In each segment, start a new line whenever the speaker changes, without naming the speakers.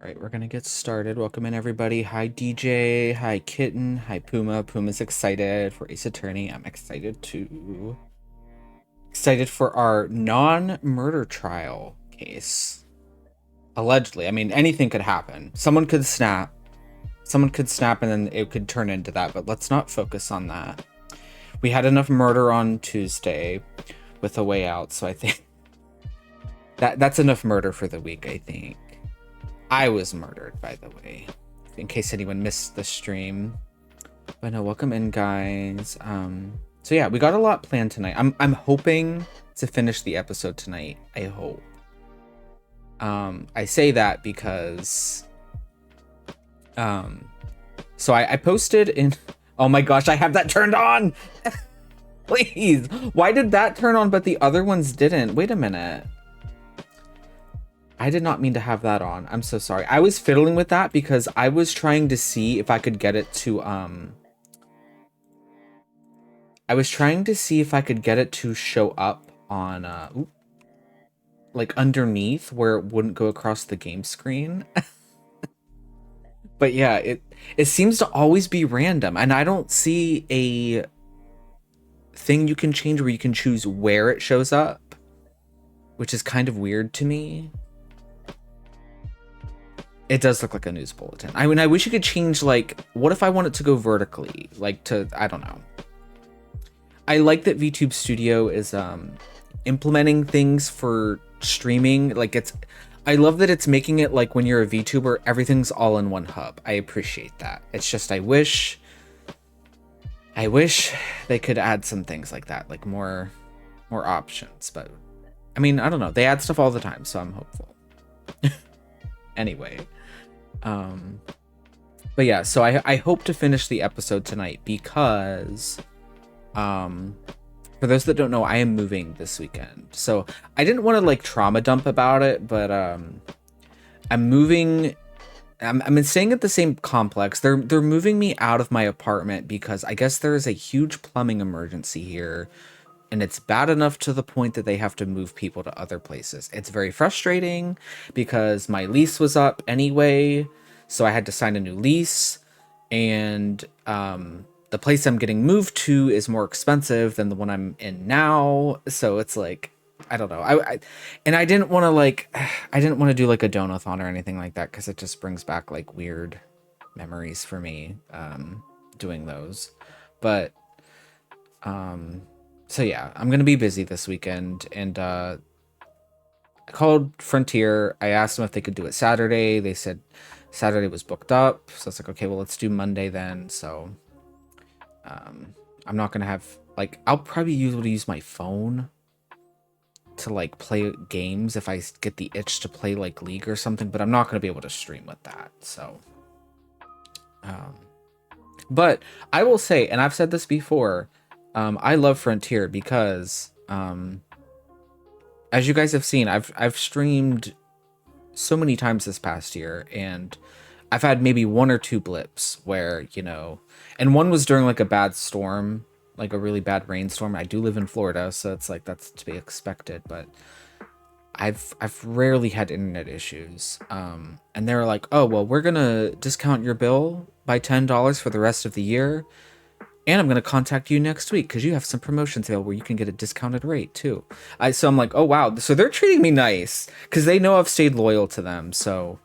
Right, we're gonna get started. Welcome in everybody. Hi DJ, hi Kitten, hi Puma. Puma's excited for Ace Attorney. I'm excited too. Excited for our non-murder trial case. Allegedly. I mean, anything could happen. Someone could snap. Someone could snap and then it could turn into that, but let's not focus on that. We had enough murder on Tuesday with a way out, so I think that's enough murder for the week, I think. I was murdered, by the way, in case anyone missed the stream. But no, welcome in, guys. So yeah, we got a lot planned tonight. I'm hoping to finish the episode tonight. I hope. I say that because so I posted in. Oh my gosh, I have that turned on. Please, why did that turn on but the other ones didn't? Wait a minute. I did not mean to have that on. I'm so sorry. I was fiddling with that because I was trying to see if I could get it to show up on like underneath where it wouldn't go across the game screen. But yeah, it seems to always be random, and I don't see a thing you can change where you can choose where it shows up, which is kind of weird to me. It does look like a news bulletin. I mean, I wish you could change, like, what if I want it to go vertically? Like, to, I don't know. I like that VTube Studio is implementing things for streaming. Like, I love that it's making it like when you're a VTuber, everything's all in one hub. I appreciate that. It's just I wish they could add some things like that, like more options. But, I mean, I don't know. They add stuff all the time, so I'm hopeful. Anyway. But yeah, so I hope to finish the episode tonight because for those that don't know, I am moving this weekend. So I didn't want to like trauma dump about it, but I'm moving. I'm staying at the same complex. They're moving me out of my apartment because I guess there is a huge plumbing emergency here. And it's bad enough to the point that they have to move people to other places. It's very frustrating because my lease was up anyway, so I had to sign a new lease. And the place I'm getting moved to is more expensive than the one I'm in now. So it's like, I don't know. I didn't want to I didn't want to do like a donathon or anything like that because it just brings back like weird memories for me doing those. But so yeah, I'm gonna be busy this weekend, and I called Frontier. I asked them if they could do it Saturday. They said Saturday was booked up, so it's like, okay, well, let's do Monday then. So I'm not gonna have like, I'll probably be able to use my phone to like play games if I get the itch to play like League or something, but I'm not gonna be able to stream with that. So but I will say, and I've said this before, I love Frontier because, as you guys have seen, I've streamed so many times this past year, and I've had maybe one or two blips where, you know, and one was during like a bad storm, like a really bad rainstorm. I do live in Florida, so it's like that's to be expected, but I've rarely had internet issues. And they were like, "Oh, well, we're gonna discount your bill by $10 for the rest of the year. And I'm going to contact you next week because you have some promotions available where you can get a discounted rate too." So I'm like, oh, wow. So they're treating me nice because they know I've stayed loyal to them. So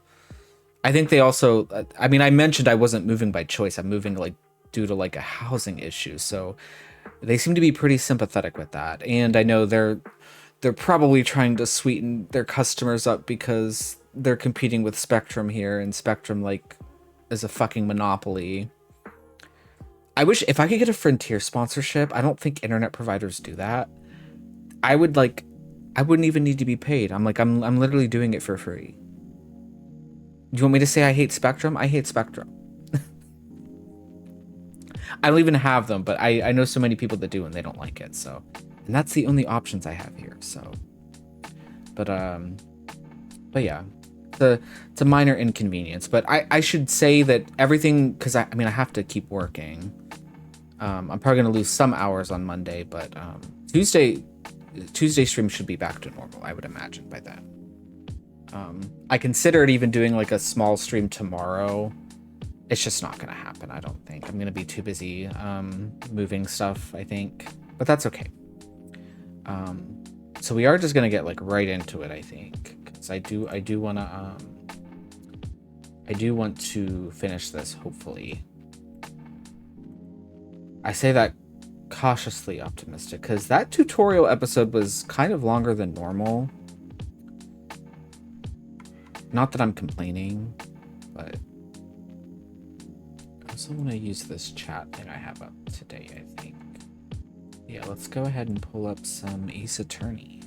I think they also, I mean, I mentioned I wasn't moving by choice. I'm moving like due to like a housing issue. So they seem to be pretty sympathetic with that. And I know they're probably trying to sweeten their customers up because they're competing with Spectrum here, and Spectrum like is a fucking monopoly. I wish if I could get a Frontier sponsorship. I don't think internet providers do that. I wouldn't even need to be paid. I'm literally doing it for free. Do you want me to say I hate Spectrum? I hate Spectrum. I don't even have them, but I know so many people that do and they don't like it. So, and that's the only options I have here. So, but yeah. It's a minor inconvenience, but I should say that everything, because I mean I have to keep working. I'm probably gonna lose some hours on Monday, but Tuesday stream should be back to normal, I would imagine by then. I considered even doing like a small stream tomorrow. It's just not gonna happen, I don't think. I'm gonna be too busy moving stuff, I think. But that's okay. So we are just gonna get like right into it, I think. Because I do want to finish this, hopefully. I say that cautiously optimistic, because that tutorial episode was kind of longer than normal. Not that I'm complaining, but I also want to use this chat thing I have up today, I think. Yeah, let's go ahead and pull up some Ace Attorney.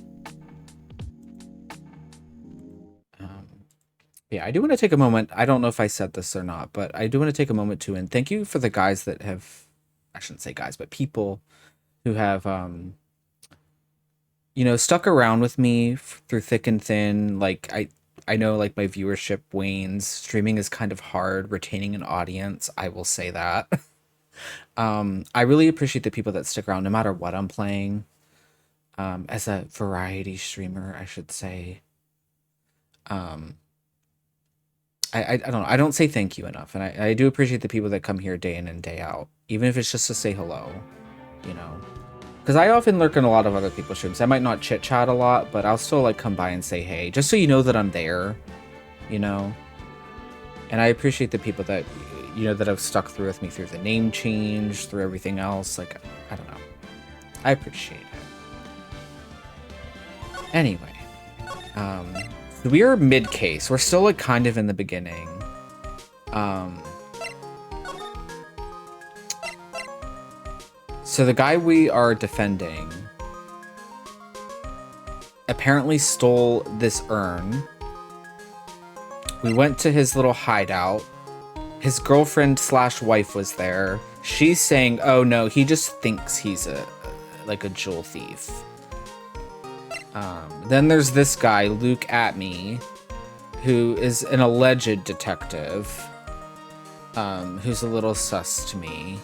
Yeah, I do want to take a moment. I don't know if I said this or not, but I do want to take a moment to, and thank you for the guys that have, I shouldn't say guys, but people who have, you know, stuck around with me through thick and thin. Like, I know like my viewership wanes. Streaming is kind of hard. Retaining an audience, I will say that. I really appreciate the people that stick around no matter what I'm playing. As a variety streamer, I should say. I don't know. I don't say thank you enough. And I do appreciate the people that come here day in and day out. Even if it's just to say hello, you know. Because I often lurk in a lot of other people's streams. I might not chit-chat a lot, but I'll still like come by and say hey. Just so you know that I'm there, you know. And I appreciate the people that, you know, that have stuck through with me through the name change, through everything else. Like, I don't know. I appreciate it. Anyway. We are mid-case. We're still like kind of in the beginning. So the guy we are defending apparently stole this urn. We went to his little hideout. His girlfriend / wife was there. She's saying, oh no, he just thinks he's like a jewel thief. Then there's this guy, Luke Atme, who is an alleged detective, who's a little sus to me,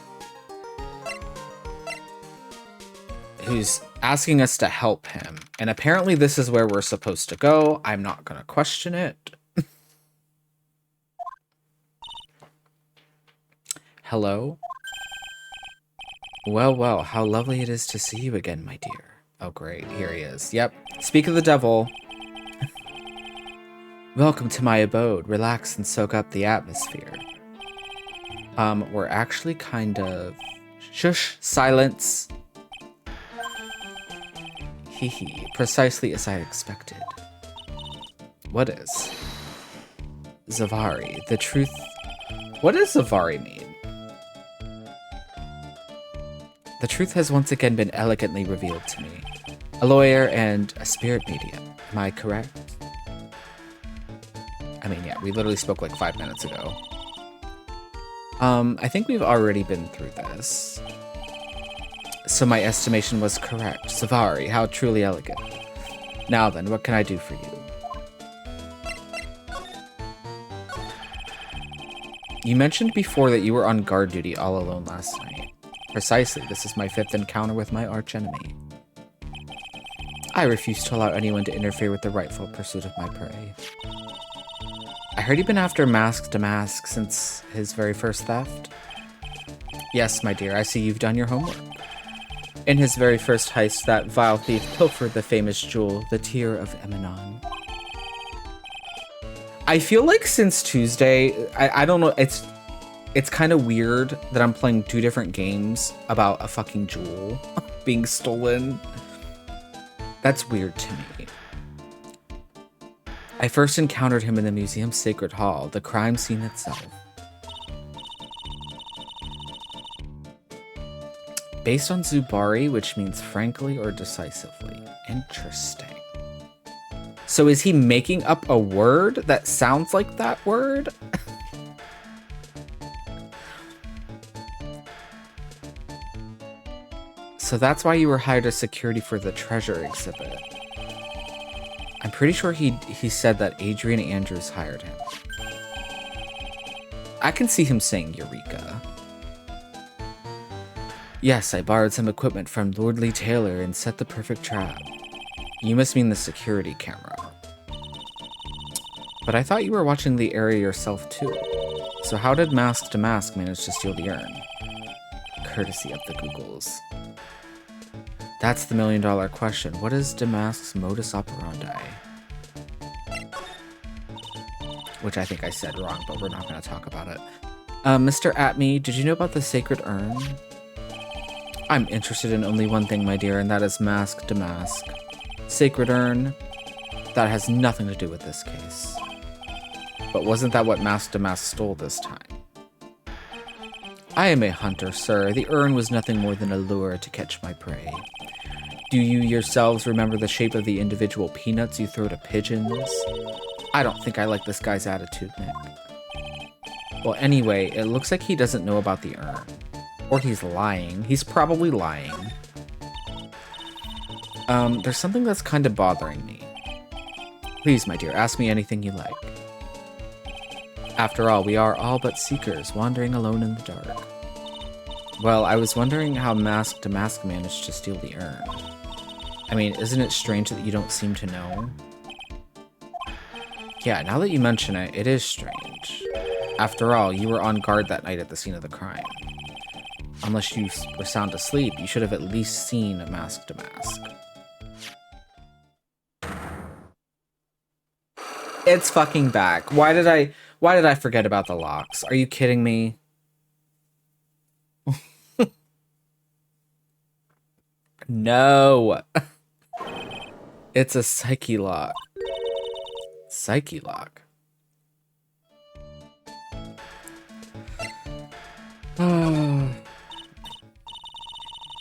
who's asking us to help him. And apparently this is where we're supposed to go. I'm not going to question it. Hello? Well, well, how lovely it is to see you again, my dear. Oh, great. Here he is. Yep. Speak of the devil. Welcome to my abode. Relax and soak up the atmosphere. We're actually kind of... Shush! Silence! Hee. Precisely as I expected. What is? Zavari. The truth... What does Zavari mean? The truth has once again been elegantly revealed to me. A lawyer and a spirit medium. Am I correct? I mean, yeah, we literally spoke like 5 minutes ago. I think we've already been through this. So my estimation was correct. Zavari, how truly elegant. Now then, what can I do for you? You mentioned before that you were on guard duty all alone last night. Precisely, this is my 5th encounter with my archenemy. I refuse to allow anyone to interfere with the rightful pursuit of my prey. I heard you've been after Mask to Mask since his very first theft. Yes, my dear, I see you've done your homework. In his very first heist, that vile thief pilfered the famous jewel, the Tear of Emanon. I feel like since Tuesday, I don't know, it's kind of weird that I'm playing 2 different games about a fucking jewel being stolen. That's weird to me. I first encountered him in the museum's sacred hall, the crime scene itself. Based on Zubari, which means frankly or decisively. Interesting. So is he making up a word that sounds like that word? So that's why you were hired as security for the treasure exhibit. I'm pretty sure he said that Adrian Andrews hired him. I can see him saying Eureka. Yes, I borrowed some equipment from Lordly Taylor and set the perfect trap. You must mean the security camera. But I thought you were watching the area yourself too. So how did Mask to Mask manage to steal the urn? Courtesy of the Googles. That's the $1,000,000 question. What is Damask's modus operandi? Which I think I said wrong, but we're not going to talk about it. Mr. Atme, did you know about the sacred urn? I'm interested in only one thing, my dear, and that is Mask to Mask. Sacred urn, that has nothing to do with this case. But wasn't that what Mask to Mask stole this time? I am a hunter, sir. The urn was nothing more than a lure to catch my prey. Do you yourselves remember the shape of the individual peanuts you throw to pigeons? I don't think I like this guy's attitude, Nick. Well, anyway, it looks like he doesn't know about the urn. Or he's lying. He's probably lying. There's something that's kind of bothering me. Please, my dear, ask me anything you like. After all, we are all but seekers, wandering alone in the dark. Well, I was wondering how Mask to Mask managed to steal the urn. I mean, isn't it strange that you don't seem to know? Yeah, now that you mention it, it is strange. After all, you were on guard that night at the scene of the crime. Unless you were sound asleep, you should have at least seen a Mask to Mask. It's fucking back. Why did I forget about the locks? Are you kidding me? No. It's a psyche lock. Psyche lock.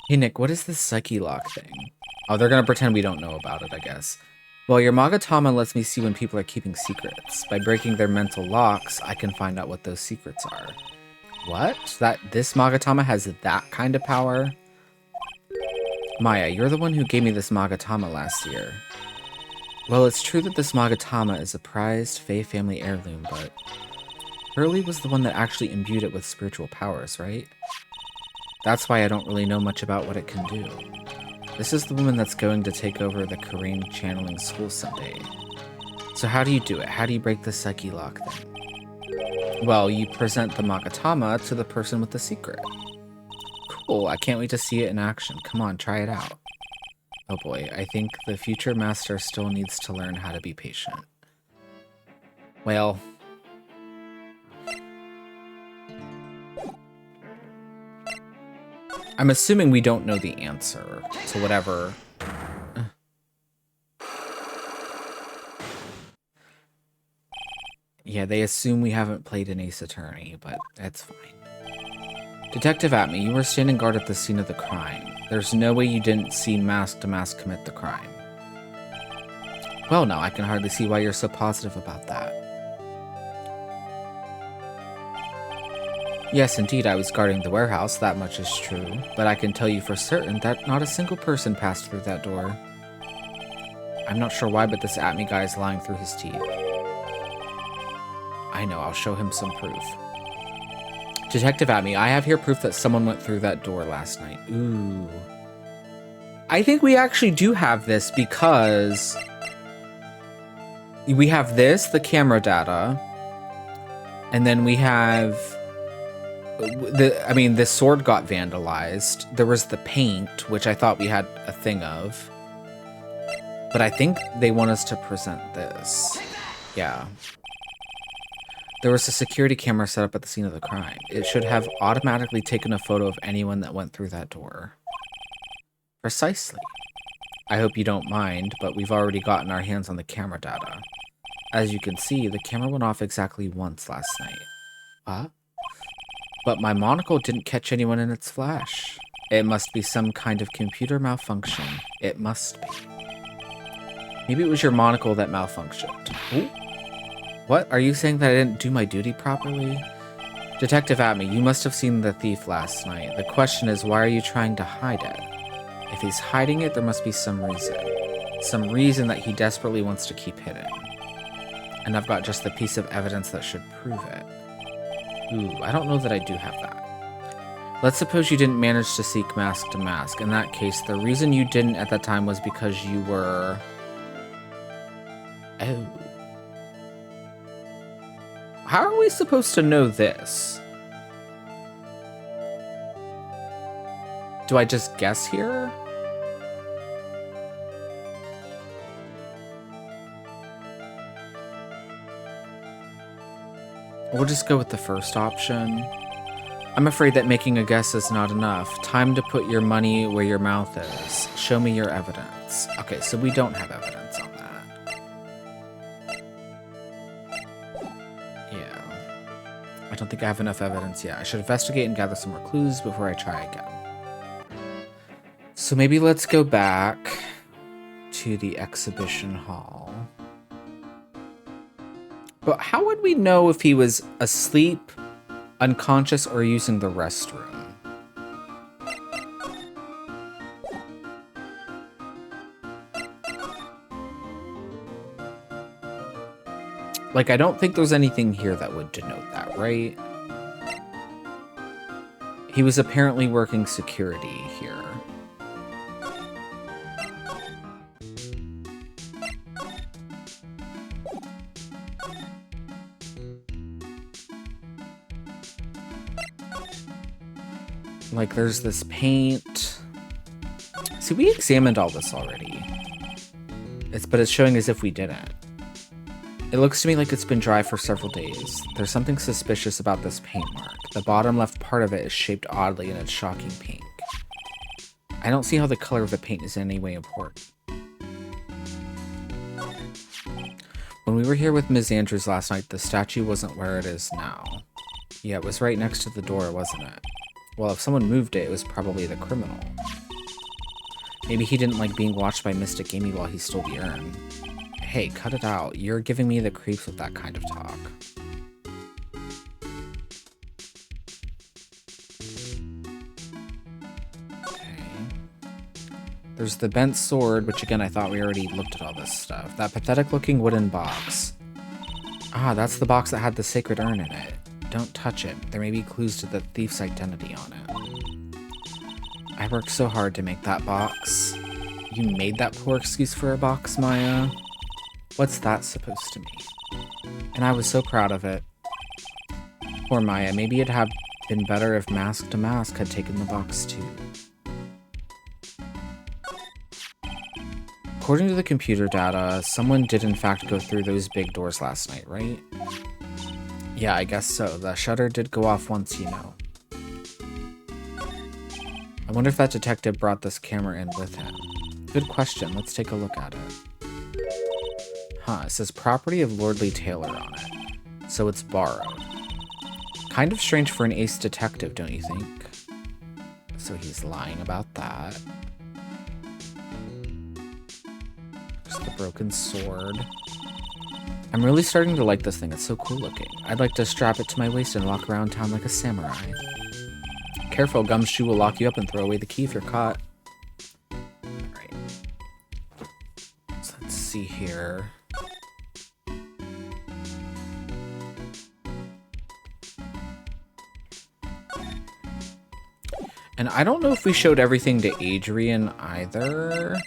Hey Nick, what is this psyche lock thing? Oh, they're gonna pretend we don't know about it, I guess. Well, your Magatama lets me see when people are keeping secrets. By breaking their mental locks, I can find out what those secrets are. What? This Magatama has that kind of power? Maya, you're the one who gave me this Magatama last year. Well, it's true that this Magatama is a prized Fae family heirloom, but Hurley was the one that actually imbued it with spiritual powers, right? That's why I don't really know much about what it can do. This is the woman that's going to take over the Korean channeling school someday. So how do you do it? How do you break the psyche lock then? Well, you present the Magatama to the person with the secret. Cool, I can't wait to see it in action. Come on, try it out. Oh boy, I think the future master still needs to learn how to be patient. Well... I'm assuming we don't know the answer to whatever... Yeah, they assume we haven't played an Ace Attorney, but that's fine. Detective Atme, you were standing guard at the scene of the crime. There's no way you didn't see Mask to Mask commit the crime. Well, now I can hardly see why you're so positive about that. Yes, indeed, I was guarding the warehouse, that much is true, but I can tell you for certain that not a single person passed through that door. I'm not sure why, but this Atme guy is lying through his teeth. I know, I'll show him some proof. Detective Atme, I have here proof that someone went through that door last night. Ooh. I think we actually do have this because we have this, the camera data, and then we have the sword got vandalized. There was the paint, which I thought we had a thing of. But I think they want us to present this. Yeah. There was a security camera set up at the scene of the crime. It should have automatically taken a photo of anyone that went through that door. Precisely. I hope you don't mind, but we've already gotten our hands on the camera data. As you can see, the camera went off exactly once last night. What? But my monocle didn't catch anyone in its flash. It must be some kind of computer malfunction. It must be. Maybe it was your monocle that malfunctioned. Ooh. What? Are you saying that I didn't do my duty properly? Detective Atme, you must have seen the thief last night. The question is, why are you trying to hide it? If he's hiding it, there must be some reason. Some reason that he desperately wants to keep hidden. And I've got just the piece of evidence that should prove it. Ooh, I don't know that I do have that. Let's suppose you didn't manage to seek Mask to Mask. In that case, the reason you didn't at that time was because you were... Oh. we supposed to know this? Do I just guess here? We'll just go with the first option. I'm afraid that making a guess is not enough. Time to put your money where your mouth is. Show me your evidence. Okay, so we don't have evidence on that. Yeah. I don't think I have enough evidence yet. I should investigate and gather some more clues before I try again. So maybe let's go back to the exhibition hall. But how would we know if he was asleep, unconscious, or using the restroom? Like, I don't think there's anything here that would denote that, right? He was apparently working security here. Like, there's this paint. See, we examined all this already. But it's showing as if we didn't. It looks to me like it's been dry for several days. There's something suspicious about this paint mark. The bottom left part of it is shaped oddly and it's shocking pink. I don't see how the color of the paint is in any way important. When we were here with Ms. Andrews last night, the statue wasn't where it is now. Yeah, it was right next to the door, wasn't it? Well, if someone moved it, it was probably the criminal. Maybe he didn't like being watched by Mystic Amy while he stole the urn. Hey, cut it out. You're giving me the creeps with that kind of talk. Okay. There's the bent sword, which again, I thought we already looked at all this stuff. That pathetic looking wooden box. Ah, that's the box that had the sacred urn in it. Don't touch it. There may be clues to the thief's identity on it. I worked so hard to make that box. You made that poor excuse for a box, Maya? What's that supposed to mean? And I was so proud of it. Poor Maya. Maybe it'd have been better if Mask to Mask had taken the box too. According to the computer data, someone did in fact go through those big doors last night, right? Yeah, I guess so. The shutter did go off once, you know. I wonder if that detective brought this camera in with him. Good question. Let's take a look at it. Huh, it says property of Lordly Taylor on it. So it's borrowed. Kind of strange for an ace detective, don't you think? So he's lying about that. There's the broken sword. I'm really starting to like this thing. It's so cool looking. I'd like to strap it to my waist and walk around town like a samurai. Careful, Gumshoe will lock you up and throw away the key if you're caught. Alright. So let's see here. And I don't know if we showed everything to Adrian either.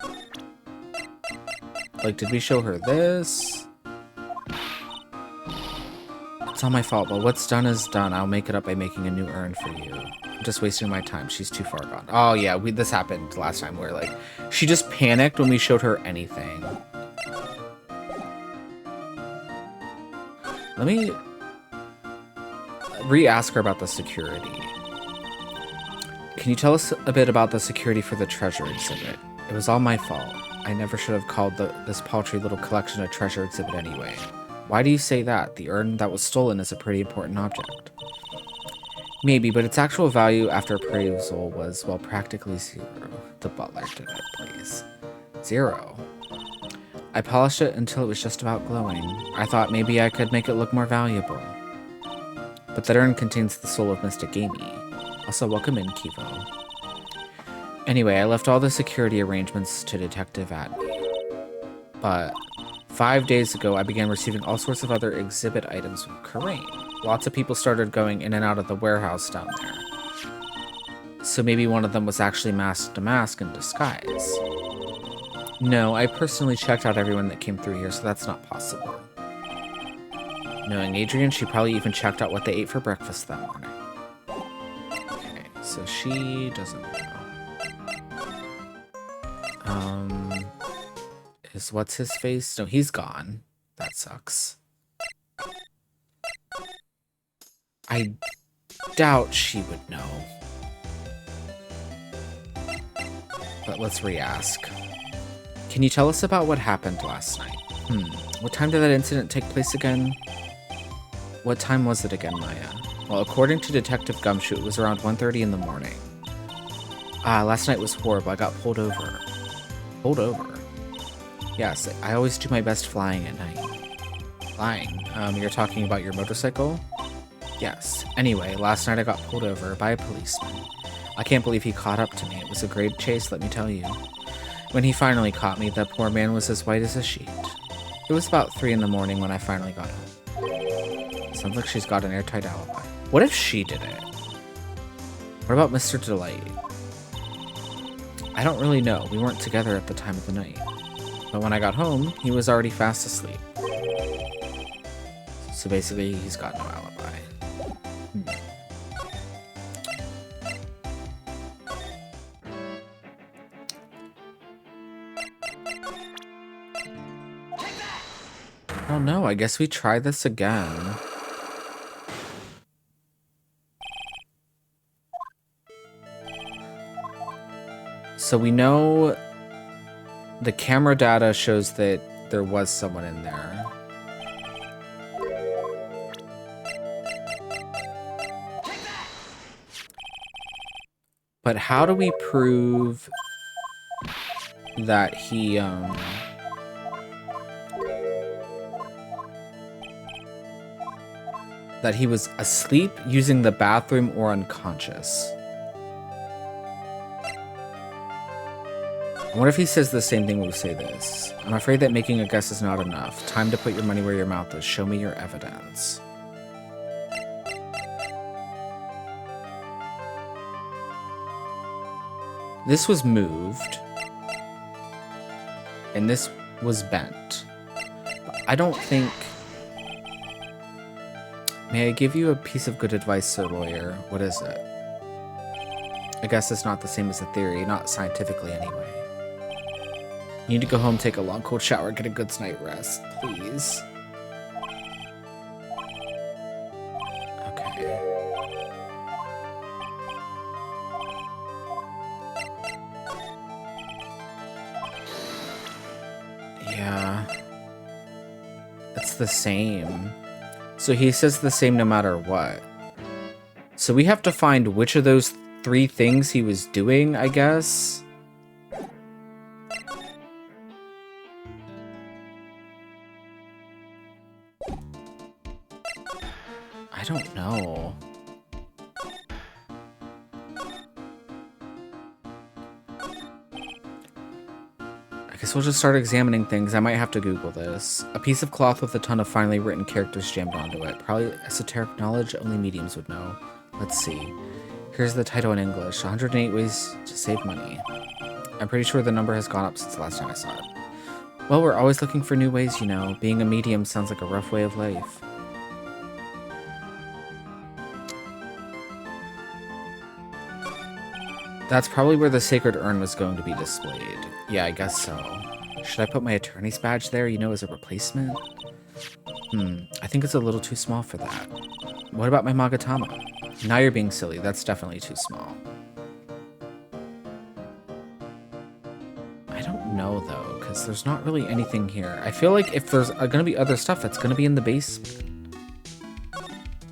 Like, did we show her this? It's all my fault, but what's done is done. I'll make it up by making a new urn for you. I'm just wasting my time. She's too far gone. Oh yeah, this happened last time where like she just panicked when we showed her anything. Let me re-ask her about the security. Can you tell us a bit about the security for the treasure exhibit? It was all my fault. I never should have called this paltry little collection a treasure exhibit anyway. Why do you say that? The urn that was stolen is a pretty important object. Maybe, but its actual value after appraisal was, well, practically zero. The butler did it, please. Zero. I polished it until it was just about glowing. I thought maybe I could make it look more valuable. But that urn contains the soul of Mystic Amy. Also, welcome in, Kivo. Anyway, I left all the security arrangements to Detective Adney. But 5 days ago, I began receiving all sorts of other exhibit items from Karain. Lots of people started going in and out of the warehouse down there. So maybe one of them was actually Mask to Mask in disguise. No, I personally checked out everyone that came through here, so that's not possible. Knowing Adrian, she probably even checked out what they ate for breakfast that morning. Okay, so she doesn't know. Is what's his face? No, he's gone. That sucks. I doubt she would know. But let's re-ask. Can you tell us about what happened last night? What time did that incident take place again? What time was it again, Maya? Well, according to Detective Gumshoe, it was around 1:30 in the morning. Last night was horrible. I got pulled over. Pulled over? Yes, I always do my best flying at night. Flying? You're talking about your motorcycle? Yes. Anyway, last night I got pulled over by a policeman. I can't believe he caught up to me. It was a great chase, let me tell you. When he finally caught me, the poor man was as white as a sheet. It was about 3 in the morning when I finally got home. Sounds like she's got an airtight alibi. What if she did it? What about Mr. Delight? I don't really know. We weren't together at the time of the night. But when I got home, he was already fast asleep. So basically, he's got no alibi. Oh no, I guess we try this again. So we know the camera data shows that there was someone in there. But how do we prove that he, that he was asleep, using the bathroom, or unconscious? What if he says the same thing when we say this? I'm afraid that making a guess is not enough. Time to put your money where your mouth is. Show me your evidence. This was moved. And this was bent. But I don't think... May I give you a piece of good advice, sir lawyer? What is it? I guess it's not the same as the theory, not scientifically anyway. You need to go home, take a long cold shower, get a good night's rest, please. Okay. Yeah. It's the same. So he says the same no matter what. So we have to find which of those 3 things he was doing, I guess. I don't know. I guess we'll just start examining things. I might have to Google this. A piece of cloth with a ton of finely written characters jammed onto it. Probably esoteric knowledge only mediums would know. Let's see. Here's the title in English. 108 Ways to Save Money. I'm pretty sure the number has gone up since the last time I saw it. Well, we're always looking for new ways, you know. Being a medium sounds like a rough way of life. That's probably where the sacred urn was going to be displayed. Yeah, I guess so. Should I put my attorney's badge there, you know, as a replacement? I think it's a little too small for that. What about my Magatama? Now you're being silly. That's definitely too small. I don't know, though, because there's not really anything here. I feel like if there's going to be other stuff, it's going to be in the basement.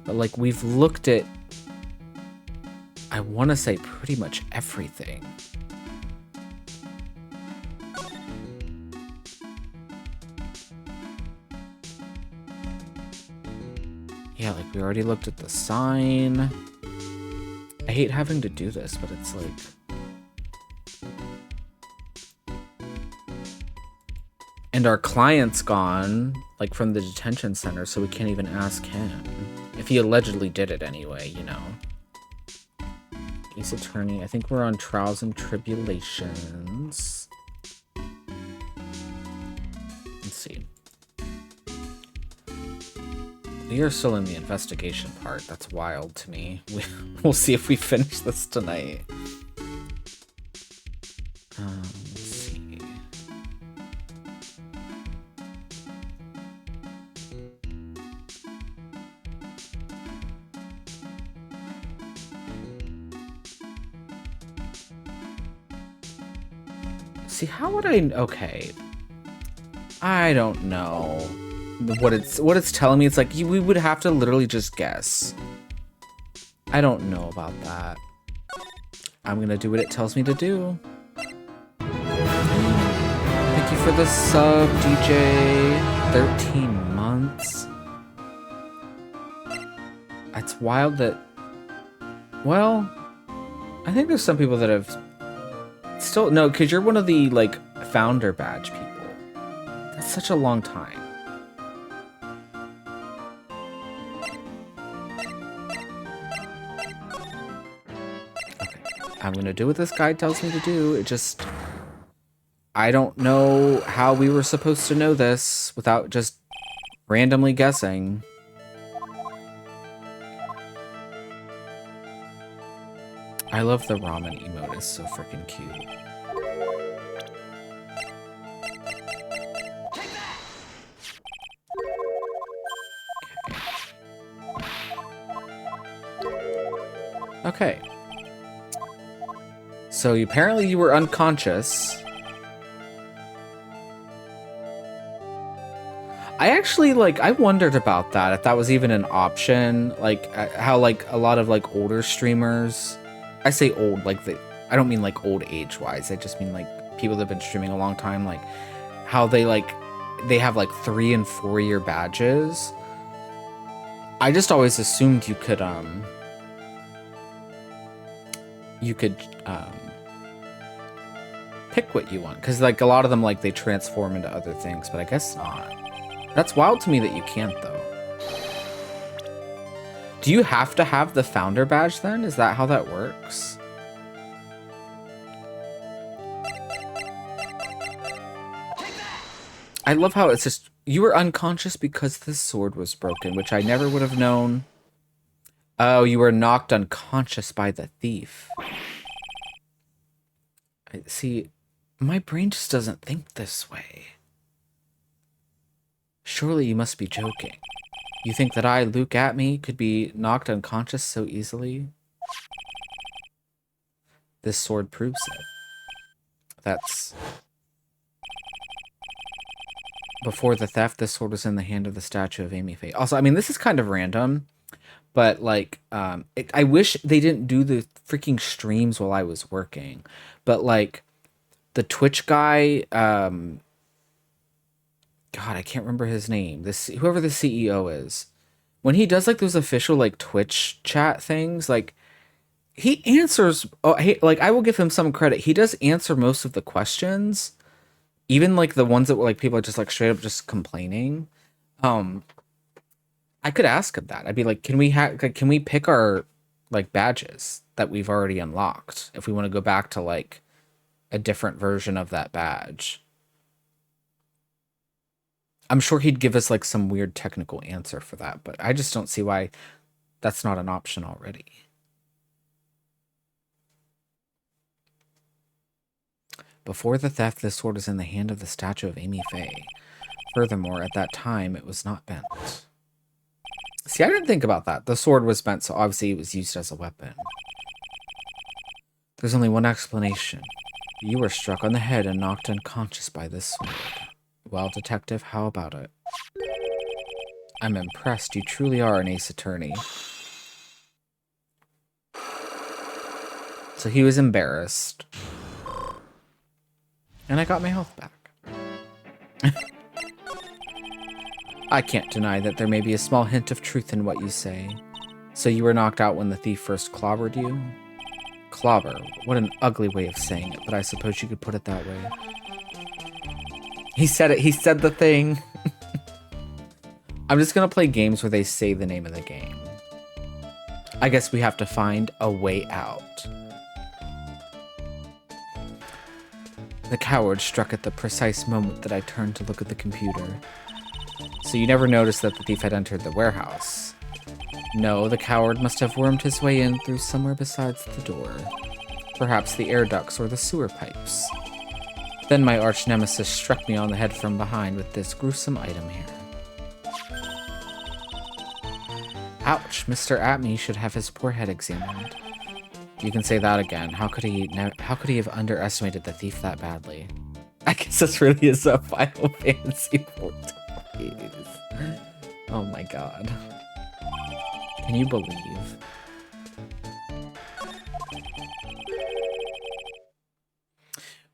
But, like, we've looked at... I want to say pretty much everything. Yeah, like we already looked at the sign. I hate having to do this, but it's like... And our client's gone, like from the detention center, so we can't even ask him. If he allegedly did it anyway, you know. Case attorney. I think we're on Trials and Tribulations. Let's see. We are still in the investigation part. That's wild to me. We'll see if we finish this tonight. Let's see. See, how would I... Okay. I don't know. What it's telling me, it's like we would have to literally just guess. I don't know about that. I'm gonna do what it tells me to do. Thank you for the sub, DJ. 13 months. It's wild that... Well, I think there's some people that have... Still... No, because you're one of the, like, founder badge people. That's such a long time. I'm gonna do what this guide tells me to do. It just... I don't know how we were supposed to know this without just randomly guessing. I love the ramen emote. It's so freaking cute. Okay. So apparently you were unconscious. I actually, like, I wondered about that, if that was even an option. Like, how, like, a lot of, like, older streamers... I say old, like, I don't mean, like, old age-wise. I just mean, like, people that have been streaming a long time. Like, how they, like, they have, like, 3- and 4-year badges. I just always assumed you could, pick what you want, because like a lot of them, like, they transform into other things, but I guess not. That's wild to me that you can't, though. Do you have to have the founder badge then? Is that how that works? I love how it's just, you were unconscious because the sword was broken, which I never would have known. Oh, you were knocked unconscious by the thief. See, my brain just doesn't think this way. Surely you must be joking. You think that I, Luke Atme, could be knocked unconscious so easily? This sword proves it. That's... Before the theft, this sword was in the hand of the statue of Amy Faye. Also, I mean, this is kind of random, but, like, I wish they didn't do the freaking streams while I was working. But, like, the Twitch guy, God, I can't remember his name. Whoever the CEO is. When he does, like, those official, like, Twitch chat things, like, he answers... Oh, like, I will give him some credit. He does answer most of the questions. Even, like, the ones that were, like, people are just, like, straight up just complaining. I could ask him that. I'd be like, can we pick our, like, badges that we've already unlocked if we want to go back to, like, a different version of that badge? I'm sure he'd give us, like, some weird technical answer for that, but I just don't see why that's not an option already. Before the theft, this sword was in the hand of the statue of Amy Faye. Furthermore, at that time, it was not bent. See, I didn't think about that. The sword was bent, so obviously it was used as a weapon. There's only one explanation. You were struck on the head and knocked unconscious by this sword. Well, detective, how about it? I'm impressed. You truly are an ace attorney. So he was embarrassed. And I got my health back. I can't deny that there may be a small hint of truth in what you say. So you were knocked out when the thief first clobbered you? Clobber. What an ugly way of saying it, but I suppose you could put it that way. He said it. He said the thing. I'm just gonna play games where they say the name of the game. I guess we have to find a way out. The coward struck at the precise moment that I turned to look at the computer. So you never noticed that the thief had entered the warehouse? No, the coward must have wormed his way in through somewhere besides the door. Perhaps the air ducts or the sewer pipes. Then my arch nemesis struck me on the head from behind with this gruesome item here. Ouch, Mr. Atme should have his poor head examined. You can say that again. How could he have underestimated the thief that badly? I guess this really is a Final Fantasy 14. Oh my god. Can you believe?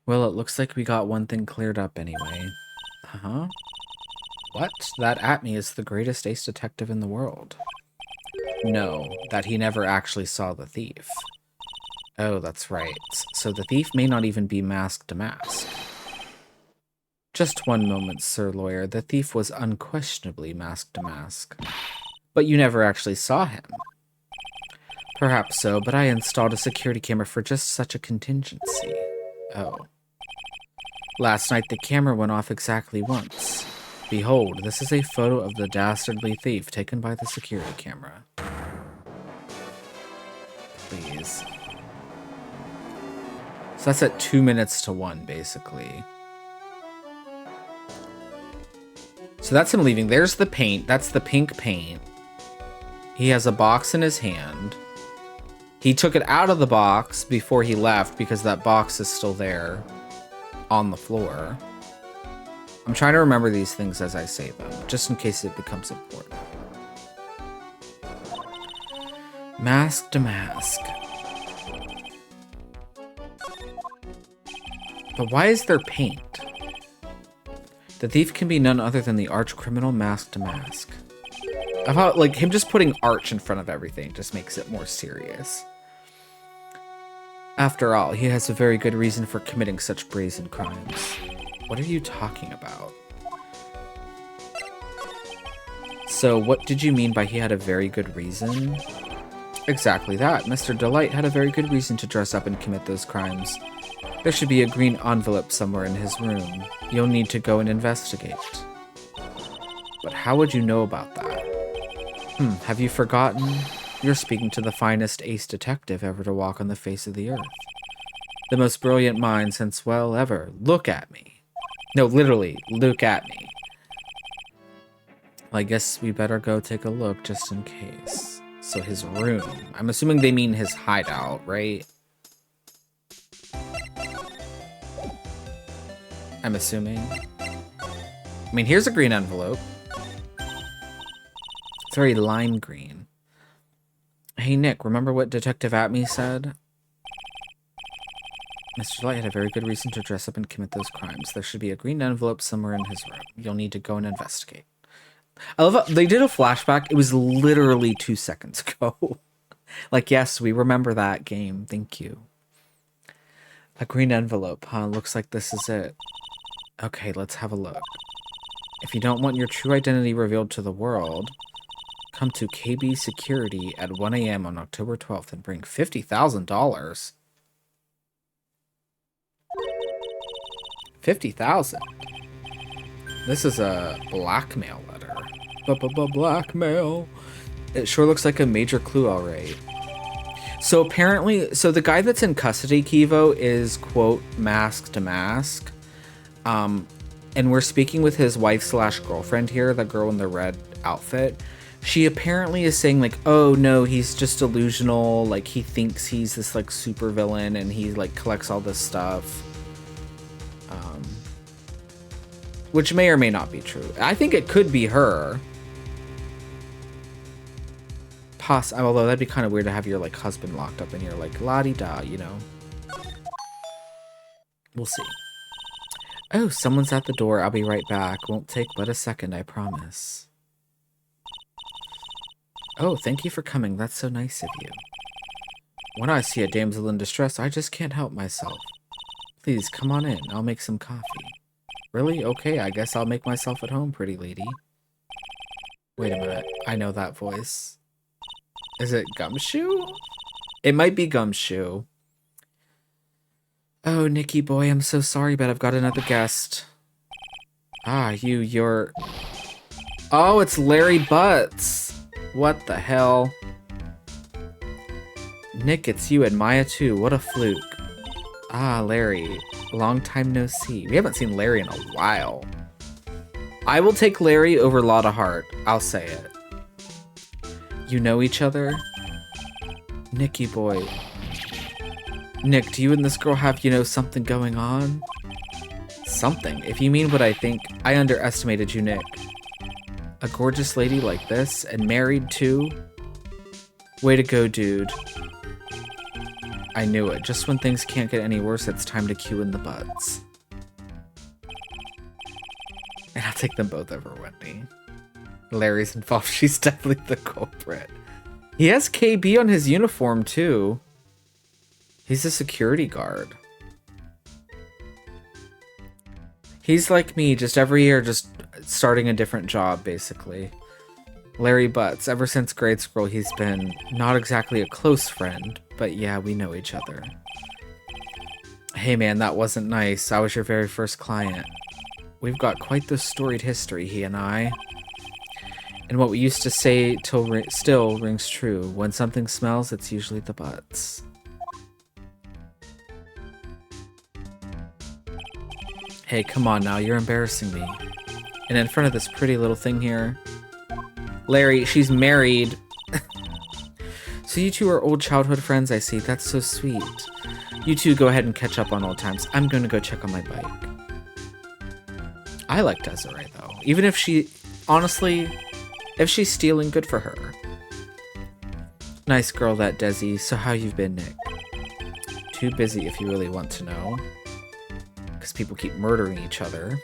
Well, it looks like we got one thing cleared up anyway. Huh? What? That Atme is the greatest ace detective in the world. No, that he never actually saw the thief. Oh, that's right. So the thief may not even be masked to mask. Just one moment, Sir Lawyer. The thief was unquestionably masked to mask. But you never actually saw him. Perhaps so, but I installed a security camera for just such a contingency. Oh. Last night the camera went off exactly once. Behold, this is a photo of the dastardly thief taken by the security camera. Please. So that's at 2 minutes to 1, basically. So that's him leaving. There's the paint. That's the pink paint. He has a box in his hand. He took it out of the box before he left because that box is still there on the floor. I'm trying to remember these things as I say them, just in case it becomes important. Mask to mask. But why is there paint? The thief can be none other than the arch criminal mask to mask. I thought, like, him just putting arch in front of everything just makes it more serious. After all, he has a very good reason for committing such brazen crimes. What are you talking about? So, what did you mean by he had a very good reason? Exactly that. Mr. Delight had a very good reason to dress up and commit those crimes. There should be a green envelope somewhere in his room. You'll need to go and investigate. But how would you know about that? Have you forgotten? You're speaking to the finest ace detective ever to walk on the face of the earth. The most brilliant mind since, well, ever. Look at me. No, literally, look at me. Well, I guess we better go take a look just in case. So his room. I'm assuming they mean his hideout, right? I'm assuming. I mean, here's a green envelope. It's very lime green. Hey, Nick, remember what Detective Atme said? Mr. Light had a very good reason to dress up and commit those crimes. There should be a green envelope somewhere in his room. You'll need to go and investigate. I love how they did a flashback. It was literally 2 seconds ago. Like, yes, we remember that game. Thank you. A green envelope, huh? Looks like this is it. Okay, let's have a look. If you don't want your true identity revealed to the world, come to KB Security at 1 a.m. on October 12th and bring $50,000. 50,000. This is a blackmail letter. Blackmail. It sure looks like a major clue, all right. So apparently, so the guy that's in custody, Kivo, is, quote, mask to mask. And we're speaking with his wife slash girlfriend here, the girl in the red outfit. She apparently is saying, like, oh no, he's just delusional. Like, he thinks he's this, like, super villain and he, like, collects all this stuff. Which may or may not be true. I think it could be her. Although that'd be kind of weird to have your, like, husband locked up and you're like, la-di-da, you know? We'll see. Oh, someone's at the door. I'll be right back. Won't take but a second, I promise. Oh, thank you for coming. That's so nice of you. When I see a damsel in distress, I just can't help myself. Please, come on in. I'll make some coffee. Really? Okay, I guess I'll make myself at home, pretty lady. Wait a minute. I know that voice. Is it Gumshoe? It might be Gumshoe. Oh, Nicky boy, I'm so sorry, but I've got another guest. Ah, you're... Oh, it's Larry Butts. What the hell? Nick, it's you and Maya too. What a fluke. Ah, Larry. Long time no see. We haven't seen Larry in a while. I will take Larry over Lotta Hart. I'll say it. You know each other? Nicky boy. Nick, do you and this girl have, you know, something going on? Something? If you mean what I think, I underestimated you, Nick. A gorgeous lady like this, and married too? Way to go, dude. I knew it. Just when things can't get any worse, it's time to cue in the butts. And I'll take them both over Wendy. Larry's involved. She's definitely the culprit. He has KB on his uniform, too. He's a security guard. He's like me, just every year, just starting a different job, basically. Larry Butts. Ever since grade school, he's been not exactly a close friend, but yeah, we know each other. Hey man, that wasn't nice. I was your very first client. We've got quite the storied history, he and I. And what we used to say still rings true. When something smells, it's usually the butts. Hey, come on now, you're embarrassing me. And in front of this pretty little thing here. Larry, she's married. So you two are old childhood friends, I see. That's so sweet. You two go ahead and catch up on old times. I'm gonna go check on my bike. I like Desiree, though. Even if she... Honestly, if she's stealing, good for her. Nice girl, that Desi. So how you've been, Nick? Too busy if you really want to know. Because people keep murdering each other.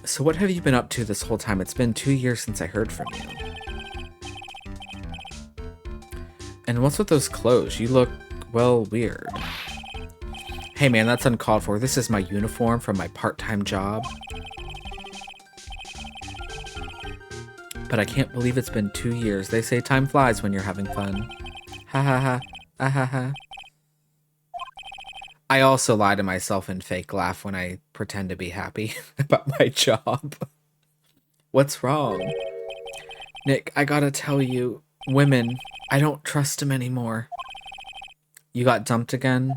So what have you been up to this whole time? It's been 2 years since I heard from you. And what's with those clothes? You look, well, weird. Hey man, that's uncalled for. This is my uniform from my part-time job. But I can't believe it's been 2 years. They say time flies when you're having fun. Ha ha ha. Ah ha ha. I also lie to myself and fake laugh when I pretend to be happy about my job. What's wrong? Nick, I gotta tell you, women, I don't trust them anymore. You got dumped again?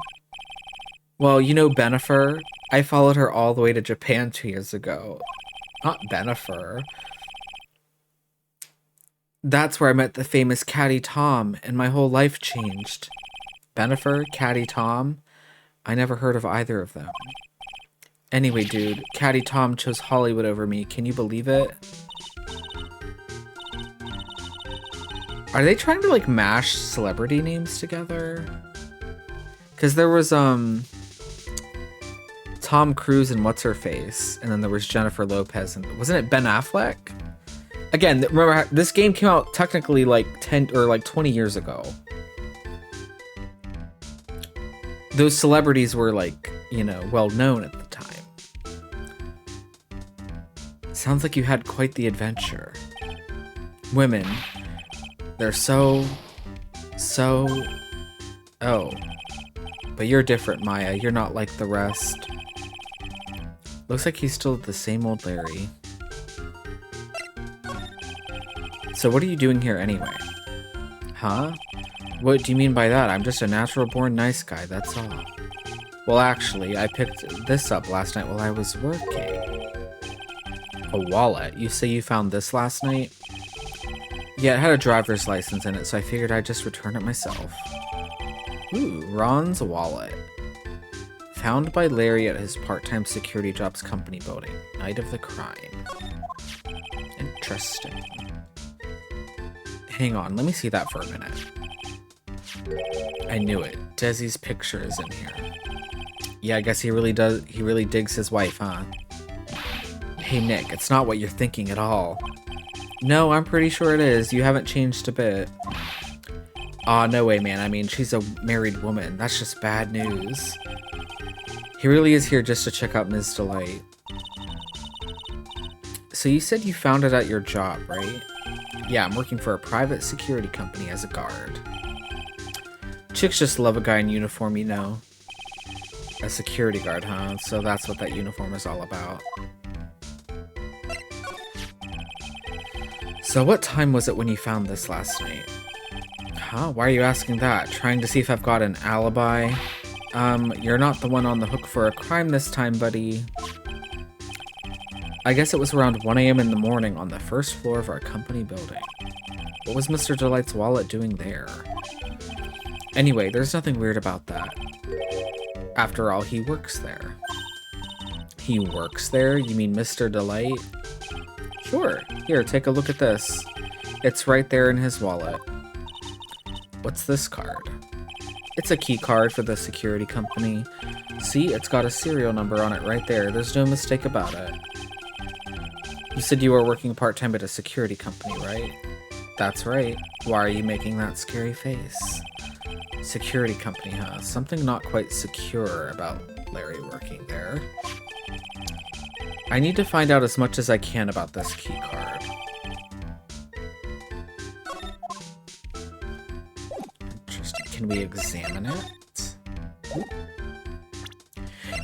Well, you know Benifer? I followed her all the way to Japan 2 years ago. Not Benifer. That's where I met the famous Caddy Tom, and my whole life changed. Benifer, Caddy Tom? I never heard of either of them. Anyway, dude, Caddy Tom chose Hollywood over me. Can you believe it? Are they trying to, like, mash celebrity names together? Because there was, Tom Cruise and What's-Her-Face, and then there was Jennifer Lopez, and wasn't it Ben Affleck? Again, remember, this game came out technically, like, 10 or, like, 20 years ago. Those celebrities were, like, you know, well known at the time. Sounds like you had quite the adventure. Women. They're so... Oh. But you're different, Maya. You're not like the rest. Looks like he's still the same old Larry. So what are you doing here anyway? Huh? What do you mean by that? I'm just a natural-born nice guy, that's all. Well, actually, I picked this up last night while I was working. A wallet? You say you found this last night? Yeah, it had a driver's license in it, so I figured I'd just return it myself. Ooh, Ron's wallet. Found by Larry at his part-time security jobs company building. Night of the crime. Interesting. Hang on, let me see that for a minute. I knew it. Desi's picture is in here. Yeah, I guess he really digs his wife, huh? Hey Nick, it's not what you're thinking at all. No, I'm pretty sure it is. You haven't changed a bit. Aw, no way, man. I mean, she's a married woman. That's just bad news. He really is here just to check out Ms. Delight. So you said you found it at your job, right? Yeah, I'm working for a private security company as a guard. Chicks just love a guy in uniform, you know. A security guard, huh? So that's what that uniform is all about. So what time was it when you found this last night? Huh? Why are you asking that? Trying to see if I've got an alibi? You're not the one on the hook for a crime this time, buddy. I guess it was around 1 a.m. in the morning on the first floor of our company building. What was Mr. Delight's wallet doing there? Anyway, there's nothing weird about that. After all, he works there. He works there? You mean Mr. Delight? Sure. Here, take a look at this. It's right there in his wallet. What's this card? It's a key card for the security company. See, it's got a serial number on it right there. There's no mistake about it. You said you were working part-time at a security company, right? That's right. Why are you making that scary face? Security company, huh? Something not quite secure about Larry working there. I need to find out as much as I can about this key card. Interesting. Can we examine it?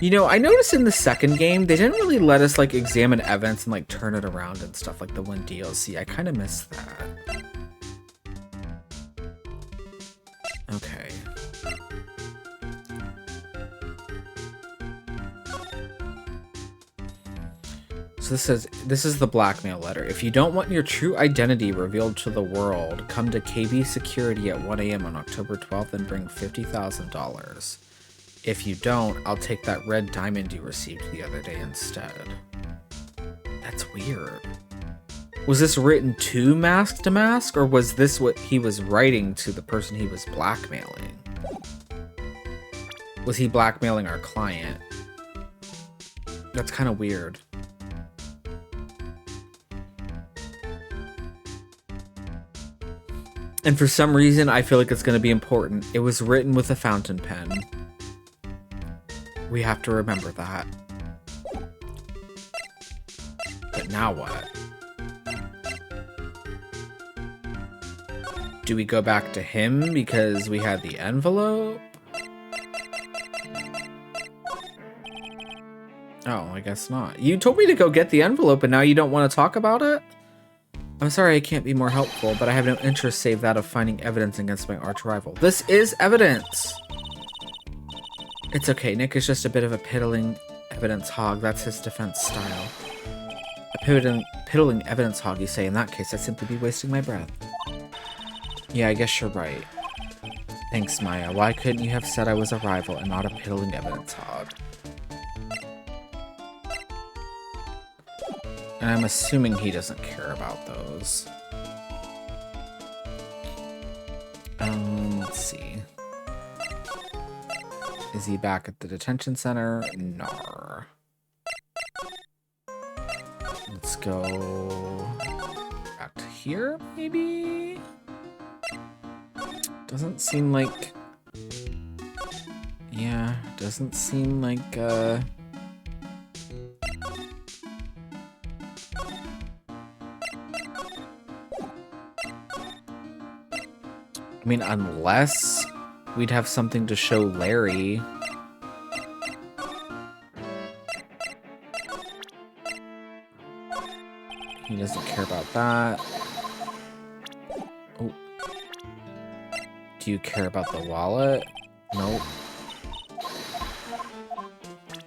You know, I noticed in the second game, they didn't really let us, like, examine evidence and, like, turn it around and stuff like the one DLC. I kind of missed that. Okay. So this is the blackmail letter. If you don't want your true identity revealed to the world, come to KB Security at 1 a.m. on October 12th and bring $50,000. If you don't, I'll take that red diamond you received the other day instead. That's weird. Was this written to Mask to Mask, or was this what he was writing to the person he was blackmailing? Was he blackmailing our client? That's kind of weird. And for some reason, I feel like it's going to be important. It was written with a fountain pen. We have to remember that. But now what? Do we go back to him because we had the envelope? Oh, I guess not. You told me to go get the envelope and now you don't want to talk about it? I'm sorry I can't be more helpful, but I have no interest save that of finding evidence against my arch rival. This is evidence! It's okay, Nick is just a bit of a piddling evidence hog. That's his defense style. A piddling evidence hog, you say? In that case, I'd simply be wasting my breath. Yeah, I guess you're right. Thanks, Maya. Why couldn't you have said I was a rival and not a piddling evidence hog? And I'm assuming he doesn't care about those. Let's see. Is he back at the detention center? Nar. Let's go back to here, maybe? Doesn't seem like... Yeah, doesn't seem like, I mean, unless we'd have something to show Larry. He doesn't care about that. Oh. Do you care about the wallet? Nope.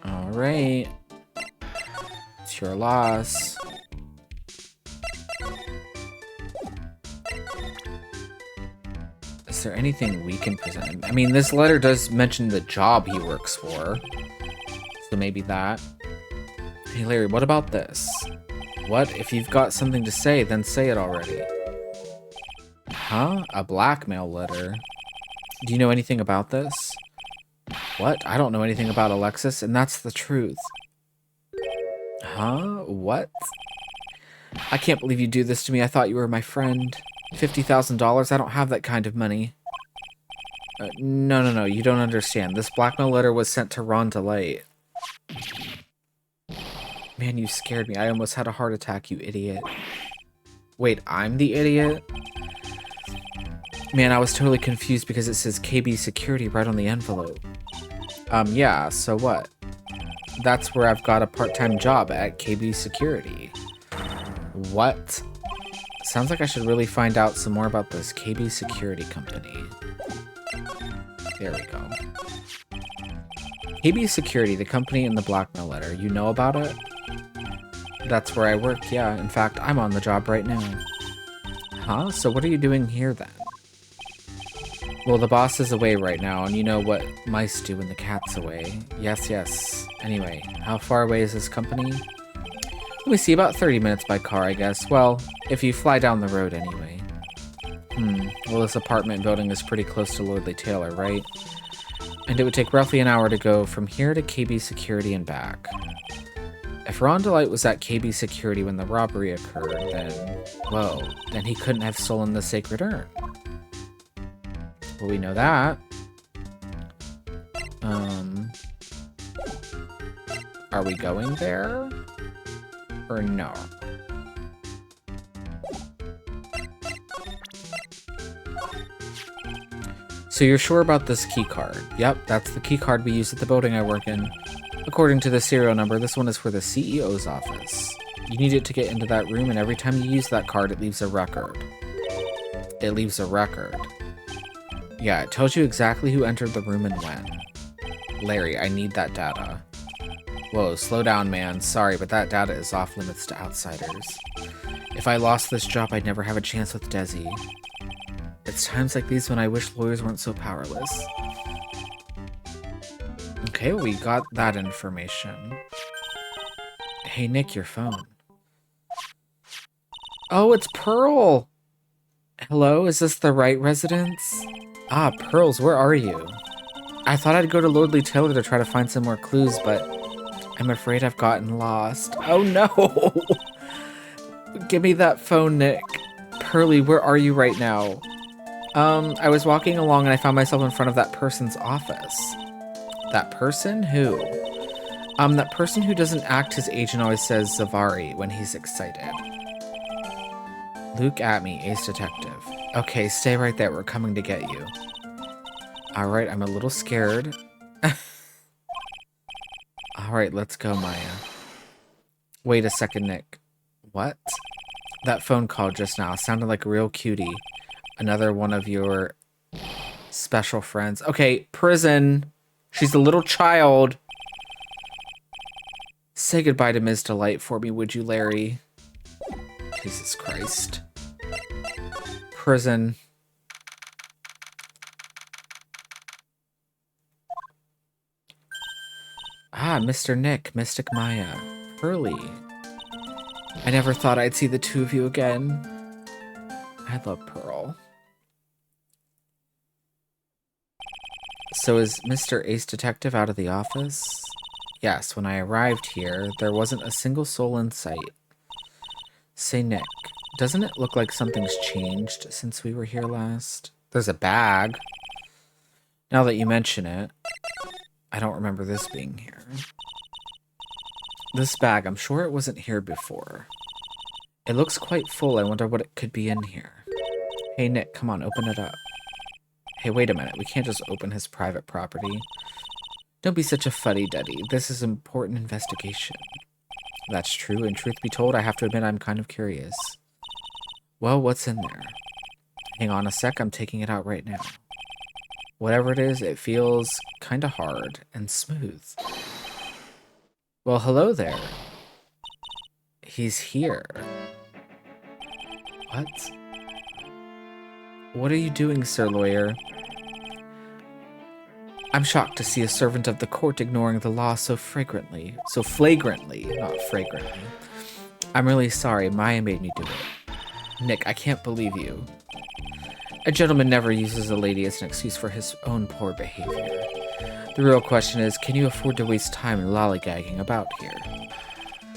Alright. It's your loss. Is there anything we can present? I mean, this letter does mention the job he works for. So maybe that. Hey, Larry, what about this? What? If you've got something to say, then say it already. Huh? A blackmail letter? Do you know anything about this? What? I don't know anything about Alexis, and that's the truth. Huh? What? I can't believe you do this to me. I thought you were my friend. $50,000? I don't have that kind of money. No, you don't understand. This blackmail letter was sent to Ron Delight. Man, you scared me. I almost had a heart attack, you idiot. Wait, I'm the idiot? Man, I was totally confused because it says KB Security right on the envelope. Yeah, so what? That's where I've got a part-time job at KB Security. What? Sounds like I should really find out some more about this KB Security company. There we go. KB Security, the company in the blackmail letter. You know about it? That's where I work, yeah. In fact, I'm on the job right now. Huh? So what are you doing here then? Well, the boss is away right now, and you know what mice do when the cat's away. Yes, yes. Anyway, how far away is this company? Let me see, about 30 minutes by car, I guess. Well, if you fly down the road anyway. Well, this apartment building is pretty close to Lordly Taylor, right? And it would take roughly an hour to go from here to KB Security and back. If Rondelite was at KB Security when the robbery occurred, then, well, then he couldn't have stolen the sacred urn. Well, we know that. Are we going there? Or no? So you're sure about this key card? Yep, that's the key card we use at the building I work in. According to the serial number, this one is for the CEO's office. You need it to get into that room, and every time you use that card, it leaves a record. It leaves a record. Yeah, it tells you exactly who entered the room and when. Larry, I need that data. Whoa, slow down, man. Sorry, but that data is off limits to outsiders. If I lost this job, I'd never have a chance with Desi. It's times like these when I wish lawyers weren't so powerless. Okay, we got that information. Hey, Nick, your phone. Oh, it's Pearl! Hello, is this the right residence? Ah, Pearls, where are you? I thought I'd go to Lordly Taylor to try to find some more clues, but I'm afraid I've gotten lost. Oh no! Give me that phone, Nick. Pearly, where are you right now? I was walking along and I found myself in front of that person's office. That person? Who? That person who doesn't act his age and always says Zavari when he's excited. Luke at me, Ace Detective. Okay, stay right there. We're coming to get you. Alright, I'm a little scared. Alright, let's go, Maya. Wait a second, Nick. What? That phone call just now sounded like a real cutie. Another one of your special friends. Okay, prison. She's a little child. Say goodbye to Ms. Delight for me, would you, Larry? Jesus Christ. Prison. Ah, Mr. Nick, Mystic Maya. Pearly. I never thought I'd see the two of you again. I love Pearl. So is Mr. Ace Detective out of the office? Yes, when I arrived here, there wasn't a single soul in sight. Say, Nick, doesn't it look like something's changed since we were here last? There's a bag. Now that you mention it, I don't remember this being here. This bag, I'm sure it wasn't here before. It looks quite full. I wonder what it could be in here. Hey, Nick, come on, open it up. Hey, wait a minute. We can't just open his private property. Don't be such a fuddy-duddy. This is an important investigation. That's true, and truth be told, I have to admit I'm kind of curious. Well, what's in there? Hang on a sec, I'm taking it out right now. Whatever it is, it feels kind of hard and smooth. Well, hello there. He's here. What? What are you doing, Sir Lawyer? I'm shocked to see a servant of the court ignoring the law so flagrantly. So flagrantly, not fragrantly. I'm really sorry, Maya made me do it. Nick, I can't believe you. A gentleman never uses a lady as an excuse for his own poor behavior. The real question is, can you afford to waste time lollygagging about here?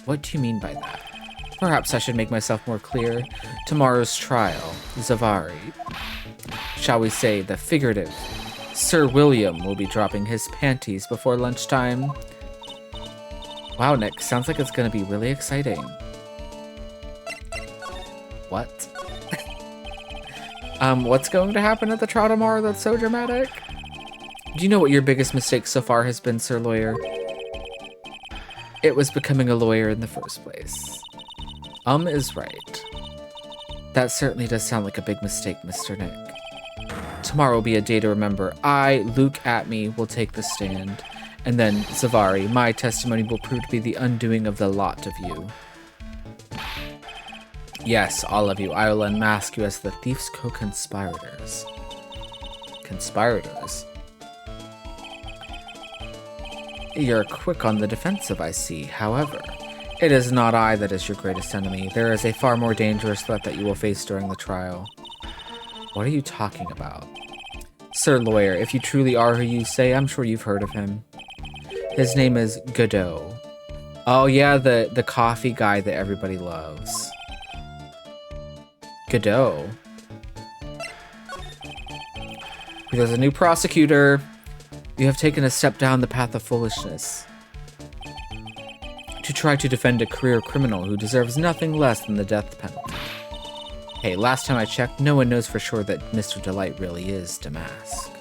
What do you mean by that? Perhaps I should make myself more clear. Tomorrow's trial, Zavari. Shall we say the figurative? Sir William will be dropping his panties before lunchtime. Wow, Nick, sounds like it's going to be really exciting. What? What's going to happen at the trial tomorrow that's so dramatic? Do you know what your biggest mistake so far has been, Sir Lawyer? It was becoming a lawyer in the first place. Is right. That certainly does sound like a big mistake, Mr. Nick. Tomorrow will be a day to remember. I, Luke Atme, will take the stand. And then, Zavari, my testimony will prove to be the undoing of the lot of you. Yes, all of you. I will unmask you as the thief's co-conspirators. Conspirators? You're quick on the defensive, I see. However, it is not I that is your greatest enemy. There is a far more dangerous threat that you will face during the trial. What are you talking about? Sir Lawyer, if you truly are who you say, I'm sure you've heard of him. His name is Godot. Oh yeah, the coffee guy that everybody loves. Godot. There's a new prosecutor. You have taken a step down the path of foolishness. To try to defend a career criminal who deserves nothing less than the death penalty. Hey, last time I checked, no one knows for sure that Mr. Delight really is Damask.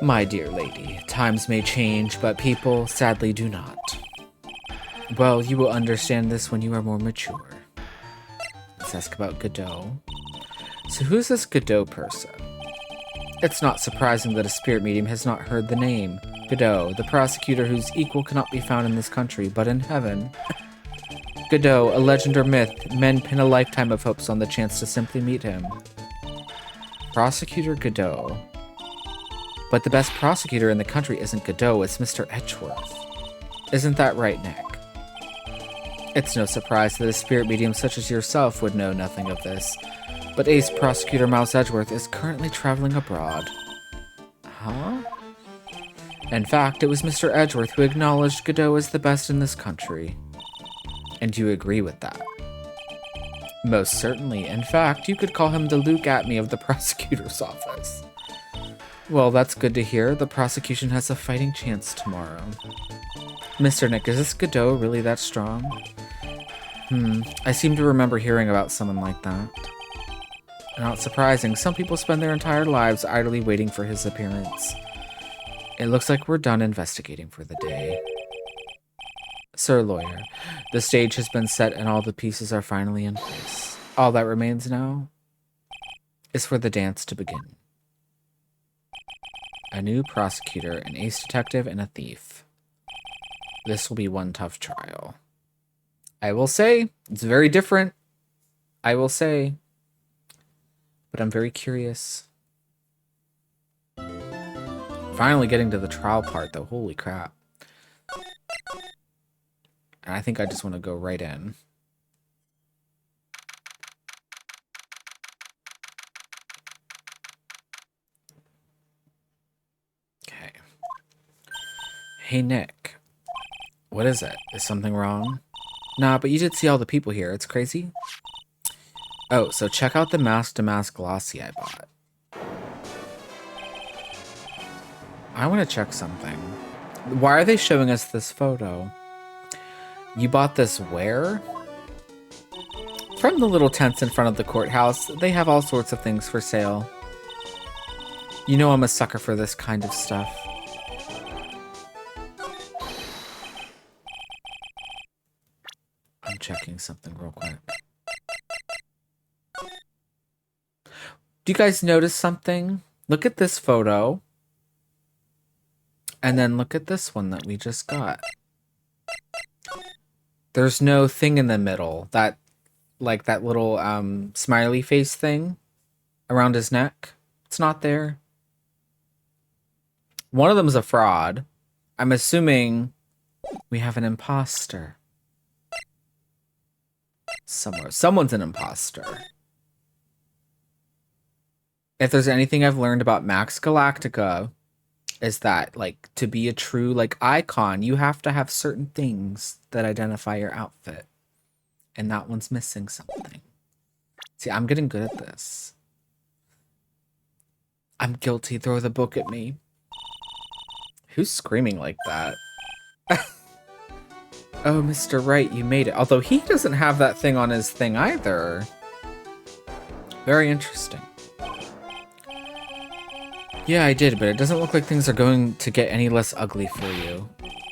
My dear lady, times may change, but people sadly do not. Well, you will understand this when you are more mature. Let's ask about Godot. So who's this Godot person? It's not surprising that a spirit medium has not heard the name. Godot, the prosecutor whose equal cannot be found in this country, but in heaven. Godot, a legend or myth, men pin a lifetime of hopes on the chance to simply meet him. Prosecutor Godot. But the best prosecutor in the country isn't Godot, it's Mr. Edgeworth. Isn't that right, Nick? It's no surprise that a spirit medium such as yourself would know nothing of this, but Ace Prosecutor Mouse Edgeworth is currently traveling abroad. Huh? In fact, it was Mr. Edgeworth who acknowledged Godot as the best in this country. And you agree with that? Most certainly. In fact, you could call him the Luke Atme of the prosecutor's office. Well, that's good to hear. The prosecution has a fighting chance tomorrow. Mr. Nick, is this Godot really that strong? I seem to remember hearing about someone like that. Not surprising, some people spend their entire lives idly waiting for his appearance. It looks like we're done investigating for the day. Sir Lawyer, the stage has been set and all the pieces are finally in place. All that remains now is for the dance to begin. A new prosecutor, an ace detective, and a thief. This will be one tough trial. I will say, it's very different. I will say. But I'm very curious. Finally getting to the trial part, though. Holy crap. And I think I just want to go right in. Okay. Hey, Nick. What is it? Is something wrong? Nah, but you did see all the people here. It's crazy. Oh, so check out the Mask to Mask Glossy I bought. I want to check something. Why are they showing us this photo? You bought this where? From the little tents in front of the courthouse. They have all sorts of things for sale. You know I'm a sucker for this kind of stuff. I'm checking something real quick. Do you guys notice something? Look at this photo. And then look at this one that we just got. There's no thing in the middle. That, like that little smiley face thing around his neck. It's not there. One of them is a fraud. I'm assuming we have an imposter. Somewhere. Someone's an imposter. If there's anything I've learned about Max Galactica, is that, like, to be a true, like, icon, you have to have certain things that identify your outfit. And that one's missing something. See, I'm getting good at this. I'm guilty. Throw the book at me. Who's screaming like that? Oh, Mr. Wright, you made it. Although he doesn't have that thing on his thing either. Very interesting. Yeah, I did, but it doesn't look like things are going to get any less ugly for you.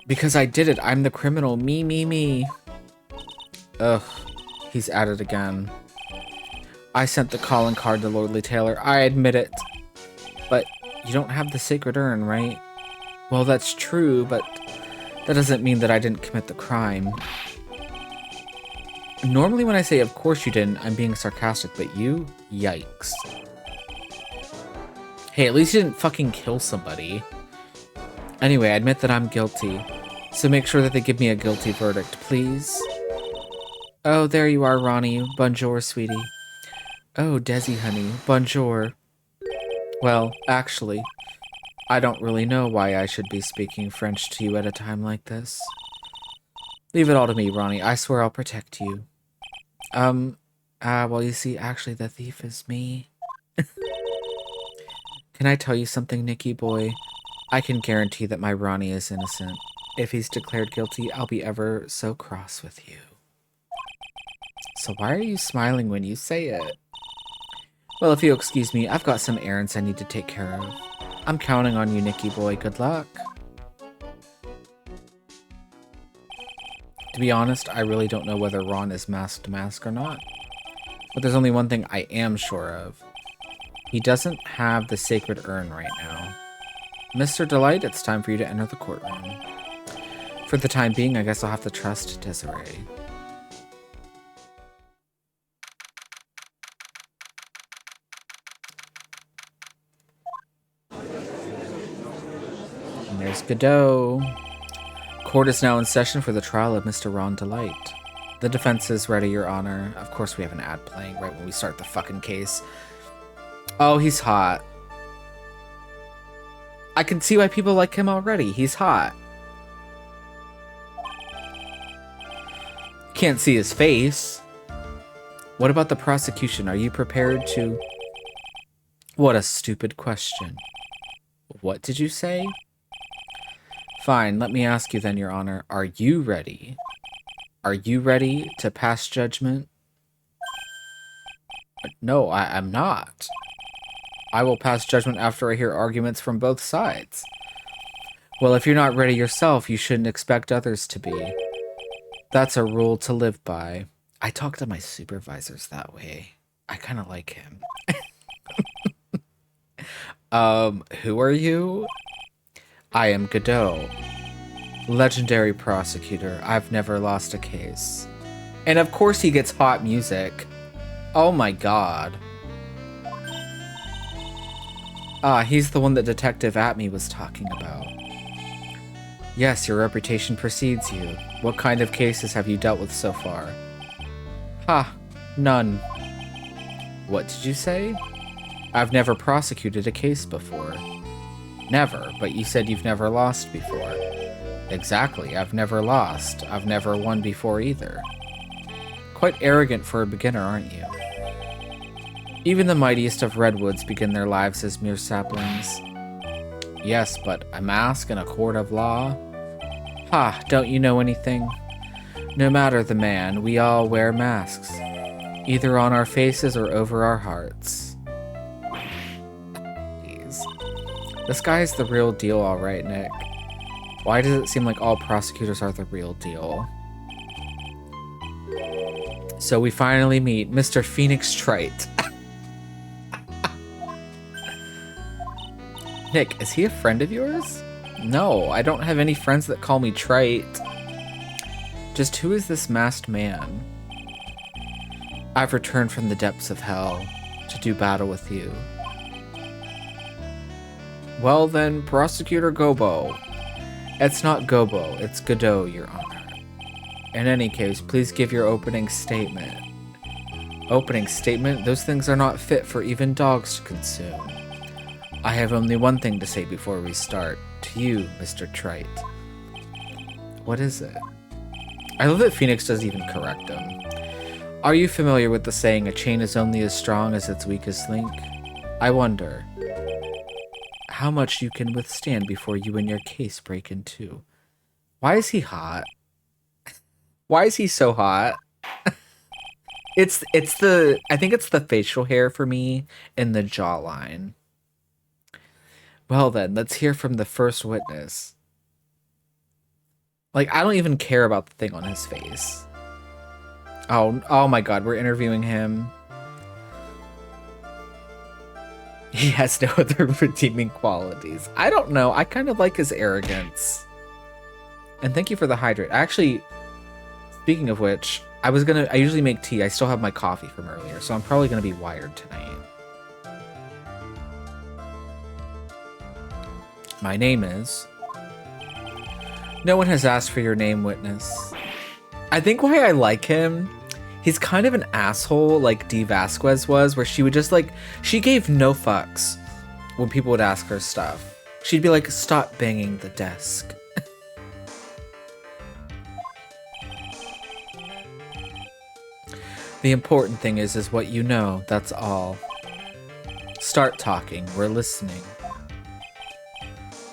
Because I did it. I'm the criminal. Me, me, me. Ugh. He's at it again. I sent the calling card to Lordly Taylor. I admit it. But you don't have the sacred urn, right? Well, that's true, but that doesn't mean that I didn't commit the crime. Normally when I say, of course you didn't, I'm being sarcastic, but you? Yikes. Hey, at least you didn't fucking kill somebody. Anyway, I admit that I'm guilty. So make sure that they give me a guilty verdict, please. Oh, there you are, Ronnie. Bonjour, sweetie. Oh, Desi, honey. Bonjour. Well, actually, I don't really know why I should be speaking French to you at a time like this. Leave it all to me, Ronnie. I swear I'll protect you. Well, you see, actually, the thief is me. Can I tell you something, Nicky boy? I can guarantee that my Ronnie is innocent. If he's declared guilty, I'll be ever so cross with you. So why are you smiling when you say it? Well, if you'll excuse me, I've got some errands I need to take care of. I'm counting on you, Nicky boy. Good luck. To be honest, I really don't know whether Ron is masked or not. But there's only one thing I am sure of. He doesn't have the sacred urn right now. Mr. Delight, it's time for you to enter the courtroom. For the time being, I guess I'll have to trust Desiree. And there's Godot. Court is now in session for the trial of Mr. Ron Delight. The defense is ready, Your Honor. Of course we have an ad playing right when we start the fucking case. Oh, he's hot. I can see why people like him already. He's hot. Can't see his face. What about the prosecution? Are you prepared to... What a stupid question. What did you say? Fine, let me ask you then, Your Honor. Are you ready? Are you ready to pass judgment? No, I'm not. I will pass judgment after I hear arguments from both sides. Well, if you're not ready yourself, you shouldn't expect others to be. That's a rule to live by. I talk to my supervisors that way. I kind of like him. Who are you? I am Godot. Legendary prosecutor. I've never lost a case. And of course he gets hot music. Oh my god. Ah, he's the one that Detective Atme was talking about. Yes, your reputation precedes you. What kind of cases have you dealt with so far? Ha, none. What did you say? I've never prosecuted a case before. Never, but you said you've never lost before. Exactly, I've never lost. I've never won before either. Quite arrogant for a beginner, aren't you? Even the mightiest of redwoods begin their lives as mere saplings. Yes, but a mask in a court of law? Ha, don't you know anything? No matter the man, we all wear masks. Either on our faces or over our hearts. Jeez. This guy's the real deal, alright, Nick. Why does it seem like all prosecutors are the real deal? So we finally meet Mr. Phoenix Trite. Nick, is he a friend of yours? No, I don't have any friends that call me Trite. Just who is this masked man? I've returned from the depths of hell to do battle with you. Well then, Prosecutor Gobo. It's not Gobo, it's Godot, Your Honor. In any case, please give your opening statement. Opening statement? Those things are not fit for even dogs to consume. I have only one thing to say before we start. To you, Mr. Trite. What is it? I love that Phoenix doesn't even correct him. Are you familiar with the saying, a chain is only as strong as its weakest link? I wonder how much you can withstand before you and your case break in two. Why is he hot? Why is he so hot? I think it's the facial hair for me and the jawline. Well then, let's hear from the first witness. Like, I don't even care about the thing on his face. Oh my god, we're interviewing him. He has no other redeeming qualities. I don't know. I kind of like his arrogance. And thank you for the hydrate. Actually, speaking of which, I usually make tea. I still have my coffee from earlier, so I'm probably gonna be wired tonight. My name is... No one has asked for your name, witness. I think why I like him, he's kind of an asshole like Dee Vasquez was, where she would just like, she gave no fucks when people would ask her stuff. She'd be like, stop banging the desk. The important thing is what you know, that's all. Start talking, we're listening.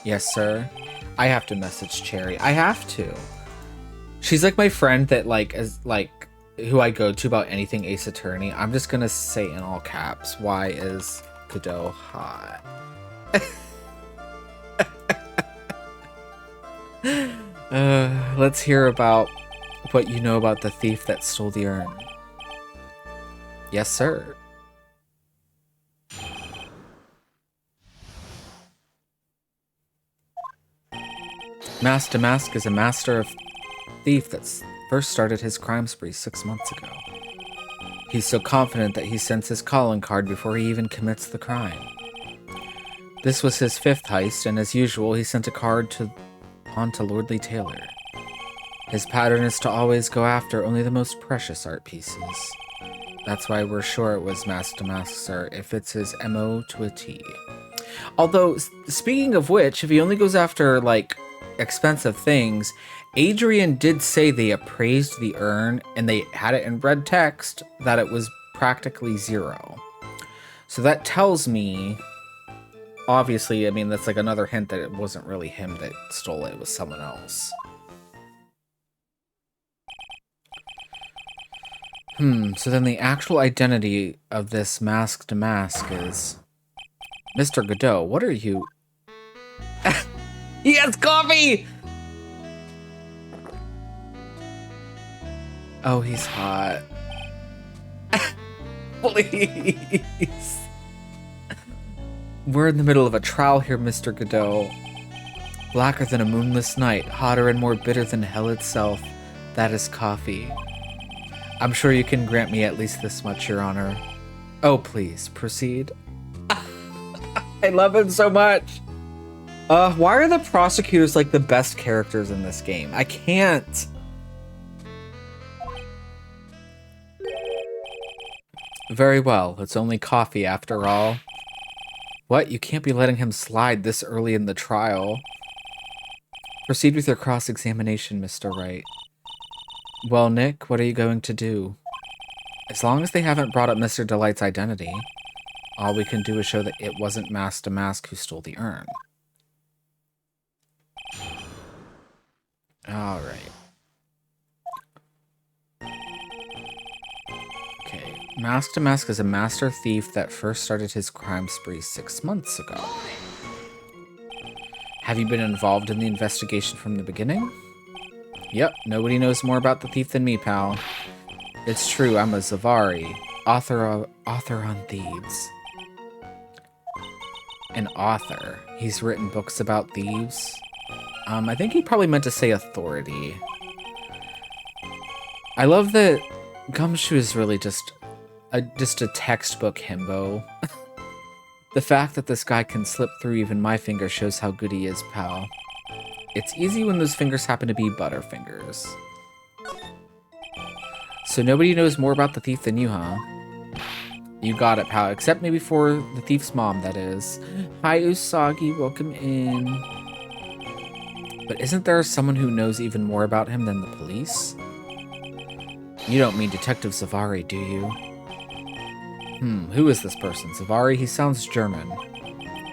Yes, sir. I have to message Cherry. I have to. She's like my friend that like is like who I go to about anything Ace Attorney. I'm just gonna say in all caps, why is Godot hot? Let's hear about what you know about the thief that stole the urn. Yes, sir. Mask Damask is a master of thief that first started his crime spree 6 months ago. He's so confident that he sends his calling card before he even commits the crime. This was his 5th heist, and as usual, he sent a card on to Lordly Taylor. His pattern is to always go after only the most precious art pieces. That's why we're sure it was Mask Damask, sir. It fits his MO to a T. Although, speaking of which, if he only goes after, like, expensive things, Adrian did say they appraised the urn and they had it in red text that it was practically 0. So that tells me, obviously, I mean, that's like another hint that it wasn't really him that stole it, it was someone else. So then the actual identity of this Mask Damask is... Mr. Godot, what are you... He has coffee! Oh, he's hot. Please. We're in the middle of a trial here, Mr. Godot. Blacker than a moonless night, hotter and more bitter than hell itself. That is coffee. I'm sure you can grant me at least this much, Your Honor. Oh, please, proceed. I love him so much. Why are the prosecutors like the best characters in this game? I can't. Very well, it's only coffee after all. What? You can't be letting him slide this early in the trial. Proceed with your cross-examination, Mr. Wright. Well, Nick, what are you going to do? As long as they haven't brought up Mr. Delight's identity, all we can do is show that it wasn't Mask Damask who stole the urn. Alright. Okay. Mask Damask is a master thief that first started his crime spree 6 months ago. Have you been involved in the investigation from the beginning? Yep, nobody knows more about the thief than me, pal. It's true, I'm a Zavari, author on thieves. An author. He's written books about thieves. I think he probably meant to say authority. I love that Gumshoe is really just a textbook himbo. The fact that this guy can slip through even my finger shows how good he is, pal. It's easy when those fingers happen to be butterfingers. So nobody knows more about the thief than you, huh? You got it, pal. Except maybe for the thief's mom, that is. Hi, Usagi. Welcome in. But isn't there someone who knows even more about him than the police? You don't mean Detective Zavari, do you? Who is this person? Zavari? He sounds German.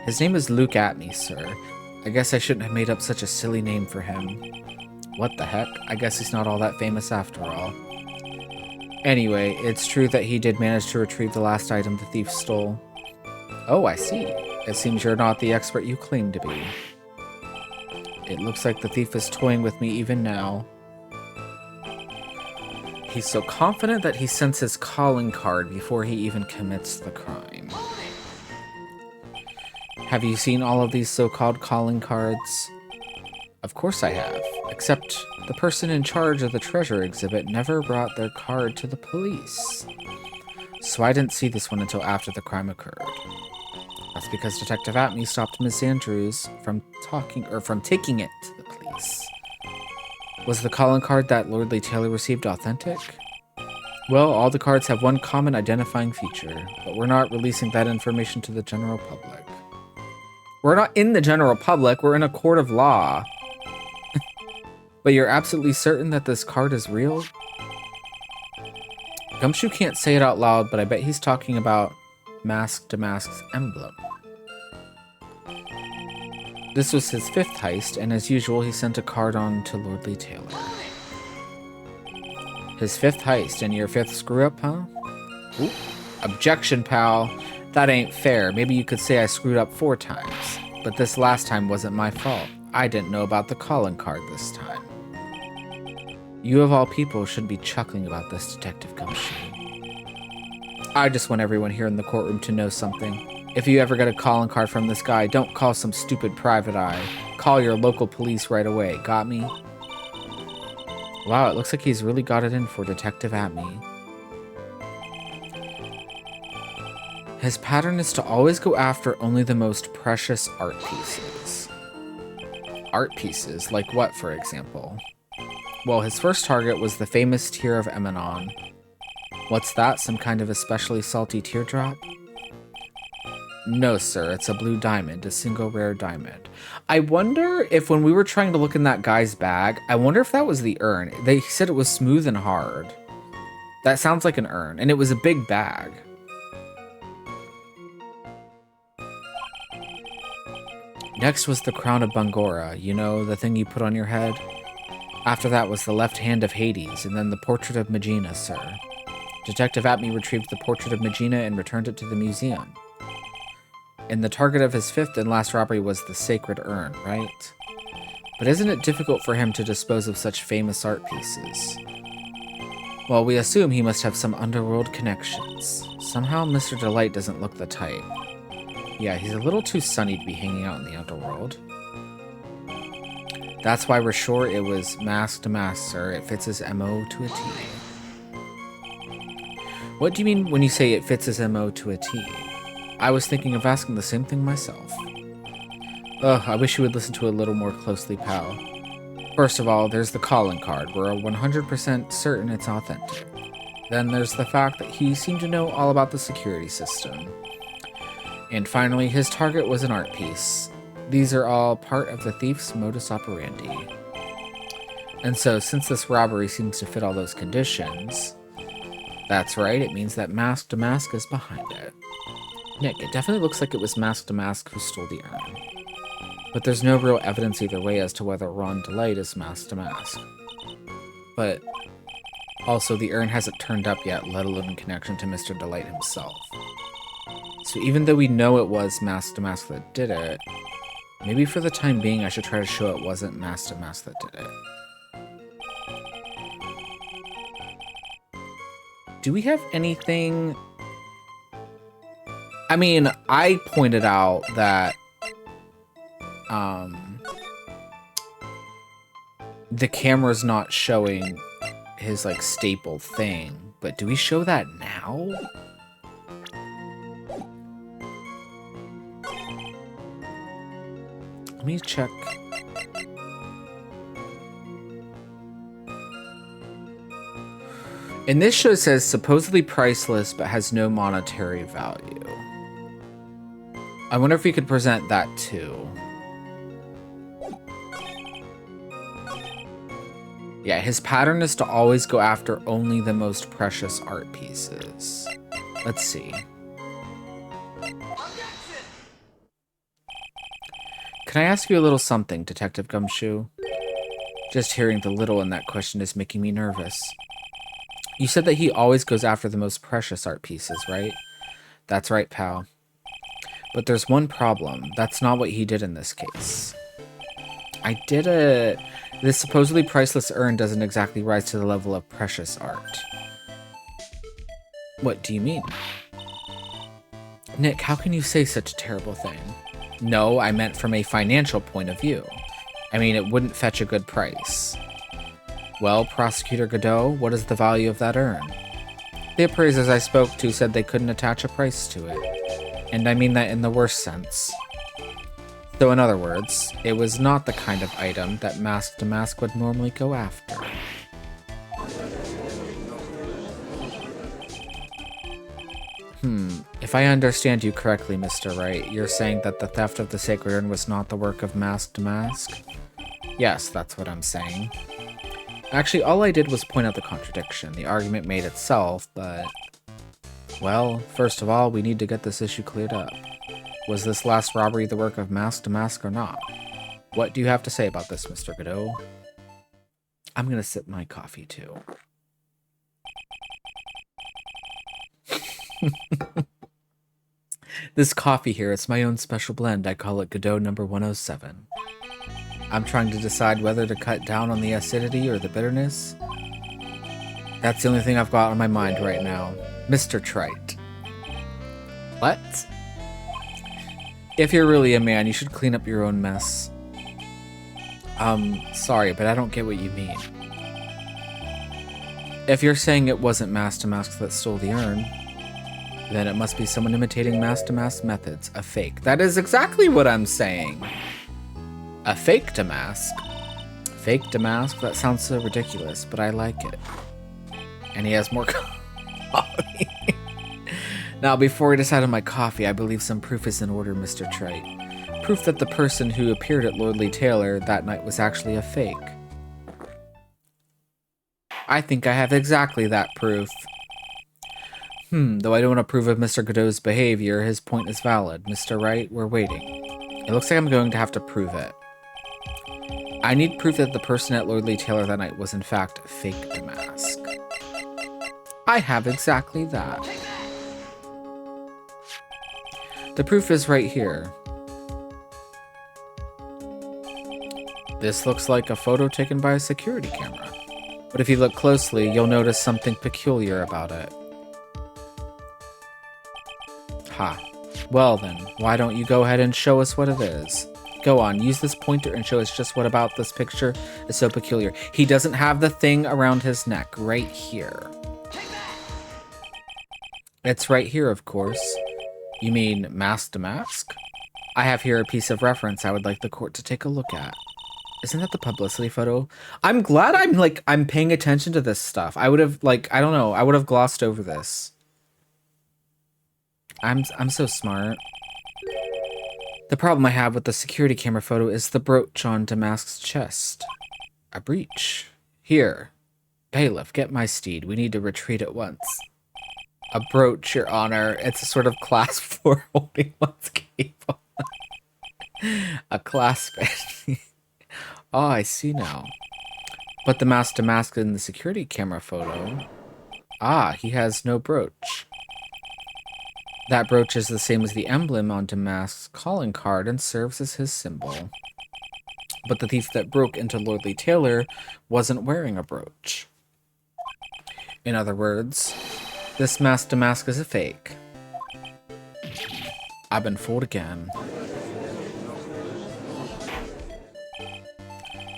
His name is Luke Atney, sir. I guess I shouldn't have made up such a silly name for him. What the heck? I guess he's not all that famous after all. Anyway, it's true that he did manage to retrieve the last item the thief stole. Oh, I see. It seems you're not the expert you claim to be. It looks like the thief is toying with me even now. He's so confident that he sends his calling card before he even commits the crime. Have you seen all of these so-called calling cards? Of course I have, except the person in charge of the treasure exhibit never brought their card to the police. So I didn't see this one until after the crime occurred. That's because Detective Atme stopped Miss Andrews from taking it to the police. Was the calling card that Lordly Taylor received authentic? Well, all the cards have one common identifying feature, but we're not releasing that information to the general public. We're not in the general public, we're in a court of law. But you're absolutely certain that this card is real? Gumshoe can't say it out loud, but I bet he's talking about Mask to Mask's emblem. This was his 5th heist, and as usual, he sent a card on to Lordly Taylor. His 5th heist, and your 5th screw-up, huh? Ooh. Objection, pal. That ain't fair. Maybe you could say I screwed up 4 times. But this last time wasn't my fault. I didn't know about the calling card this time. You of all people should be chuckling about this, Detective Gumshoe. I just want everyone here in the courtroom to know something. If you ever get a calling card from this guy, don't call some stupid private eye. Call your local police right away. Got me? Wow, it looks like he's really got it in for Detective Atme. His pattern is to always go after only the most precious art pieces. Art pieces? Like what, for example? Well, his first target was the famous Tear of Emanon. What's that? Some kind of especially salty teardrop? No, sir. It's a blue diamond, a single rare diamond. I wonder if when we were trying to look in that guy's bag, I wonder if that was the urn. They said it was smooth and hard. That sounds like an urn, and it was a big bag. Next was the crown of Bangora, you know, the thing you put on your head? After that was the left hand of Hades, and then the portrait of Megina, sir. Detective Atme retrieved the portrait of Megina and returned it to the museum. And the target of his 5th and last robbery was the sacred urn, right? But isn't it difficult for him to dispose of such famous art pieces? Well, we assume he must have some underworld connections. Somehow Mr. Delight doesn't look the type. Yeah, he's a little too sunny to be hanging out in the underworld. That's why we're sure it was Mask to Mask, sir. It fits his MO to a T. What do you mean when you say it fits his MO to a T? I was thinking of asking the same thing myself. Ugh, I wish you would listen to it a little more closely, pal. First of all, there's the calling card. We're 100% certain it's authentic. Then there's the fact that he seemed to know all about the security system. And finally, his target was an art piece. These are all part of the thief's modus operandi. And so, since this robbery seems to fit all those conditions, that's right, it means that Mask to Mask is behind it. Nick, it definitely looks like it was Mask to Mask who stole the urn. But there's no real evidence either way as to whether Ron Delight is Mask to Mask. But also, the urn hasn't turned up yet, let alone in connection to Mr. Delight himself. So even though we know it was Mask to Mask that did it, maybe for the time being I should try to show it wasn't Mask to Mask that did it. Do we have anything? I mean, I pointed out that the camera's not showing his like staple thing, but do we show that now? Let me check. And this show says supposedly priceless, but has no monetary value. I wonder if we could present that too. Yeah, his pattern is to always go after only the most precious art pieces. Let's see. Can I ask you a little something, Detective Gumshoe? Just hearing the little in that question is making me nervous. You said that he always goes after the most precious art pieces, right? That's right, pal. But there's one problem. That's not what he did in this case. This supposedly priceless urn doesn't exactly rise to the level of precious art. What do you mean? Nick, how can you say such a terrible thing? No, I meant from a financial point of view. I mean, it wouldn't fetch a good price. Well, Prosecutor Godot, what is the value of that urn? The appraisers I spoke to said they couldn't attach a price to it. And I mean that in the worst sense. So in other words, it was not the kind of item that Mask to Mask would normally go after. If I understand you correctly, Mr. Wright, you're saying that the theft of the Sacred Urn was not the work of Mask to Mask? Yes, that's what I'm saying. Actually, all I did was point out the contradiction. The argument made itself, but... Well, first of all, we need to get this issue cleared up. Was this last robbery the work of Mask to Mask or not? What do you have to say about this, Mr. Godot? I'm gonna sip my coffee, too. This coffee here, it's my own special blend. I call it Godot number 107. I'm trying to decide whether to cut down on the acidity or the bitterness. That's the only thing I've got on my mind right now. Mr. Trite. What? If you're really a man, you should clean up your own mess. Sorry, but I don't get what you mean. If you're saying it wasn't Mask to Mask that stole the urn, then it must be someone imitating Mask to Mask methods, a fake. That is exactly what I'm saying. A fake to Mask? Fake to Mask? That sounds so ridiculous, but I like it. And he has more coffee. Now, before I decide on my coffee, I believe some proof is in order, Mr. Trite. Proof that the person who appeared at Lordly Taylor that night was actually a fake. I think I have exactly that proof. Though I don't approve of Mr. Godot's behavior, his point is valid. Mr. Wright, we're waiting. It looks like I'm going to have to prove it. I need proof that the person at Lordly Taylor that night was in fact fake to Mask. I have exactly that. The proof is right here. This looks like a photo taken by a security camera. But if you look closely, you'll notice something peculiar about it. Ha. Well then, why don't you go ahead and show us what it is? Go on, use this pointer and show us just what about this picture is so peculiar. He doesn't have the thing around his neck, right here. It's right here, of course. You mean Mask to Mask? I have here a piece of reference I would like the court to take a look at. Isn't that the publicity photo? I'm glad I'm paying attention to this stuff. I would have, I don't know, I would have glossed over this. I'm so smart. The problem I have with the security camera photo is the brooch on Damask's chest. A breach. Here. Bailiff, get my steed. We need to retreat at once. A brooch, Your Honor. It's a sort of clasp for holding one's cable. A clasp. Oh, I see now. But the Mask to Mask in the security camera photo... Ah, he has no brooch. That brooch is the same as the emblem on Damask's calling card and serves as his symbol. But the thief that broke into Lordly Taylor wasn't wearing a brooch. In other words, this Mask to Mask is a fake. I've been fooled again.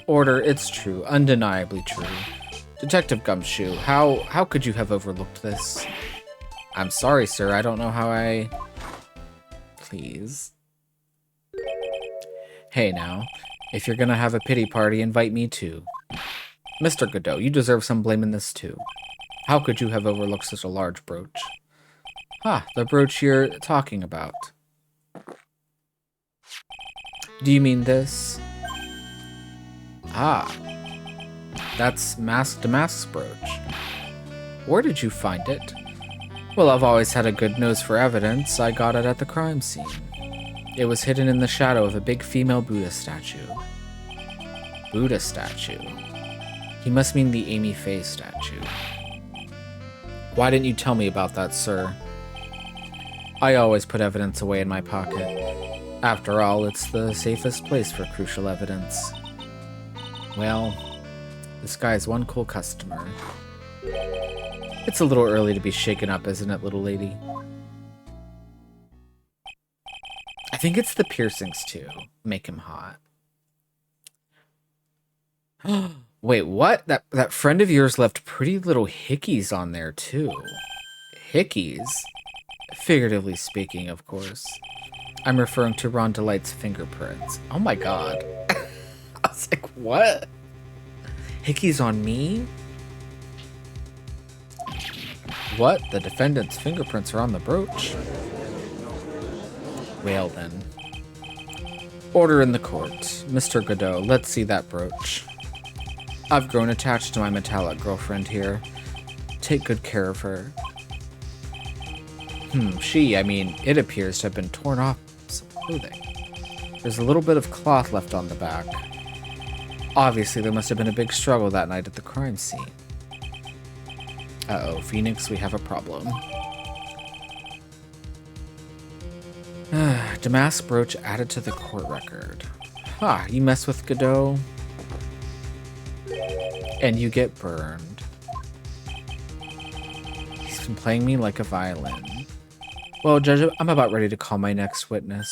Order, it's true, undeniably true. Detective Gumshoe, how could you have overlooked this? I'm sorry, sir, I don't know how I... Please. Hey now, if you're gonna have a pity party, invite me too. Mr. Godot, you deserve some blame in this too. How could you have overlooked such a large brooch? Ah, the brooch you're talking about. Do you mean this? Ah, that's Mask to Mask's brooch. Where did you find it? Well, I've always had a good nose for evidence. I got it at the crime scene. It was hidden in the shadow of a big female Buddha statue. Buddha statue? He must mean the Amy Faye statue. Why didn't you tell me about that, sir? I always put evidence away in my pocket. After all, it's the safest place for crucial evidence. Well, this guy's one cool customer. It's a little early to be shaken up, isn't it, little lady? I think it's the piercings, too. Make him hot. Wait, what? That friend of yours left pretty little hickeys on there, too. Hickeys? Figuratively speaking, of course. I'm referring to Ron Delight's fingerprints. Oh my god. I was like, what? Hickeys on me? What? The defendant's fingerprints are on the brooch? Well then. Order in the court. Mr. Godot, let's see that brooch. I've grown attached to my metallic girlfriend here. Take good care of her. It appears to have been torn off some clothing. There's a little bit of cloth left on the back. Obviously, there must have been a big struggle that night at the crime scene. Uh-oh, Phoenix, we have a problem. Damask brooch added to the court record. Ha, you mess with Godot, and you get burned. He's been playing me like a violin. Well, Judge, I'm about ready to call my next witness.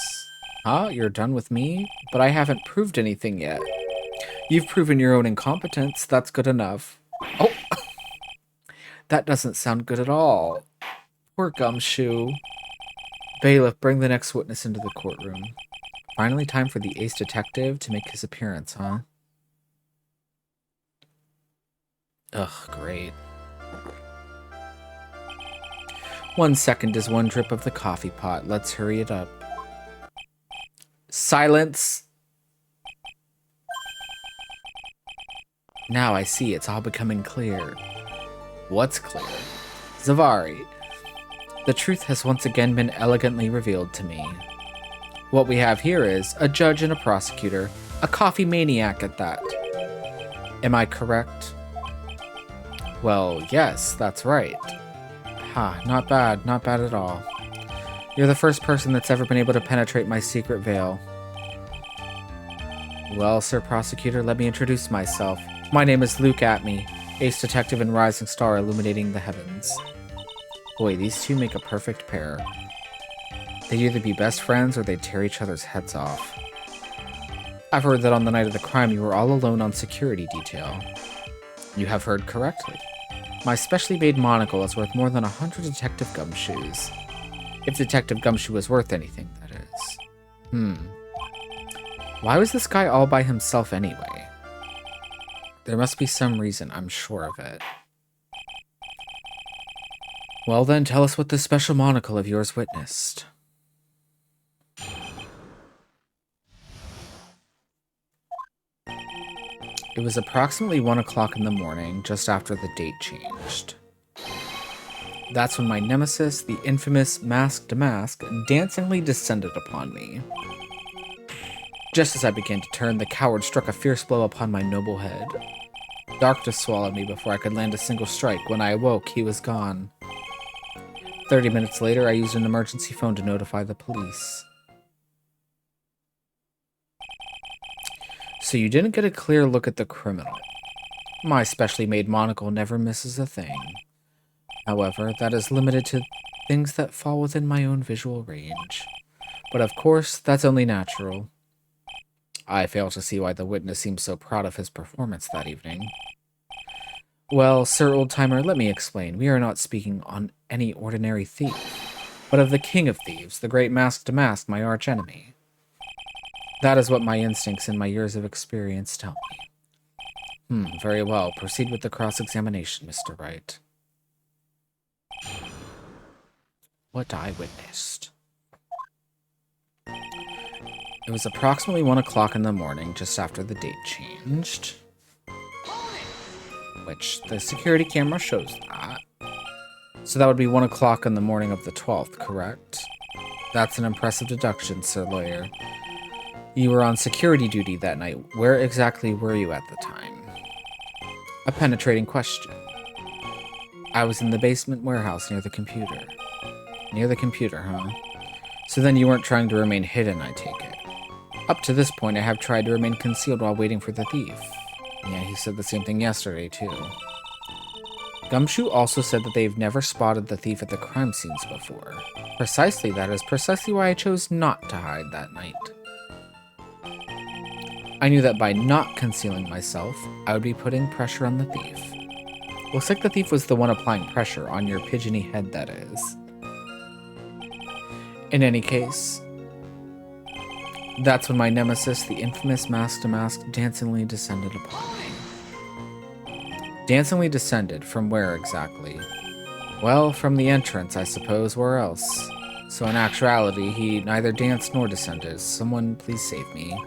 Huh? You're done with me? But I haven't proved anything yet. You've proven your own incompetence. That's good enough. Oh! That doesn't sound good at all. Poor Gumshoe. Bailiff, bring the next witness into the courtroom. Finally time for the ace detective to make his appearance, huh? Ugh, great. 1 second is one drip of the coffee pot. Let's hurry it up. Silence! Now I see, it's all becoming clear. What's clear? Zavari. The truth has once again been elegantly revealed to me. What we have here is a judge and a prosecutor, a coffee maniac at that. Am I correct? Well, yes, that's right. Ha, not bad at all. You're the first person that's ever been able to penetrate my secret veil. Well, Sir Prosecutor, let me introduce myself. My name is Luke Atme, ace detective and rising star illuminating the heavens. Boy, these two make a perfect pair. They'd either be best friends or they'd tear each other's heads off. I've heard that on the night of the crime you were all alone on security detail. You have heard correctly. My specially made monocle is worth more than 100 Detective Gumshoes. If Detective Gumshoe was worth anything, that is. Why was this guy all by himself anyway? There must be some reason, I'm sure of it. Well then, tell us what this special monocle of yours witnessed. It was approximately 1 o'clock in the morning, just after the date changed. That's when my nemesis, the infamous Mask Damask, dancingly descended upon me. Just as I began to turn, the coward struck a fierce blow upon my noble head. Darkness swallowed me before I could land a single strike. When I awoke, he was gone. 30 minutes later, I used an emergency phone to notify the police. So you didn't get a clear look at the criminal. My specially made monocle never misses a thing. However, that is limited to things that fall within my own visual range. But of course, that's only natural. I fail to see why the witness seems so proud of his performance that evening. Well, Sir Oldtimer, let me explain. We are not speaking on any ordinary thief, but of the king of thieves, the great Mask Damask, my archenemy. That is what my instincts and my years of experience tell me. Very well. Proceed with the cross-examination, Mr. Wright. What I witnessed. It was approximately 1 o'clock in the morning, just after the date changed. Which, the security camera shows that. So that would be 1 o'clock in the morning of the 12th, correct? That's an impressive deduction, Sir Lawyer. You were on security duty that night. Where exactly were you at the time? A penetrating question. I was in the basement warehouse near the computer. Near the computer, huh? So then you weren't trying to remain hidden, I take it. Up to this point, I have tried to remain concealed while waiting for the thief. Yeah, he said the same thing yesterday, too. Gumshoe also said that they've never spotted the thief at the crime scenes before. Precisely, that is precisely why I chose not to hide that night. I knew that by not concealing myself, I would be putting pressure on the thief. Looks like the thief was the one applying pressure on your pigeony head, that is. In any case, that's when my nemesis, the infamous Mask-to-Mask, dancingly descended upon me. Dancingly descended? From where exactly? Well, from the entrance, I suppose. Where else? So in actuality, he neither danced nor descended. Someone please save me.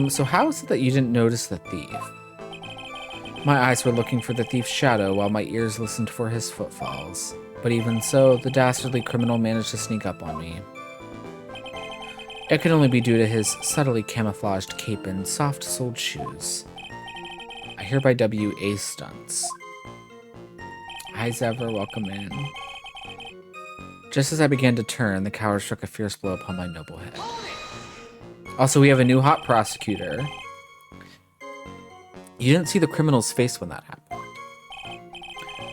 So how is it that you didn't notice the thief? My eyes were looking for the thief's shadow while my ears listened for his footfalls. But even so, the dastardly criminal managed to sneak up on me. It could only be due to his subtly camouflaged cape and soft-soled shoes. I hereby W Ace Stunts. Hi, Zevra, welcome in. Just as I began to turn, the coward struck a fierce blow upon my noble head. Also, we have a new hot prosecutor. You didn't see the criminal's face when that happened.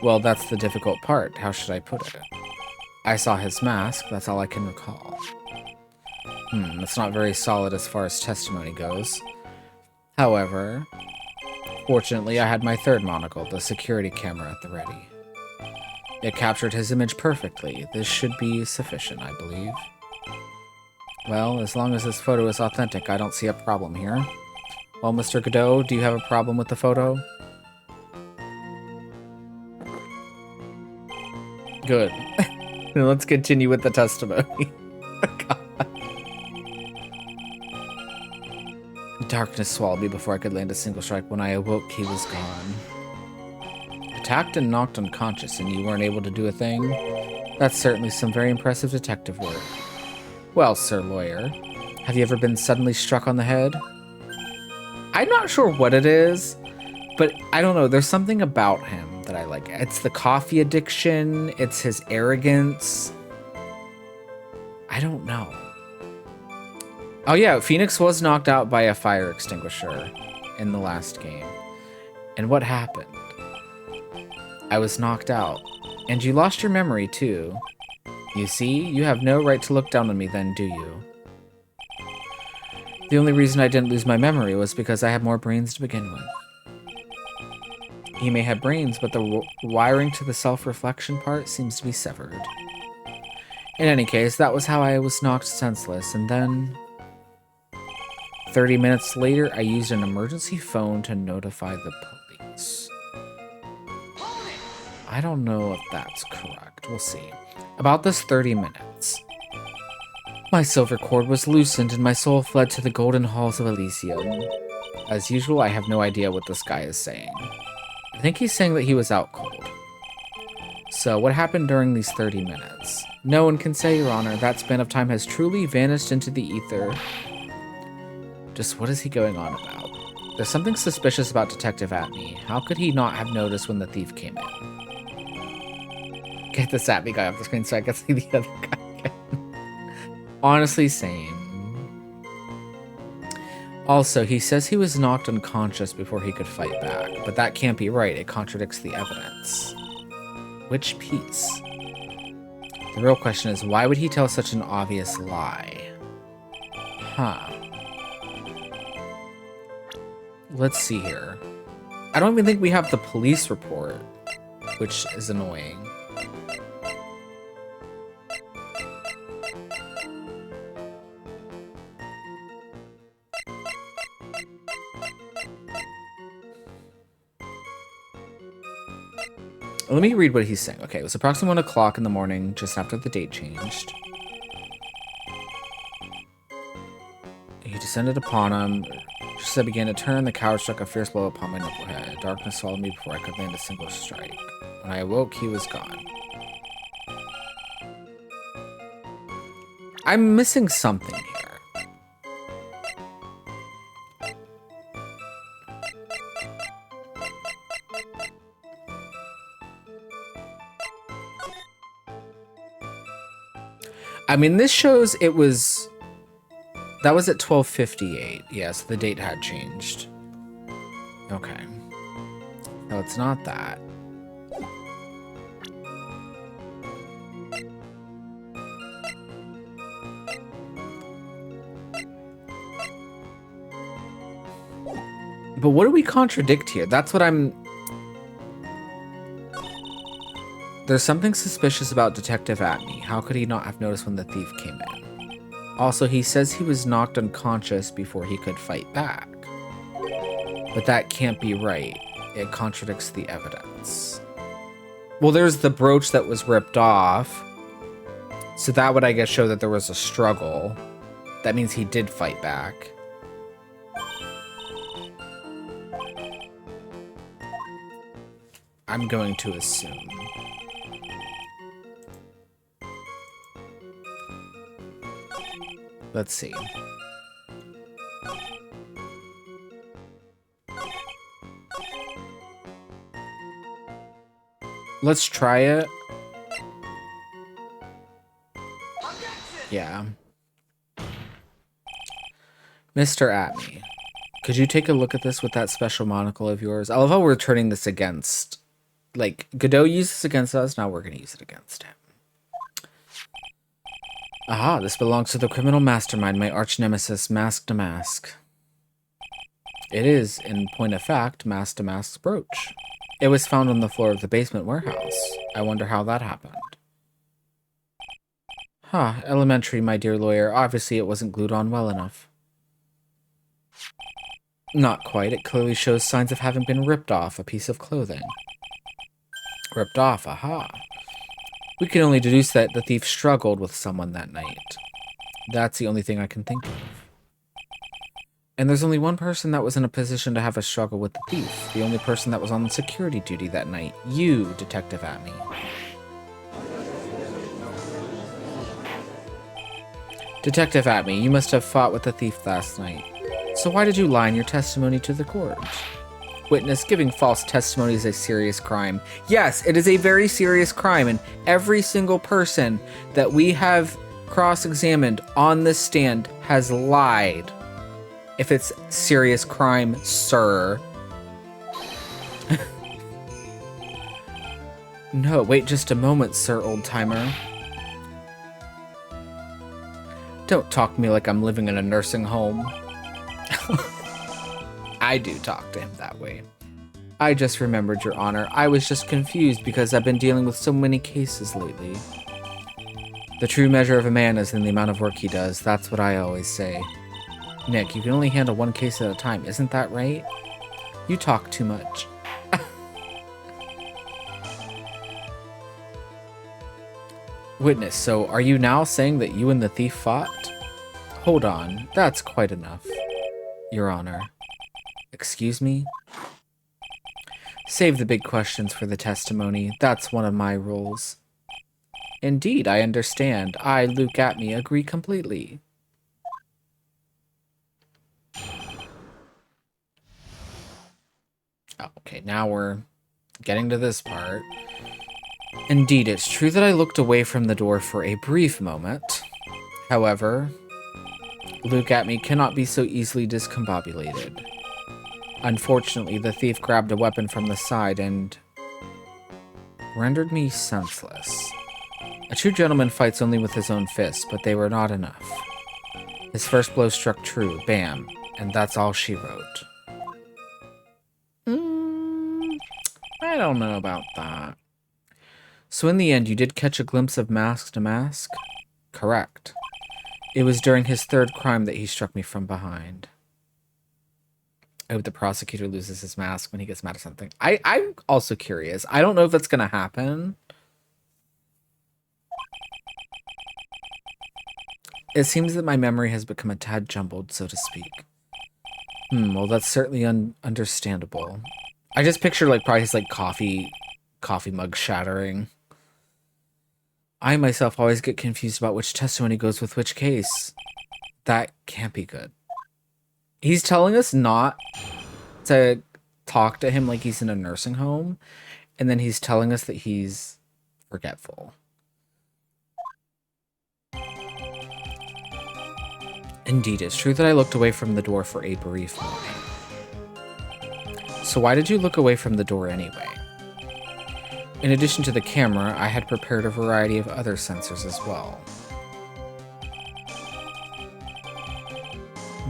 Well, that's the difficult part. How should I put it? I saw his mask, that's all I can recall. That's not very solid as far as testimony goes. However, fortunately, I had my third monocle, the security camera, at the ready. It captured his image perfectly. This should be sufficient, I believe. Well, as long as this photo is authentic, I don't see a problem here. Well, Mr. Godot, do you have a problem with the photo? Good. Let's continue with the testimony. God. Darkness swallowed me before I could land a single strike. When I awoke, he was gone. Attacked and knocked unconscious, and you weren't able to do a thing? That's certainly some very impressive detective work. Well, Sir Lawyer, have you ever been suddenly struck on the head? I'm not sure what it is, but I don't know. There's something about him that I like. It's the coffee addiction. It's his arrogance. I don't know. Oh yeah, Phoenix was knocked out by a fire extinguisher in the last game. And what happened? I was knocked out. And you lost your memory too. You see, you have no right to look down on me then, do you? The only reason I didn't lose my memory was because I had more brains to begin with. He may have brains, but the wiring to the self-reflection part seems to be severed. In any case, that was how I was knocked senseless, and then 30 minutes later, I used an emergency phone to notify the police. I don't know if that's correct. We'll see. About this 30 minutes. My silver cord was loosened and my soul fled to the golden halls of Elysium. As usual, I have no idea what this guy is saying. I think he's saying that he was out cold. So, what happened during these 30 minutes? No one can say, Your Honor. That span of time has truly vanished into the ether. Just what is he going on about? There's something suspicious about Detective Atney. How could he not have noticed when the thief came in? Get this Atney guy off the screen so I can see the other guy again. Honestly, same. Also, he says he was knocked unconscious before he could fight back, but that can't be right. It contradicts the evidence. Which piece? The real question is, why would he tell such an obvious lie? Huh. Let's see here. I don't even think we have the police report, which is annoying. Let me read what he's saying. Okay, it was approximately 1 o'clock in the morning, just after the date changed. He descended upon him. Just as I began to turn, the coward struck a fierce blow upon my noble head. Darkness swallowed me before I could land a single strike. When I awoke, he was gone. I'm missing something here. I mean, this shows it was... That was at 12:58. Yes, the date had changed. Okay. No, it's not that. But what do we contradict here? That's what I'm... There's something suspicious about Detective Atney. How could he not have noticed when the thief came in? Also, he says he was knocked unconscious before he could fight back. But that can't be right. It contradicts the evidence. Well, there's the brooch that was ripped off. So that would, I guess, show that there was a struggle. That means he did fight back. I'm going to assume. Let's see. Let's try it. Yeah. Mr. Atney, could you take a look at this with that special monocle of yours? I love how we're turning this against... Like, Godot used this against us, now we're going to use it against him. Aha, this belongs to the criminal mastermind, my arch nemesis, Mask to Mask. It is, in point of fact, Mask to Mask's brooch. It was found on the floor of the basement warehouse. I wonder how that happened. Huh, elementary, my dear lawyer. Obviously it wasn't glued on well enough. Not quite. It clearly shows signs of having been ripped off a piece of clothing. Ripped off, aha. We can only deduce that the thief struggled with someone that night. That's the only thing I can think of. And there's only one person that was in a position to have a struggle with the thief. The only person that was on security duty that night. You, Detective Atney. Detective Atney, you must have fought with the thief last night. So why did you lie in your testimony to the court? Witness, giving false testimony is a serious crime. Yes, it is a very serious crime, and every single person that we have cross-examined on this stand has lied. If it's serious crime, sir. No, wait just a moment, sir, old-timer. Don't talk to me like I'm living in a nursing home. I do talk to him that way. I just remembered, Your Honor. I was just confused because I've been dealing with so many cases lately. The true measure of a man is in the amount of work he does. That's what I always say. Nick, you can only handle one case at a time. Isn't that right? You talk too much. Witness, so are you now saying that you and the thief fought? Hold on. That's quite enough, Your Honor. Excuse me? Save the big questions for the testimony. That's one of my rules. Indeed, I understand. I, Luke Atney, agree completely. Okay, now we're getting to this part. Indeed, it's true that I looked away from the door for a brief moment. However, Luke Atney cannot be so easily discombobulated. Unfortunately, the thief grabbed a weapon from the side and rendered me senseless. A true gentleman fights only with his own fists, but they were not enough. His first blow struck true, bam, and that's all she wrote. I don't know about that. So in the end, you did catch a glimpse of Mask to Mask? Correct. It was during his third crime that he struck me from behind. I hope the prosecutor loses his mask when he gets mad at something. I'm also curious. I don't know if that's going to happen. It seems that my memory has become a tad jumbled, so to speak. Well, that's certainly understandable. I just picture, like, probably his, like, coffee mug shattering. I myself always get confused about which testimony goes with which case. That can't be good. He's telling us not to talk to him like he's in a nursing home, and then he's telling us that he's forgetful. Indeed, it's true that I looked away from the door for a brief moment. So why did you look away from the door anyway? In addition to the camera, I had prepared a variety of other sensors as well.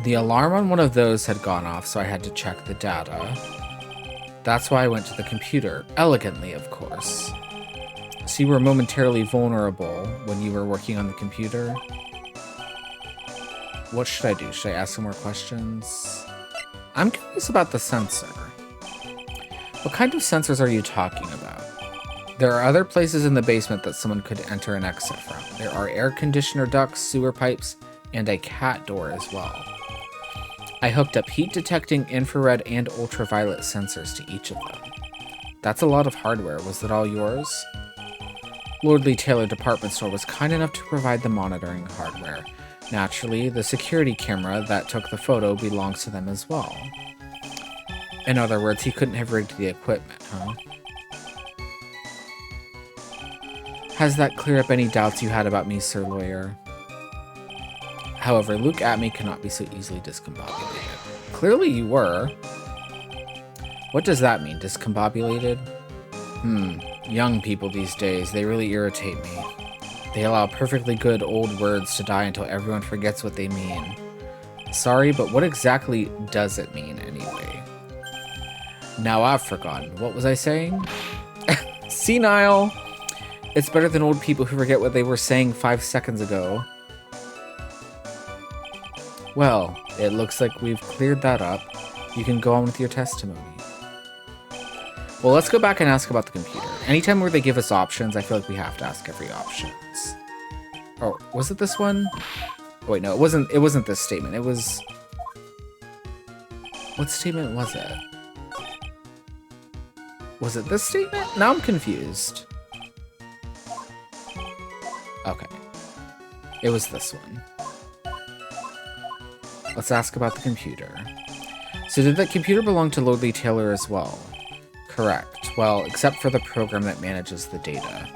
The alarm on one of those had gone off, so I had to check the data. That's why I went to the computer, elegantly, of course. So you were momentarily vulnerable when you were working on the computer? What should I do? Should I ask some more questions? I'm curious about the sensor. What kind of sensors are you talking about? There are other places in the basement that someone could enter and exit from. There are air conditioner ducts, sewer pipes, and a cat door as well. I hooked up heat-detecting infrared and ultraviolet sensors to each of them. That's a lot of hardware. Was it all yours? Lordly Taylor Department Store was kind enough to provide the monitoring hardware. Naturally, the security camera that took the photo belongs to them as well. In other words, he couldn't have rigged the equipment, huh? Has that cleared up any doubts you had about me, Sir Lawyer? However, Luke Atme cannot be so easily discombobulated. Clearly you were. What does that mean, discombobulated? Young people these days, they really irritate me. They allow perfectly good old words to die until everyone forgets what they mean. Sorry, but what exactly does it mean anyway? Now I've forgotten. What was I saying? Senile! It's better than old people who forget what they were saying 5 seconds ago. Well, it looks like we've cleared that up. You can go on with your testimony. Well, let's go back and ask about the computer. Anytime where they give us options, I feel like we have to ask every options. Oh, was it this one? Oh, wait, no, it wasn't this statement. It was... What statement was it? Was it this statement? Now I'm confused. Okay. It was this one. Let's ask about the computer. So did that computer belong to Lordly Taylor as well? Correct. Well, except for the program that manages the data.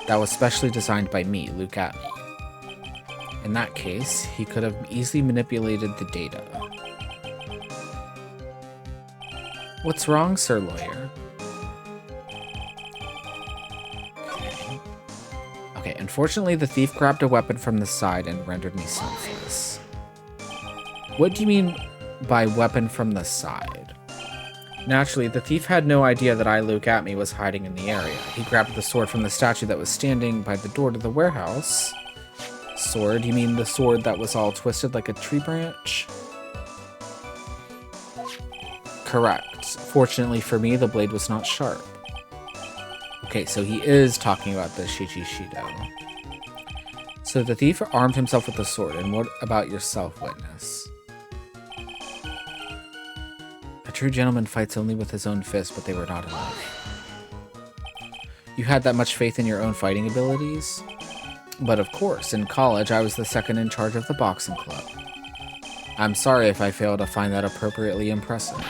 That was specially designed by me, Luke Atme. In that case, he could have easily manipulated the data. What's wrong, Sir Lawyer? Okay, unfortunately the thief grabbed a weapon from the side and rendered me senseless. What do you mean by weapon from the side? Naturally, the thief had no idea that I, Luke Atme, was hiding in the area. He grabbed the sword from the statue that was standing by the door to the warehouse. Sword? You mean the sword that was all twisted like a tree branch? Correct. Fortunately for me, the blade was not sharp. Okay, so he is talking about the Shichi Shido. So the thief armed himself with the sword, and what about yourself, witness? A true gentleman fights only with his own fist, but they were not enough. You had that much faith in your own fighting abilities? But of course, in college, I was the second in charge of the boxing club. I'm sorry if I failed to find that appropriately impressive.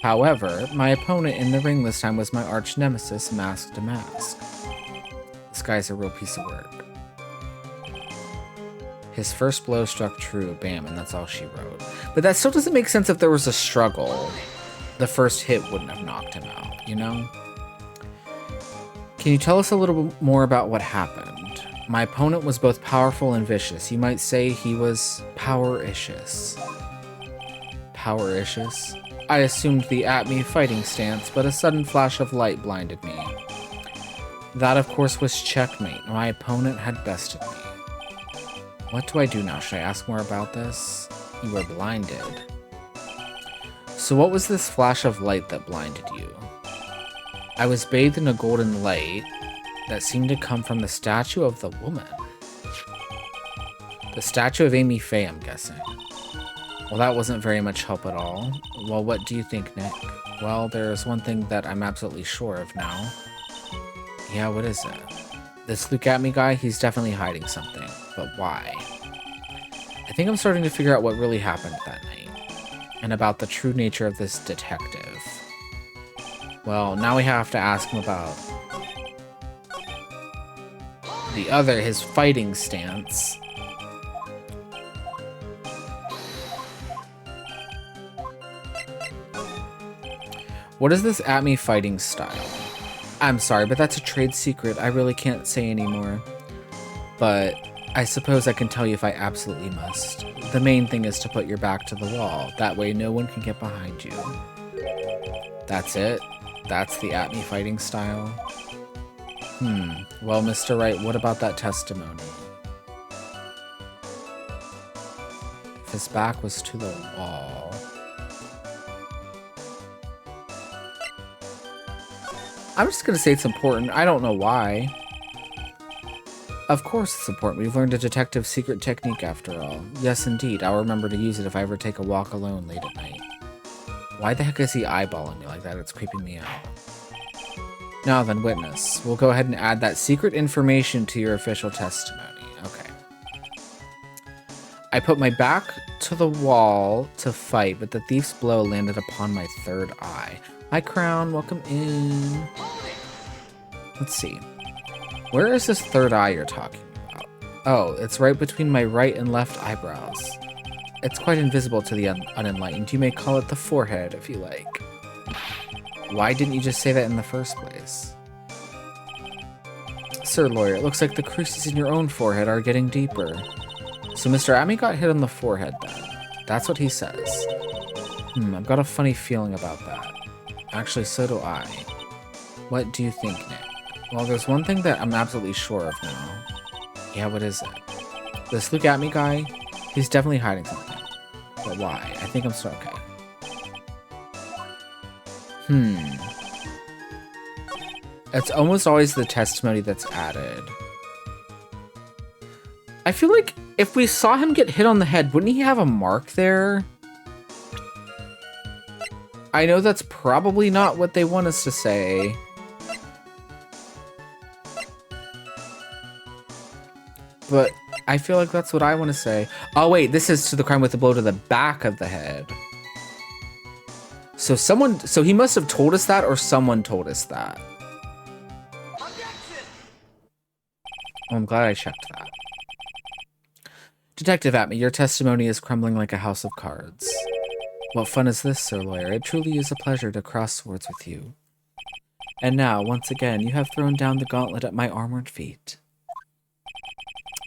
However, my opponent in the ring this time was my arch nemesis, Mask to Mask. This guy's a real piece of work. His first blow struck true, bam, and that's all she wrote. But that still doesn't make sense if there was a struggle. The first hit wouldn't have knocked him out, you know? Can you tell us a little bit more about what happened? My opponent was both powerful and vicious. You might say he was power-icious. Power-icious? I assumed the Atme fighting stance, but a sudden flash of light blinded me. That, of course, was checkmate. My opponent had bested me. What do I do now? Should I ask more about this? You were blinded. So what was this flash of light that blinded you? I was bathed in a golden light that seemed to come from the statue of the woman. The statue of Amy Faye, I'm guessing. Well, that wasn't very much help at all. Well, what do you think, Nick? Well, there's one thing that I'm absolutely sure of now. Yeah, what is it? This Luke Atme guy, he's definitely hiding something. But why? I think I'm starting to figure out what really happened that night. And about the true nature of this detective. Well, now we have to ask him about his fighting stance. What is this at me fighting style? I'm sorry, but that's a trade secret. I really can't say anymore. But I suppose I can tell you if I absolutely must. The main thing is to put your back to the wall. That way no one can get behind you. That's it? That's the at me fighting style? Well, Mr. Wright, what about that testimony? If his back was to the wall... I'm just gonna say it's important. I don't know why. Of course it's important. We've learned a detective's secret technique after all. Yes, indeed. I'll remember to use it if I ever take a walk alone late at night. Why the heck is he eyeballing me like that? It's creeping me out. Now then, witness. We'll go ahead and add that secret information to your official testimony. Okay. I put my back to the wall to fight, but the thief's blow landed upon my third eye. Hi, Crown. Welcome in. Let's see. Where is this third eye you're talking about? Oh, it's right between my right and left eyebrows. It's quite invisible to the unenlightened. You may call it the forehead if you like. Why didn't you just say that in the first place? Sir Lawyer, it looks like the creases in your own forehead are getting deeper. So Mr. Amy got hit on the forehead then. That's what he says. I've got a funny feeling about that. Actually, so do I. What do you think, Nick? Well, there's one thing that I'm absolutely sure of now. Yeah, what is it? This Look At Me guy, he's definitely hiding something. But why? I think I'm so okay. It's almost always the testimony that's added. I feel like if we saw him get hit on the head, wouldn't he have a mark there? I know that's probably not what they want us to say. But I feel like that's what I want to say. Oh wait, this is to the crime with the blow to the back of the head. So he must have told us that, or someone told us that. Oh, I'm glad I checked that. Detective Atme, your testimony is crumbling like a house of cards. What fun is this, Sir Lawyer? It truly is a pleasure to cross swords with you. And now, once again, you have thrown down the gauntlet at my armored feet.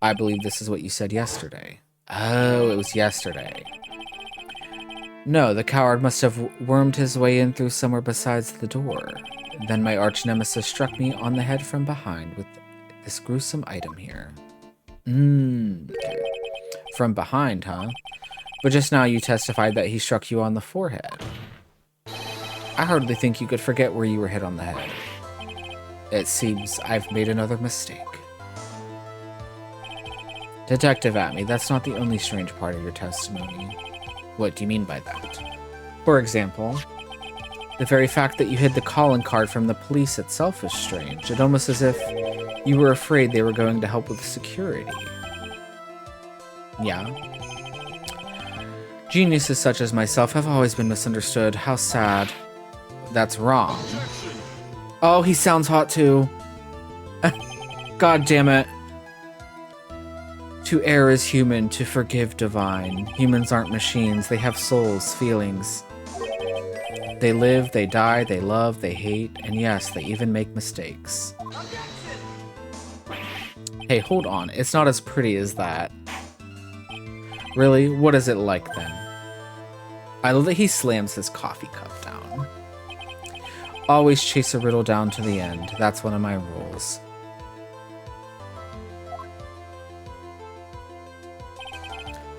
I believe this is what you said yesterday. Oh, it was yesterday. No, the coward must have wormed his way in through somewhere besides the door. Then my arch-nemesis struck me on the head from behind with this gruesome item here. Okay. From behind, huh? But just now you testified that he struck you on the forehead. I hardly think you could forget where you were hit on the head. It seems I've made another mistake. Detective Atme, that's not the only strange part of your testimony. What do you mean by that? For example, the very fact that you hid the calling card from the police itself is strange. It's almost as if you were afraid they were going to help with security. Yeah. Geniuses such as myself have always been misunderstood. How sad. That's wrong. Oh, he sounds hot too. God damn it. To err is human, to forgive divine. Humans aren't machines, they have souls, feelings. They live, they die, they love, they hate, and yes, they even make mistakes. Hey, hold on, it's not as pretty as that. Really? What is it like then? I love that he slams his coffee cup down. Always chase a riddle down to the end, that's one of my rules.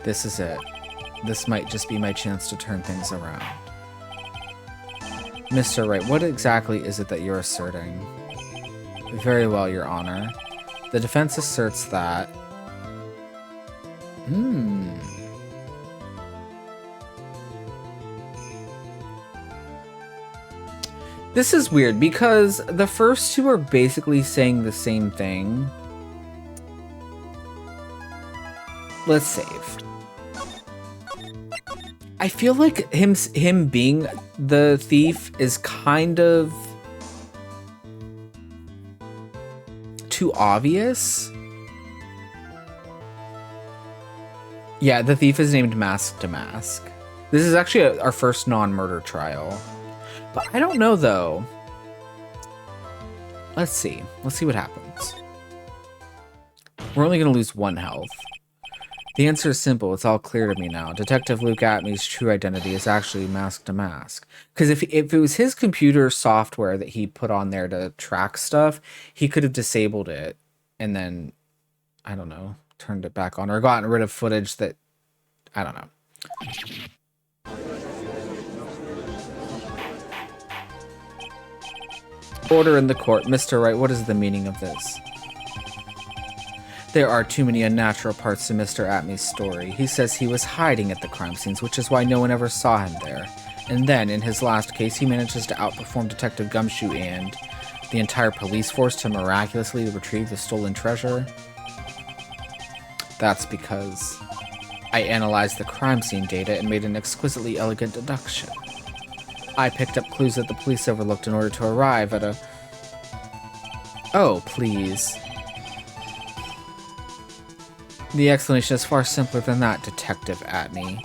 This is it. This might just be my chance to turn things around. Mr. Wright, what exactly is it that you're asserting? Very well, Your Honor. The defense asserts that... This is weird, because the first two are basically saying the same thing. Let's save. I feel like him being the thief is kind of too obvious. Yeah, the thief is named Mask to Mask. This is actually our first non-murder trial. But I don't know, though. Let's see. Let's see what happens. We're only going to lose 1 health. The answer is simple. It's all clear to me now. Detective Luke Atmey's true identity is actually Mask to Mask. Because if it was his computer software that he put on there to track stuff, he could have disabled it and then, I don't know, turned it back on or gotten rid of footage that, I don't know. Order in the court. Mr. Wright, what is the meaning of this? There are too many unnatural parts to Mr. Atmey's story. He says he was hiding at the crime scenes, which is why no one ever saw him there. And then, in his last case, he manages to outperform Detective Gumshoe and the entire police force to miraculously retrieve the stolen treasure. That's because I analyzed the crime scene data and made an exquisitely elegant deduction. I picked up clues that the police overlooked in order to arrive at a... Oh, please. The explanation is far simpler than that, Detective Atmey.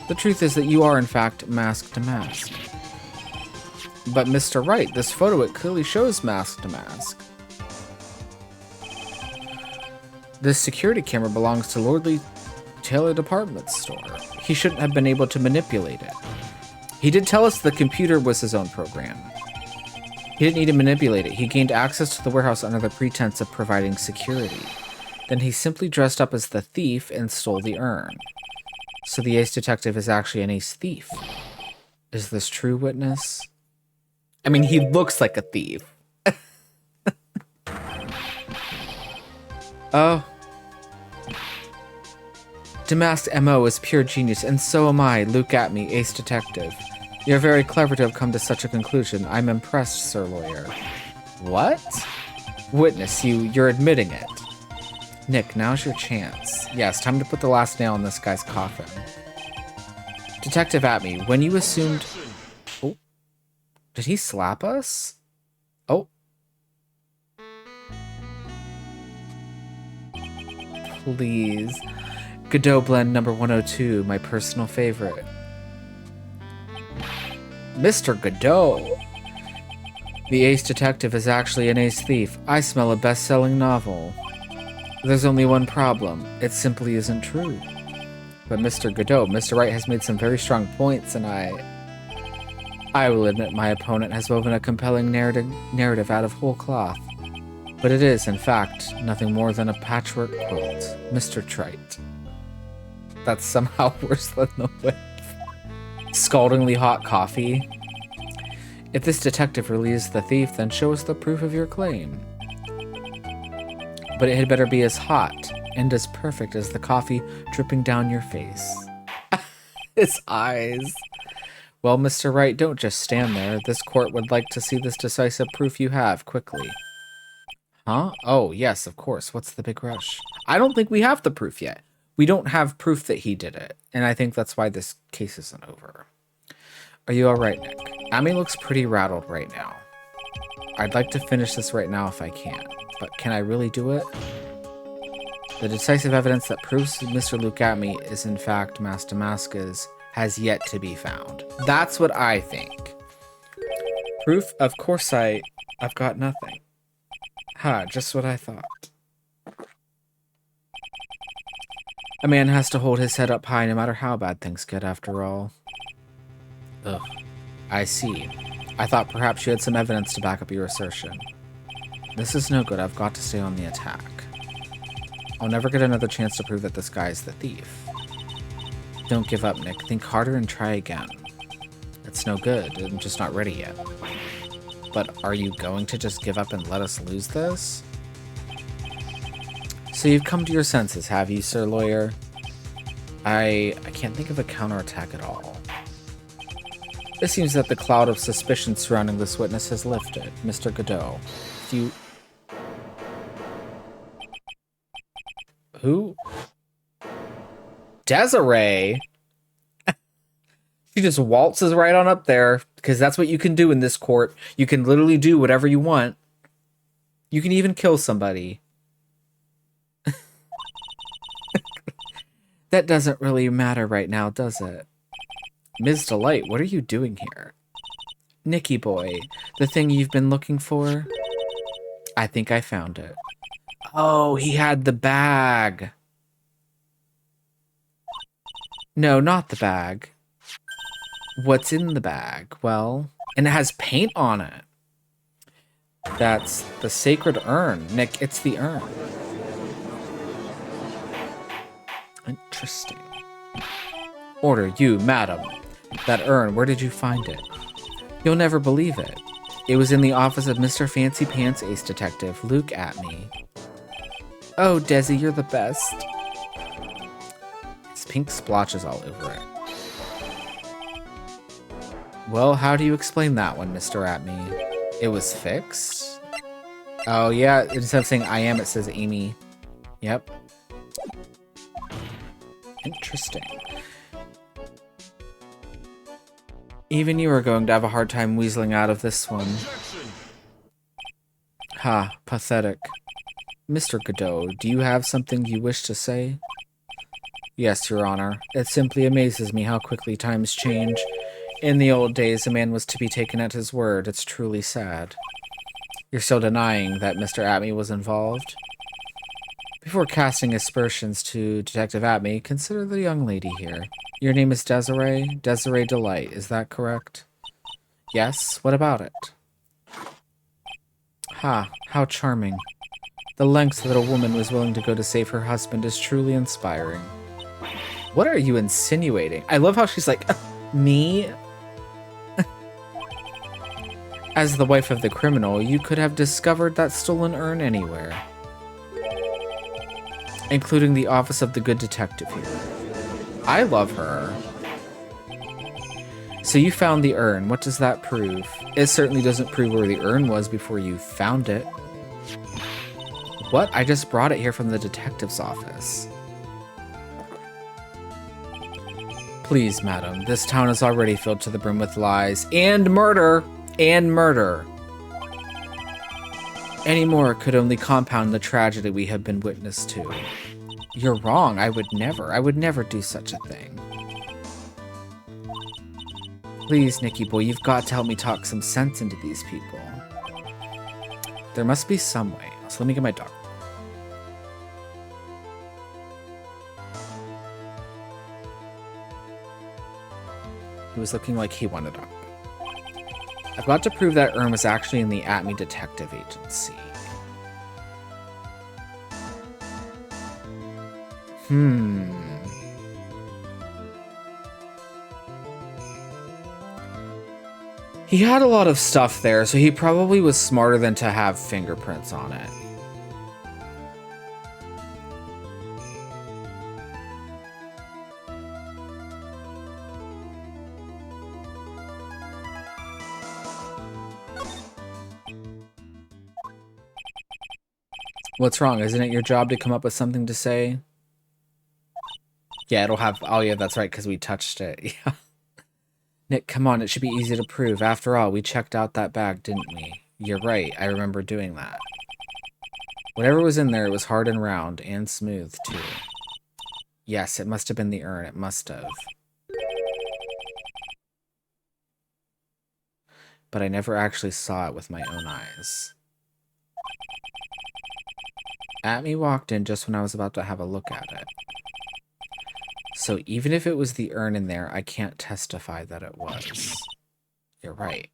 The truth is that you are, in fact, Mask to Mask. But Mr. Wright, this photo, it clearly shows Mask to Mask. This security camera belongs to Lordly Taylor Department Store. He shouldn't have been able to manipulate it. He did tell us the computer was his own program. He didn't need to manipulate it. He gained access to the warehouse under the pretense of providing security. Then he simply dressed up as the thief and stole the urn. So the ace detective is actually an ace thief. Is this true, witness? I mean, he looks like a thief. Oh. Damask's MO is pure genius, and so am I, Luke Atmey, ace detective. You're very clever to have come to such a conclusion. I'm impressed, Sir Lawyer. What? Witness, you're admitting it. Nick, now's your chance. Yes, time to put the last nail in this guy's coffin. Detective Atmey, when you assumed... Oh. Did he slap us? Oh. Please. Godot blend number 102, my personal favorite. Mr. Godot. The ace detective is actually an ace thief. I smell a best-selling novel. There's only one problem. It simply isn't true. But Mr. Godot, Mr. Wright has made some very strong points, and I will admit my opponent has woven a compelling narrative out of whole cloth. But it is, in fact, nothing more than a patchwork quilt. Mr. Trite. That's somehow worse than the whip. Scaldingly hot coffee. If this detective really is the thief, then show us the proof of your claim. But it had better be as hot and as perfect as the coffee dripping down your face. His eyes. Well, Mr. Wright, don't just stand there. This court would like to see this decisive proof you have, quickly. Huh? Oh, yes, of course. What's the big rush? I don't think we have the proof yet. We don't have proof that he did it, and I think that's why this case isn't over. Are you alright, Nick? Amy looks pretty rattled right now. I'd like to finish this right now if I can, but can I really do it? The decisive evidence that proves Mr. Luke Atmey is in fact Mask to Mask has yet to be found. That's what I think. Proof? Of course I've got nothing. Ha, just what I thought. A man has to hold his head up high no matter how bad things get, after all. Ugh. I see. I thought perhaps you had some evidence to back up your assertion. This is no good. I've got to stay on the attack. I'll never get another chance to prove that this guy is the thief. Don't give up, Nick. Think harder and try again. It's no good. I'm just not ready yet. But are you going to just give up and let us lose this? So you've come to your senses, have you, Sir Lawyer? I can't think of a counterattack at all. It seems that the cloud of suspicion surrounding this witness has lifted. Mr. Godot, if you... Who? Desiree? She just waltzes right on up there, because that's what you can do in this court. You can literally do whatever you want. You can even kill somebody. That doesn't really matter right now, does it? Ms. Delight, what are you doing here? Nicky boy, the thing you've been looking for? I think I found it. Oh, he had the bag. No, not the bag. What's in the bag? Well, and it has paint on it. That's the sacred urn. Nick, it's the urn. Interesting. Order, you, madam. That urn, where did you find it? You'll never believe it. It was in the office of Mr. Fancy Pants Ace Detective, Luke Atme. Oh, Desi, you're the best. It's pink splotches all over it. Well, how do you explain that one, Mr. Atme? It was fixed? Oh, yeah, instead of saying I am, it says Amy. Yep. Interesting. Even you are going to have a hard time weaseling out of this one. Ha, pathetic. Mr. Godot, do you have something you wish to say? Yes, Your Honor. It simply amazes me how quickly times change. In the old days, a man was to be taken at his word. It's truly sad. You're still denying that Mr. Atme was involved? Before casting aspersions to Detective Atme, consider the young lady here. Your name is Desiree? Desiree Delight, is that correct? Yes, what about it? Ha, how charming. The lengths that a woman was willing to go to save her husband is truly inspiring. What are you insinuating? I love how she's like, me? As the wife of the criminal, you could have discovered that stolen urn anywhere. Including the office of the good detective here. I love her. So you found the urn. What does that prove? It certainly doesn't prove where the urn was before you found it. What? I just brought it here from the detective's office. Please, madam, this town is already filled to the brim with lies and murder. And murder. Any more could only compound the tragedy we have been witness to. You're wrong. I would never do such a thing. Please, Nicky boy, you've got to help me talk some sense into these people. There must be some way. So let me get my dog. He was looking like he wanted up. I've got to prove that urn was actually in the Atme Detective Agency. He had a lot of stuff there, so he probably was smarter than to have fingerprints on it. What's wrong? Isn't it your job to come up with something to say? Yeah, it'll have... Oh, yeah, that's right, because we touched it. Yeah. Nick, come on, it should be easy to prove. After all, we checked out that bag, didn't we? You're right, I remember doing that. Whatever was in there, it was hard and round, and smooth, too. Yes, it must have been the urn, it must have. But I never actually saw it with my own eyes. Atme walked in just when I was about to have a look at it. So even if it was the urn in there, I can't testify that it was. You're right.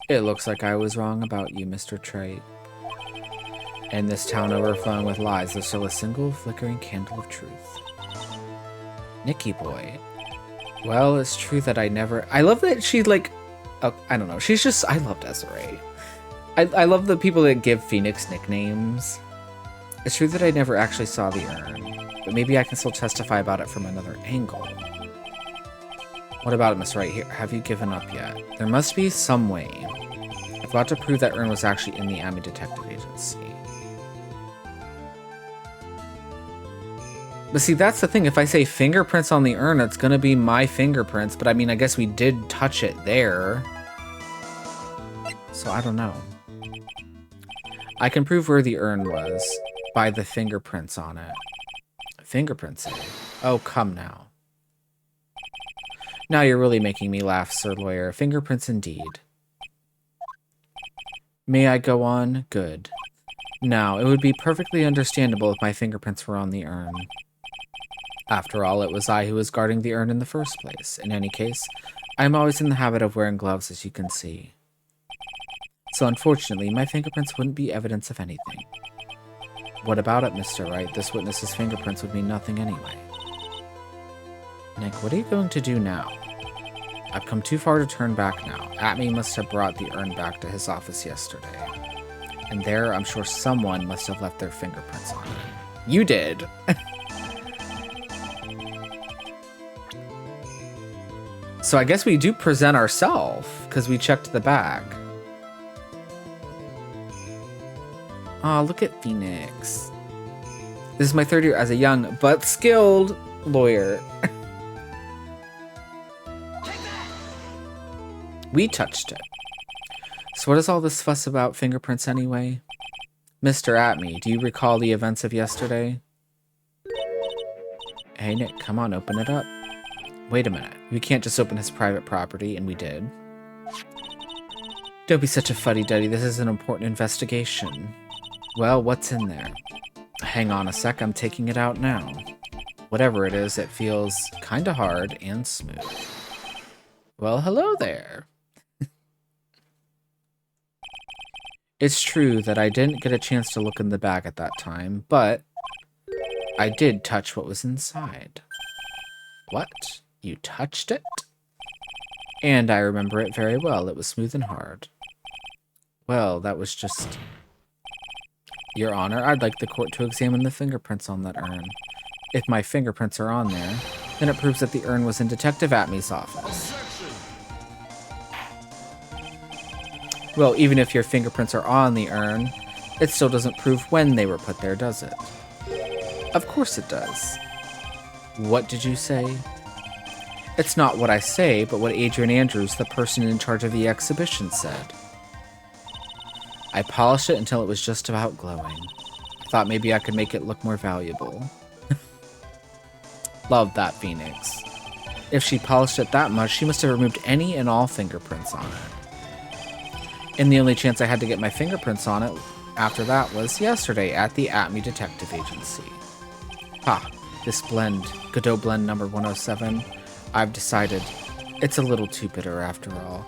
It looks like I was wrong about you, Mr. Trait. In this town overflowing with lies, there's still a single flickering candle of truth. Nicky boy. Well, it's true that I never... I love that she, like... Oh, I don't know. She's just... I love Desiree. I love the people that give Phoenix nicknames. It's true that I never actually saw the urn, but maybe I can still testify about it from another angle. What about it, Miss Right here? Have you given up yet? There must be some way. I've got to prove that urn was actually in the Atme Detective Agency. But see, that's the thing. If I say fingerprints on the urn, it's going to be my fingerprints. But I mean, I guess we did touch it there. So I don't know. I can prove where the urn was by the fingerprints on it. Fingerprints? Oh, come now. Now you're really making me laugh, Sir Lawyer. Fingerprints indeed. May I go on? Good. Now, it would be perfectly understandable if my fingerprints were on the urn. After all, it was I who was guarding the urn in the first place. In any case, I am always in the habit of wearing gloves, as you can see. So unfortunately, my fingerprints wouldn't be evidence of anything. What about it, Mr. Wright? This witness's fingerprints would mean nothing anyway. Nick, what are you going to do now? I've come too far to turn back now. Atme must have brought the urn back to his office yesterday. And there, I'm sure someone must have left their fingerprints on it. You did! So I guess we do present ourselves, because we checked the bag. Aw, look at Phoenix. This is my third year as a young but skilled lawyer. We touched it. So what is all this fuss about fingerprints anyway? Mr. Atme, do you recall the events of yesterday? Hey Nick, come on, open it up. Wait a minute, we can't just open his private property, and we did. Don't be such a fuddy-duddy, this is an important investigation. Well, what's in there? Hang on a sec, I'm taking it out now. Whatever it is, it feels kinda hard and smooth. Well, hello there. It's true that I didn't get a chance to look in the bag at that time, but I did touch what was inside. What? You touched it? And I remember it very well. It was smooth and hard. Well, that was just... Your Honor, I'd like the court to examine the fingerprints on that urn. If my fingerprints are on there, then it proves that the urn was in Detective Atme's office. Well, even if your fingerprints are on the urn, it still doesn't prove when they were put there, does it? Of course it does. What did you say? It's not what I say, but what Adrian Andrews, the person in charge of the exhibition, said. I polished it until it was just about glowing. I thought maybe I could make it look more valuable. Love that, Phoenix. If she polished it that much, she must have removed any and all fingerprints on it. And the only chance I had to get my fingerprints on it after that was yesterday at the Atme Detective Agency. Ha, this blend, Godot blend number 107, I've decided it's a little too bitter after all.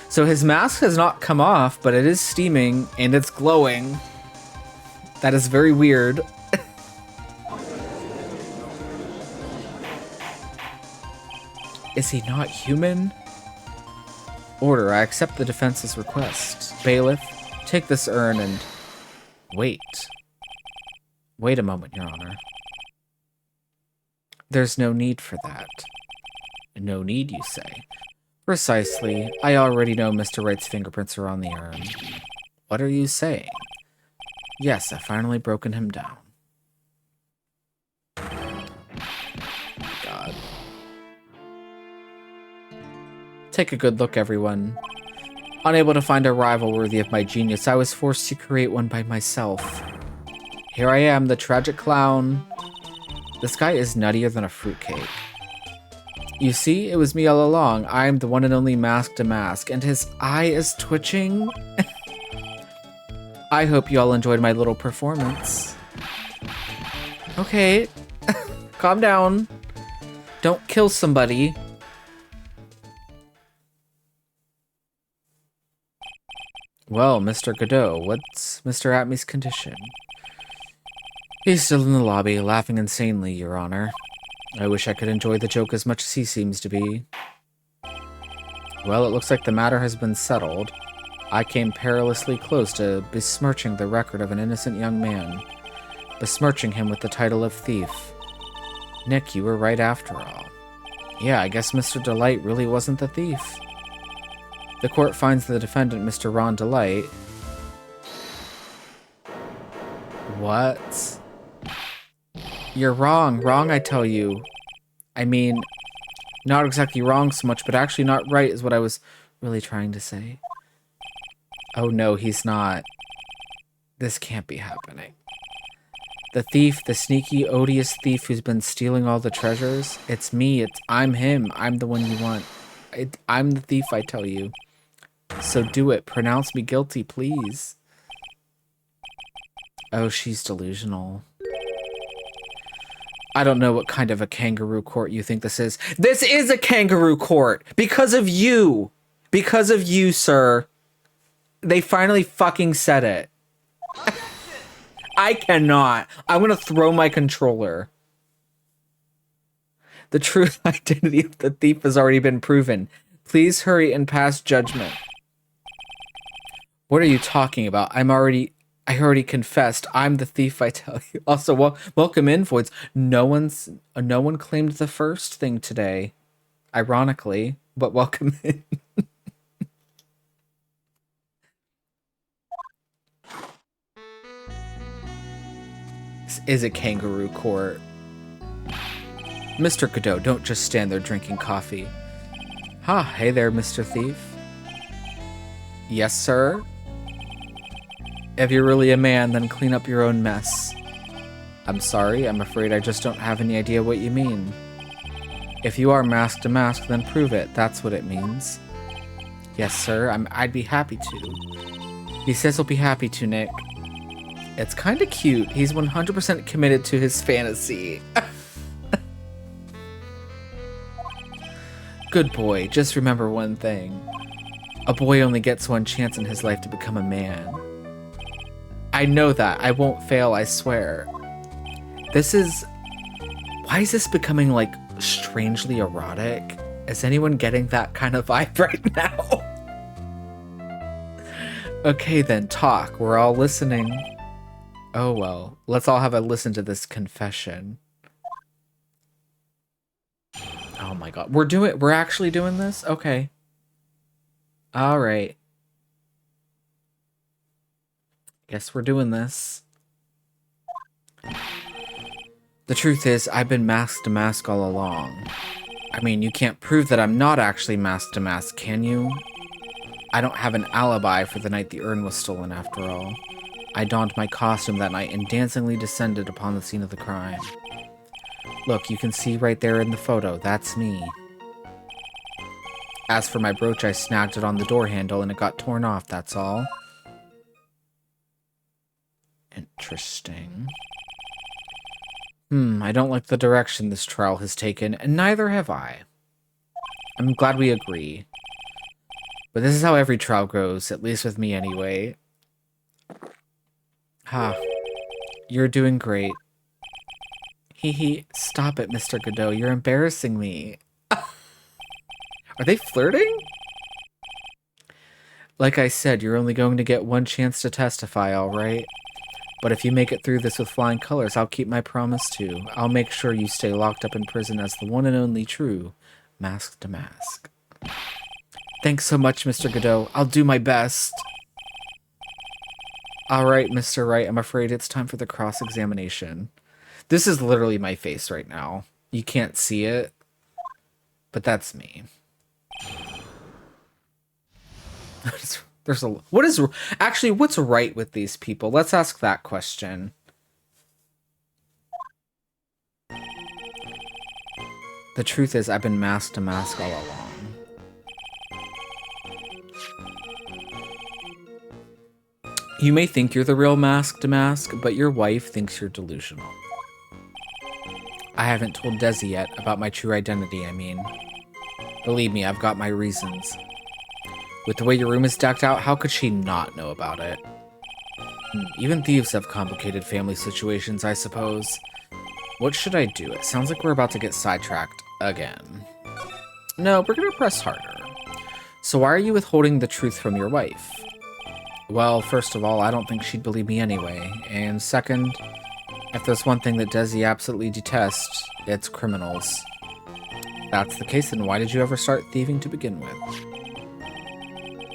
So his mask has not come off, but it is steaming and it's glowing. That is very weird. Is he not human? Order, I accept the defense's request. Bailiff, take this urn and... Wait. Wait a moment, Your Honor. There's no need for that. No need, you say? Precisely. I already know Mr. Wright's fingerprints are on the urn. What are you saying? Yes, I've finally broken him down. God. Take a good look, everyone. Unable to find a rival worthy of my genius, I was forced to create one by myself. Here I am, the tragic clown. This guy is nuttier than a fruitcake. You see, it was me all along. I am the one and only Mask to Mask, and his eye is twitching. I hope you all enjoyed my little performance. Okay, calm down. Don't kill somebody. Well, Mr. Godot, what's Mr. Atme's condition? He's still in the lobby, laughing insanely, Your Honor. I wish I could enjoy the joke as much as he seems to be. Well, it looks like the matter has been settled. I came perilously close to besmirching the record of an innocent young man, besmirching him with the title of thief. Nick, you were right after all. Yeah, I guess Mr. Delight really wasn't the thief. The court finds the defendant, Mr. Ron Delight. What? You're wrong. Wrong, I tell you. I mean, not exactly wrong so much, but actually not right is what I was really trying to say. Oh no, he's not. This can't be happening. The thief, the sneaky, odious thief who's been stealing all the treasures. It's me. I'm him. I'm the one you want. I'm the thief, I tell you. So do it. Pronounce me guilty, please. Oh, she's delusional. I don't know what kind of a kangaroo court you think this is. This is a kangaroo court! Because of you! Because of you, sir. They finally fucking said it. I cannot. I'm gonna throw my controller. The true identity of the thief has already been proven. Please hurry and pass judgment. What are you talking about? I already confessed. I'm the thief, I tell you. Also, welcome in, Voids. No one claimed the first thing today. Ironically, but welcome in. This is a kangaroo court. Mr. Godot, don't just stand there drinking coffee. Ha, hey there, Mr. Thief. Yes, sir? If you're really a man, then clean up your own mess. I'm sorry, I'm afraid I just don't have any idea what you mean. If you are masked to mask, then prove it. That's what it means. Yes, sir, I'd be happy to. He says he'll be happy to, Nick. It's kind of cute. He's 100% committed to his fantasy. Good boy, just remember one thing. A boy only gets one chance in his life to become a man. I know that. I won't fail, I swear. Why is this becoming, like, strangely erotic? Is anyone getting that kind of vibe right now? Okay then, talk. We're all listening. Oh well, let's all have a listen to this confession. Oh my god, we're actually doing this? Okay. Alright. Guess we're doing this. The truth is, I've been masked to mask all along. I mean, you can't prove that I'm not actually masked to mask, can you? I don't have an alibi for the night the urn was stolen, after all. I donned my costume that night and dancingly descended upon the scene of the crime. Look, you can see right there in the photo, that's me. As for my brooch, I snagged it on the door handle and it got torn off, that's all. Interesting. I don't like the direction this trial has taken, and neither have I. I'm glad we agree. But this is how every trial goes, at least with me anyway. Ha. You're doing great. Hee hee. Stop it, Mr. Godot. You're embarrassing me. Are they flirting? Like I said, you're only going to get one chance to testify, alright? But if you make it through this with flying colors, I'll keep my promise too. I'll make sure you stay locked up in prison as the one and only true Mask to Mask. Thanks so much, Mr. Godot. I'll do my best. Alright, Mr. Wright, I'm afraid it's time for the cross-examination. This is literally my face right now. You can't see it, but that's me. What's right with these people? Let's ask that question. The truth is, I've been masked to mask all along. You may think you're the real Mask to Mask, but your wife thinks you're delusional. I haven't told Desi yet about my true identity, I mean. Believe me, I've got my reasons. With the way your room is decked out, how could she not know about it? Even thieves have complicated family situations, I suppose. What should I do? It sounds like we're about to get sidetracked again. No, we're gonna press harder. So why are you withholding the truth from your wife? Well, first of all, I don't think she'd believe me anyway. And second, if there's one thing that Desi absolutely detests, it's criminals. If that's the case, then why did you ever start thieving to begin with?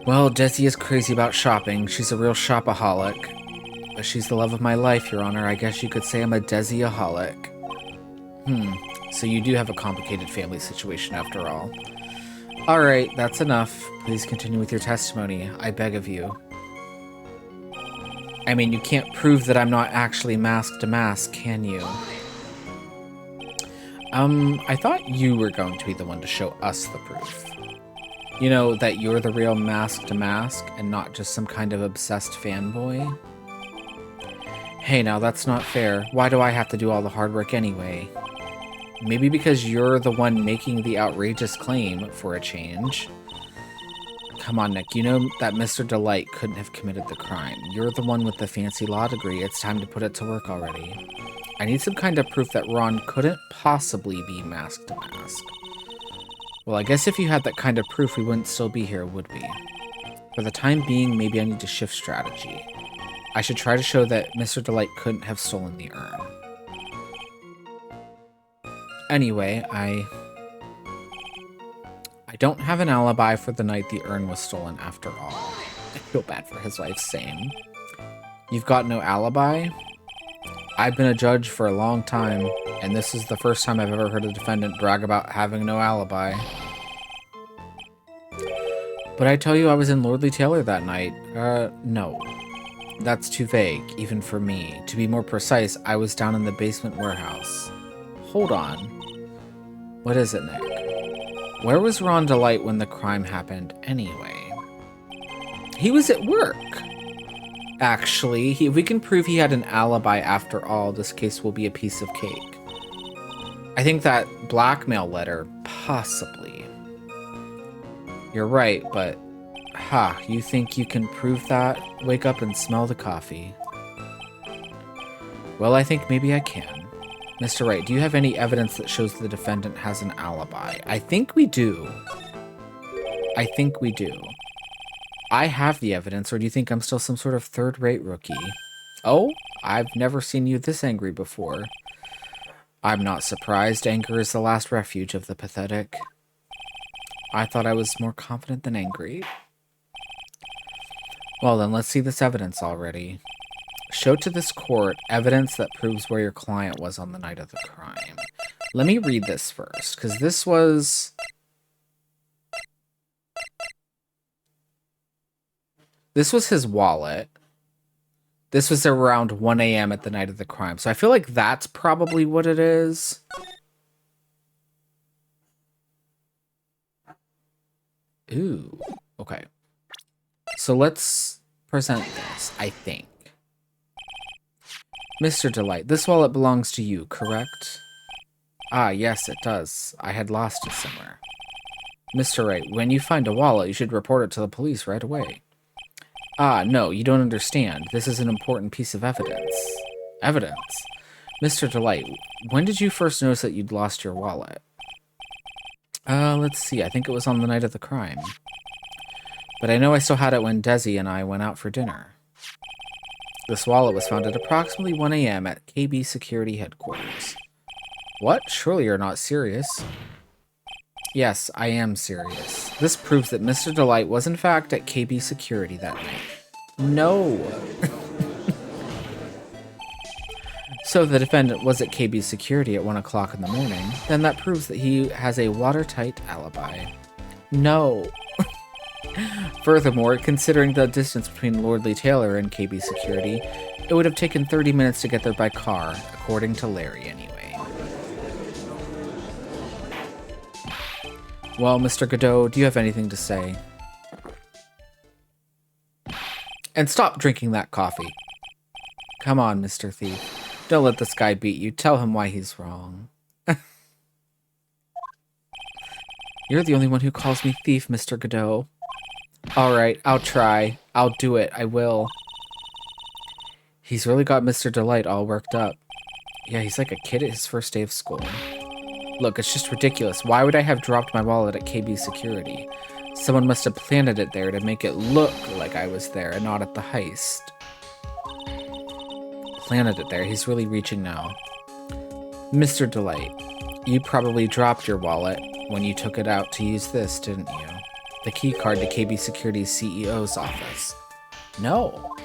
Well, Desi is crazy about shopping. She's a real shopaholic. But she's the love of my life, Your Honor. I guess you could say I'm a Desi-aholic. So you do have a complicated family situation after all. Alright, that's enough. Please continue with your testimony. I beg of you. I mean, you can't prove that I'm not actually mask to mask, can you? I thought you were going to be the one to show us the proof. You know, that you're the real mask to mask and not just some kind of obsessed fanboy? Hey, now that's not fair. Why do I have to do all the hard work anyway? Maybe because you're the one making the outrageous claim for a change. Come on, Nick, you know that Mr. Delight couldn't have committed the crime. You're the one with the fancy law degree. It's time to put it to work already. I need some kind of proof that Ron couldn't possibly be mask to mask. Well, I guess if you had that kind of proof, we wouldn't still be here, would we? For the time being, maybe I need to shift strategy. I should try to show that Mr. Delight couldn't have stolen the urn. Anyway, I don't have an alibi for the night the urn was stolen after all. I feel bad for his wife, same. You've got no alibi? I've been a judge for a long time, and this is the first time I've ever heard a defendant brag about having no alibi. But I tell you I was in Lordly Taylor that night. No. That's too vague, even for me. To be more precise, I was down in the basement warehouse. Hold on. What is it, Nick? Where was Ron Delight when the crime happened anyway? He was at work. Actually, if we can prove he had an alibi after all, this case will be a piece of cake. I think that blackmail letter, possibly. You're right, but... Ha, you think you can prove that? Wake up and smell the coffee. Well, I think maybe I can. Mr. Wright, do you have any evidence that shows the defendant has an alibi? I think we do. I think we do. I have the evidence, or do you think I'm still some sort of third-rate rookie? Oh, I've never seen you this angry before. I'm not surprised. Anger is the last refuge of the pathetic. I thought I was more confident than angry. Well then, let's see this evidence already. Show to this court evidence that proves where your client was on the night of the crime. Let me read this first, because this was... This was his wallet. This was around 1 a.m. at the night of the crime. So I feel like that's probably what it is. Ooh, okay. So let's present this, I think. Mr. Delight, this wallet belongs to you, correct? Ah, yes, it does. I had lost it somewhere. Mr. Wright, when you find a wallet, you should report it to the police right away. Ah, no, you don't understand. This is an important piece of evidence. Evidence? Mr. Delight, when did you first notice that you'd lost your wallet? Let's see. I think it was on the night of the crime. But I know I still had it when Desi and I went out for dinner. This wallet was found at approximately 1 a.m. at KB Security Headquarters. What? Surely you're not serious. Yes, I am serious. This proves that Mr. Delight was in fact at KB Security that night. No! So the defendant was at KB Security at 1 o'clock in the morning, then that proves that he has a watertight alibi. No! Furthermore, considering the distance between Lordly Taylor and KB Security, it would have taken 30 minutes to get there by car, according to Larry anyway. Well, Mr. Godot, do you have anything to say? And stop drinking that coffee. Come on, Mr. Thief. Don't let this guy beat you. Tell him why he's wrong. You're the only one who calls me thief, Mr. Godot. Alright, I'll try. I'll do it. I will. He's really got Mr. Delight all worked up. Yeah, he's like a kid at his first day of school. Look, it's just ridiculous. Why would I have dropped my wallet at KB Security? Someone must have planted it there to make it look like I was there and not at the heist. Planted it there. He's really reaching now. Mr. Delight, you probably dropped your wallet when you took it out to use this, didn't you? The key card to KB Security's CEO's office. No.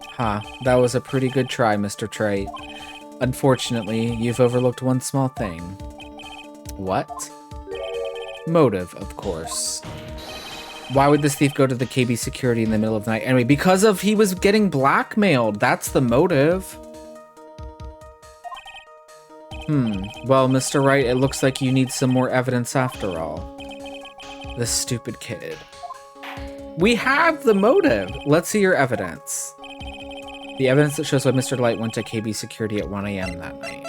Huh, that was a pretty good try, Mr. Trait. Unfortunately, you've overlooked one small thing. What? Motive, of course. Why would this thief go to the KB security in the middle of the night? Anyway, because of he was getting blackmailed. That's the motive. Well, Mr. Wright, it looks like you need some more evidence after all. This stupid kid. We have the motive. Let's see your evidence. The evidence that shows why Mr. Delight went to KB security at 1 a.m. that night.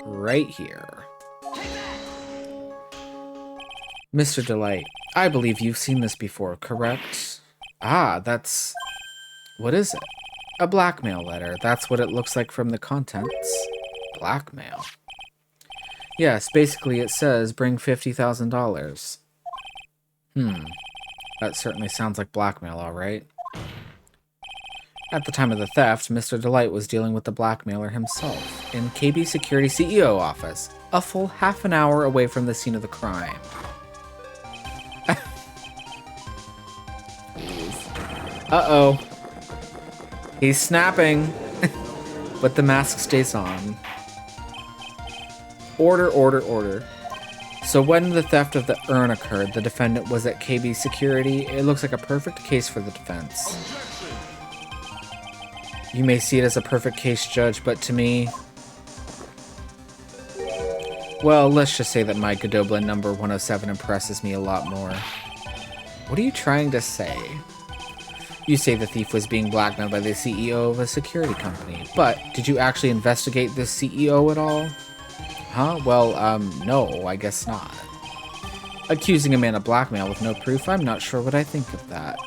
Right here. Mr. Delight, I believe you've seen this before, correct? Ah, that's... What is it? A blackmail letter. That's what it looks like from the contents. Blackmail. Yes, basically it says, bring $50,000. That certainly sounds like blackmail, all right. At the time of the theft, Mr. Delight was dealing with the blackmailer himself in KB Security CEO office, a full half an hour away from the scene of the crime. Uh-oh. He's snapping, but the mask stays on. Order, order, order. So when the theft of the urn occurred, the defendant was at KB Security. It looks like a perfect case for the defense. You may see it as a perfect case, Judge, but to me... Well, let's just say that my Godoblin number 107 impresses me a lot more. What are you trying to say? You say the thief was being blackmailed by the CEO of a security company, but did you actually investigate this CEO at all? Huh? Well, no, I guess not. Accusing a man of blackmail with no proof? I'm not sure what I think of that.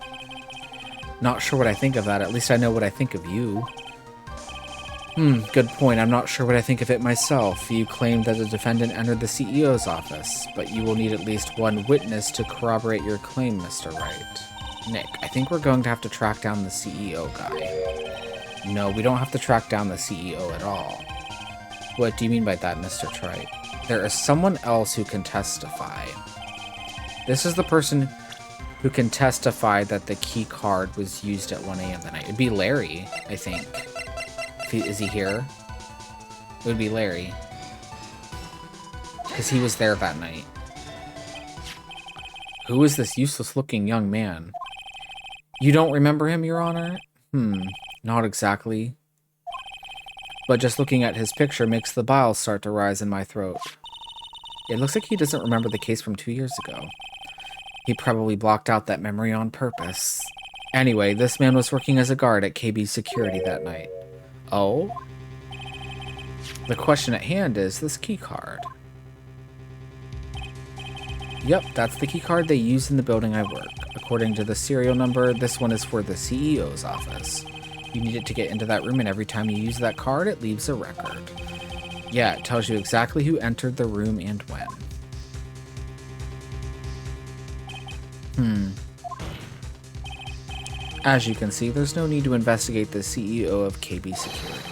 Not sure what I think of that, at least I know what I think of you. Good point. I'm not sure what I think of it myself. You claim that the defendant entered the CEO's office, but you will need at least one witness to corroborate your claim, Mr. Wright. Nick, I think we're going to have to track down the CEO guy. No, we don't have to track down the CEO at all. What do you mean by that, Mr. Trite? There is someone else who can testify. This is the person who can testify that the key card was used at 1 a.m. that night. It'd be Larry, I think. Is he here? It would be Larry. Because he was there that night. Who is this useless-looking young man? You don't remember him, Your Honor? Not exactly. But just looking at his picture makes the bile start to rise in my throat. It looks like he doesn't remember the case from 2 years ago. He probably blocked out that memory on purpose. Anyway, this man was working as a guard at KB Security that night. Oh? The question at hand is this key card. Yep, that's the key card they use in the building I work. According to the serial number, this one is for the CEO's office. You need it to get into that room, and every time you use that card, it leaves a record. Yeah, it tells you exactly who entered the room and when. As you can see, there's no need to investigate the CEO of KB Security.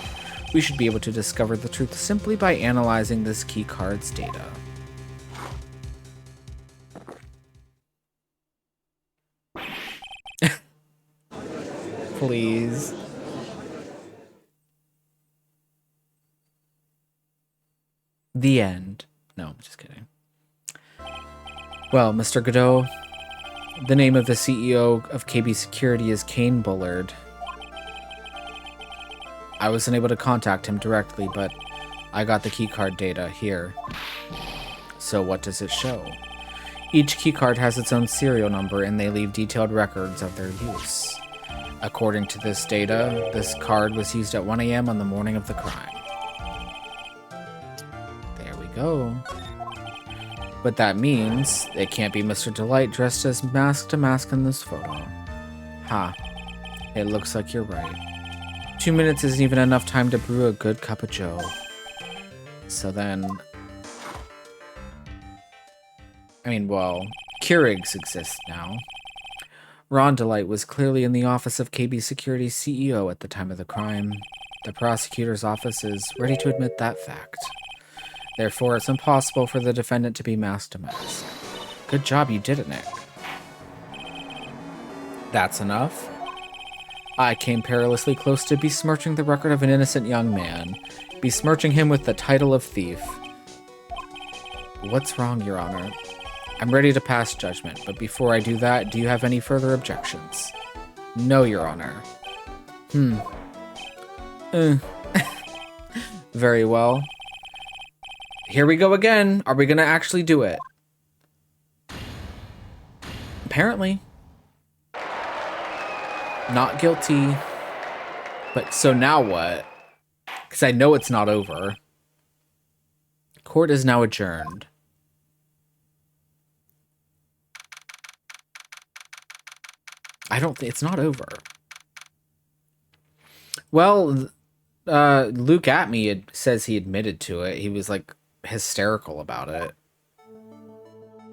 We should be able to discover the truth simply by analyzing this key card's data. Please. The end. No, I'm just kidding. Well, Mr. Godot, the name of the CEO of KB Security is Kane Bullard. I was unable to contact him directly, but I got the keycard data here. So what does it show? Each keycard has its own serial number, and they leave detailed records of their use. According to this data, this card was used at 1 a.m. on the morning of the crime. There we go. But that means it can't be Mr. Delight dressed as mask to mask in this photo. Ha. It looks like you're right. 2 minutes isn't even enough time to brew a good cup of joe. So then... well, Keurigs exist now. Ron Delight was clearly in the office of KB Security's CEO at the time of the crime. The prosecutor's office is ready to admit that fact. Therefore, it's impossible for the defendant to be mask to mask. Good job, you did it, Nick. That's enough? I came perilously close to besmirching the record of an innocent young man, besmirching him with the title of thief. What's wrong, Your Honor? I'm ready to pass judgment, but before I do that, do you have any further objections? No, Your Honor. Very well. Here we go again. Are we gonna actually do it? Apparently. Not guilty. But so now what? Because I know it's not over. Court is now adjourned. I don't think it's not over. Well, Luke at me says he admitted to it. He was like hysterical about it.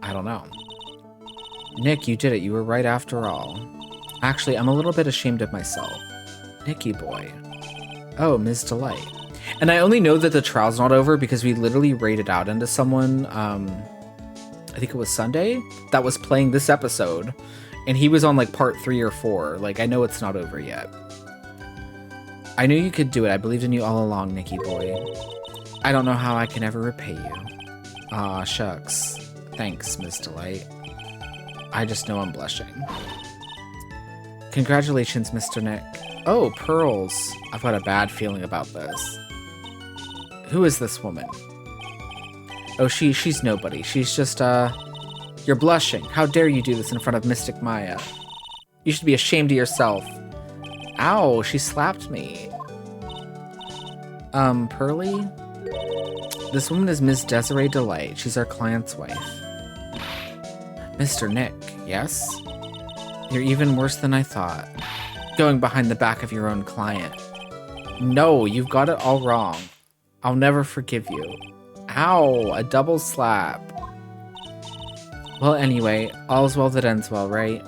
I don't know. Nick, you did it. You were right after all. Actually, I'm a little bit ashamed of myself. Nicky boy. Oh, Ms. Delight. And I only know that the trial's not over because we literally raided out into someone, I think it was Sunday, that was playing this episode. And he was on like part 3 or 4. Like, I know it's not over yet. I knew you could do it. I believed in you all along, Nicky boy. I don't know how I can ever repay you. Aw, shucks. Thanks, Ms. Delight. I just know I'm blushing. Congratulations, Mr. Nick. Oh, pearls. I've got a bad feeling about this. Who is this woman? Oh, she's nobody. She's just, You're blushing. How dare you do this in front of Mystic Maya? You should be ashamed of yourself. Ow, she slapped me. Pearly? This woman is Miss Desiree Delight. She's our client's wife. Mr. Nick, yes? You're even worse than I thought. Going behind the back of your own client. No, you've got it all wrong. I'll never forgive you. Ow, a double slap. Well, anyway, all's well that ends well, right?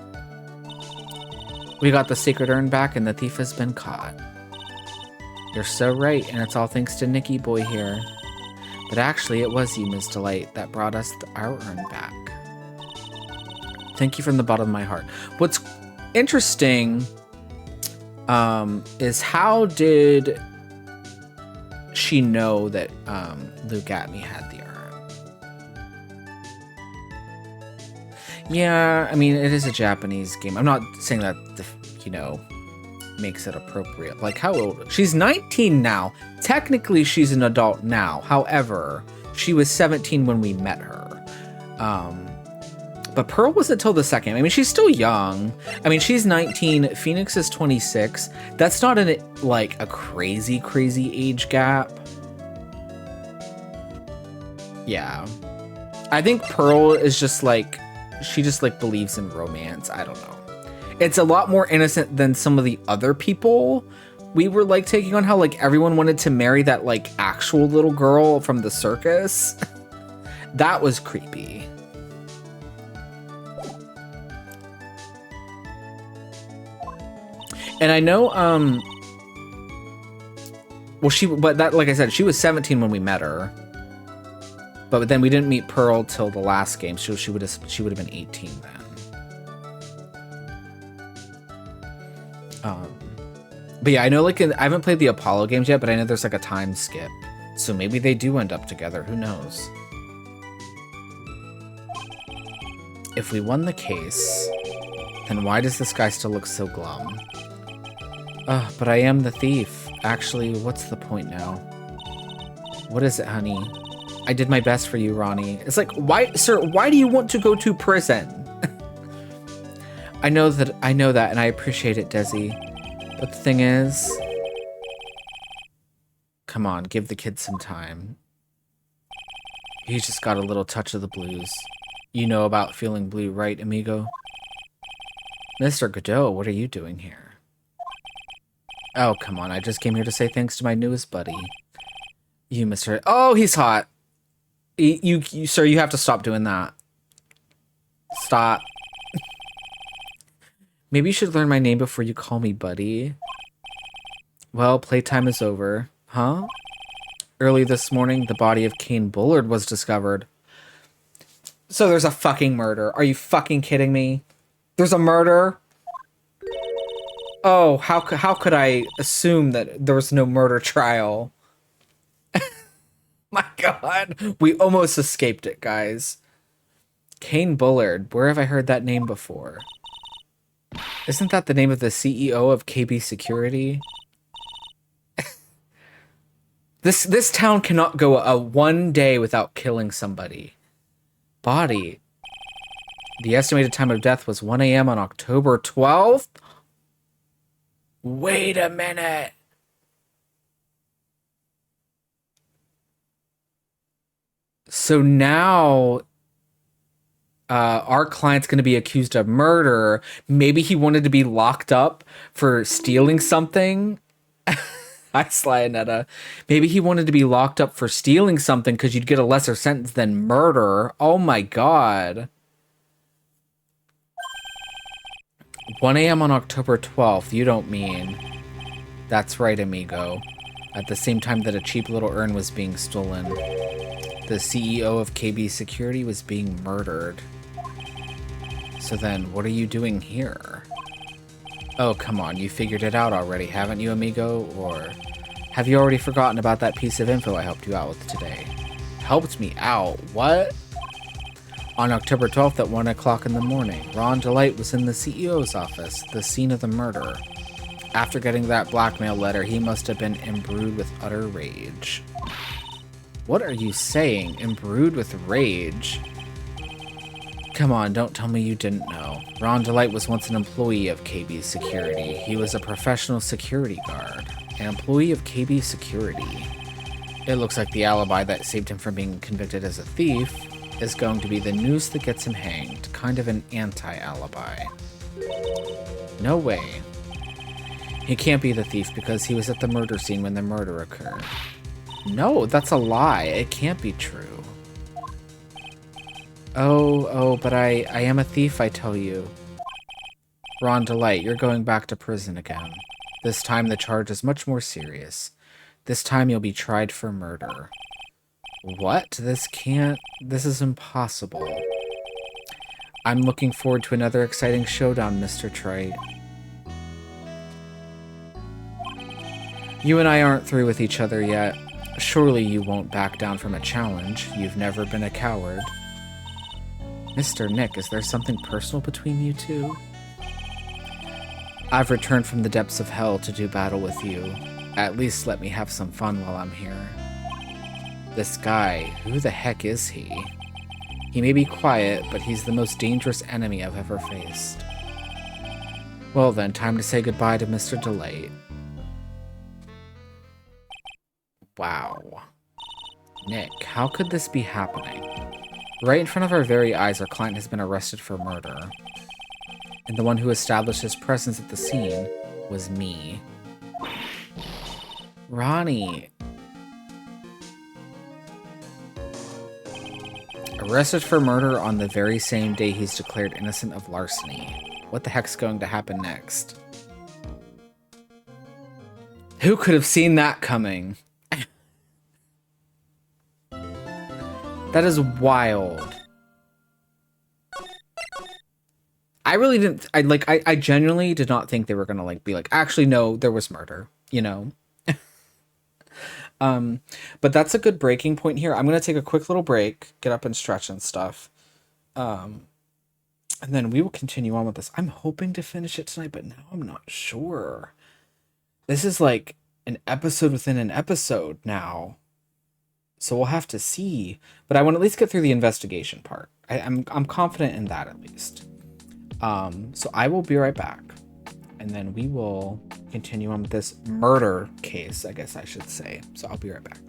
We got the sacred urn back and the thief has been caught. You're so right, and it's all thanks to Nicky boy here. But actually, it was you, Ms. Delight, that brought us our urn back. Thank you from the bottom of my heart. What's interesting is how did she know that Luke at me had the urn? Yeah, I mean, it is a Japanese game. I'm not saying that, you know, makes it appropriate. Like, how old? She's 19 now. Technically, she's an adult now. However, she was 17 when we met her. But Pearl wasn't till the second. I mean, she's still young. I mean, she's 19. Phoenix is 26. That's not like a crazy age gap. Yeah. I think Pearl is just like, she just like believes in romance. I don't know. It's a lot more innocent than some of the other people we were like taking on, how like everyone wanted to marry that like actual little girl from the circus. That was creepy. And I know, well, but that, like I said, she was 17 when we met her. But then we didn't meet Pearl till the last game, so she would have been 18 then. But yeah, I know like I haven't played the Apollo games yet, but I know there's like a time skip. So maybe they do end up together, who knows? If we won the case, then why does this guy still look so glum? But I am the thief. Actually, what's the point now? What is it, honey? I did my best for you, Ronnie. It's like, why, sir, why do you want to go to prison? I know that, and I appreciate it, Desi. But the thing is... Come on, give the kid some time. He's just got a little touch of the blues. You know about feeling blue, right, amigo? Mr. Godot, what are you doing here? Oh, come on, I just came here to say thanks to my newest buddy. You, Mr. Oh, he's hot. You, sir, you have to stop doing that. Stop. Maybe you should learn my name before you call me buddy. Well, playtime is over. Huh? Early this morning, the body of Kane Bullard was discovered. So there's a fucking murder. Are you fucking kidding me? There's a murder? Oh, how could I assume that there was no murder trial? My God. We almost escaped it, guys. Kane Bullard. Where have I heard that name before? Isn't that the name of the CEO of KB Security? This town cannot go a one day without killing somebody. Body. The estimated time of death was 1 a.m. on October 12th? Wait a minute. So now our client's going to be accused of murder. Maybe he wanted to be locked up for stealing something. Hi, Slyanetta. Maybe he wanted to be locked up for stealing something because you'd get a lesser sentence than murder. Oh my god. 1 a.m. on October 12th. You don't mean... That's right, amigo. At the same time that a cheap little urn was being stolen, the CEO of KB Security was being murdered. So then, what are you doing here? Oh, come on, you figured it out already, haven't you, amigo? Or have you already forgotten about that piece of info I helped you out with today? Helped me out? What? On October 12th at 1 o'clock in the morning, Ron Delight was in the CEO's office, the scene of the murder. After getting that blackmail letter, he must have been imbrued with utter rage. What are you saying? Imbrued with rage? Come on, don't tell me you didn't know. Ron Delight was once an employee of KB Security. He was a professional security guard. An employee of KB Security. It looks like the alibi that saved him from being convicted as a thief is going to be the noose that gets him hanged. Kind of an anti-alibi. No way. He can't be the thief because he was at the murder scene when the murder occurred. No, that's a lie. It can't be true. Oh, but I am a thief, I tell you. Ron Delight, you're going back to prison again. This time the charge is much more serious. This time you'll be tried for murder. What? This is impossible. I'm looking forward to another exciting showdown, Mr. Trite. You and I aren't through with each other yet. Surely you won't back down from a challenge. You've never been a coward. Mr. Nick, is there something personal between you two? I've returned from the depths of hell to do battle with you. At least let me have some fun while I'm here. This guy, who the heck is he? He may be quiet, but he's the most dangerous enemy I've ever faced. Well then, time to say goodbye to Mr. Delight. Wow. Nick, how could this be happening? Right in front of our very eyes, our client has been arrested for murder. And the one who established his presence at the scene was me. Ronnie. Arrested for murder on the very same day he's declared innocent of larceny. What the heck's going to happen next? Who could have seen that coming? That is wild. I really didn't. I genuinely did not think they were gonna be like. Actually, no, there was murder. You know. But that's a good breaking point here. I'm gonna take a quick little break, get up and stretch and stuff, and then we will continue on with this. I'm hoping to finish it tonight, but now I'm not sure. This is like an episode within an episode now. So we'll have to see, but I want to at least get through the investigation part. I'm confident in that at least. So I will be right back, and then we will continue on with this murder case, I guess I should say. So I'll be right back.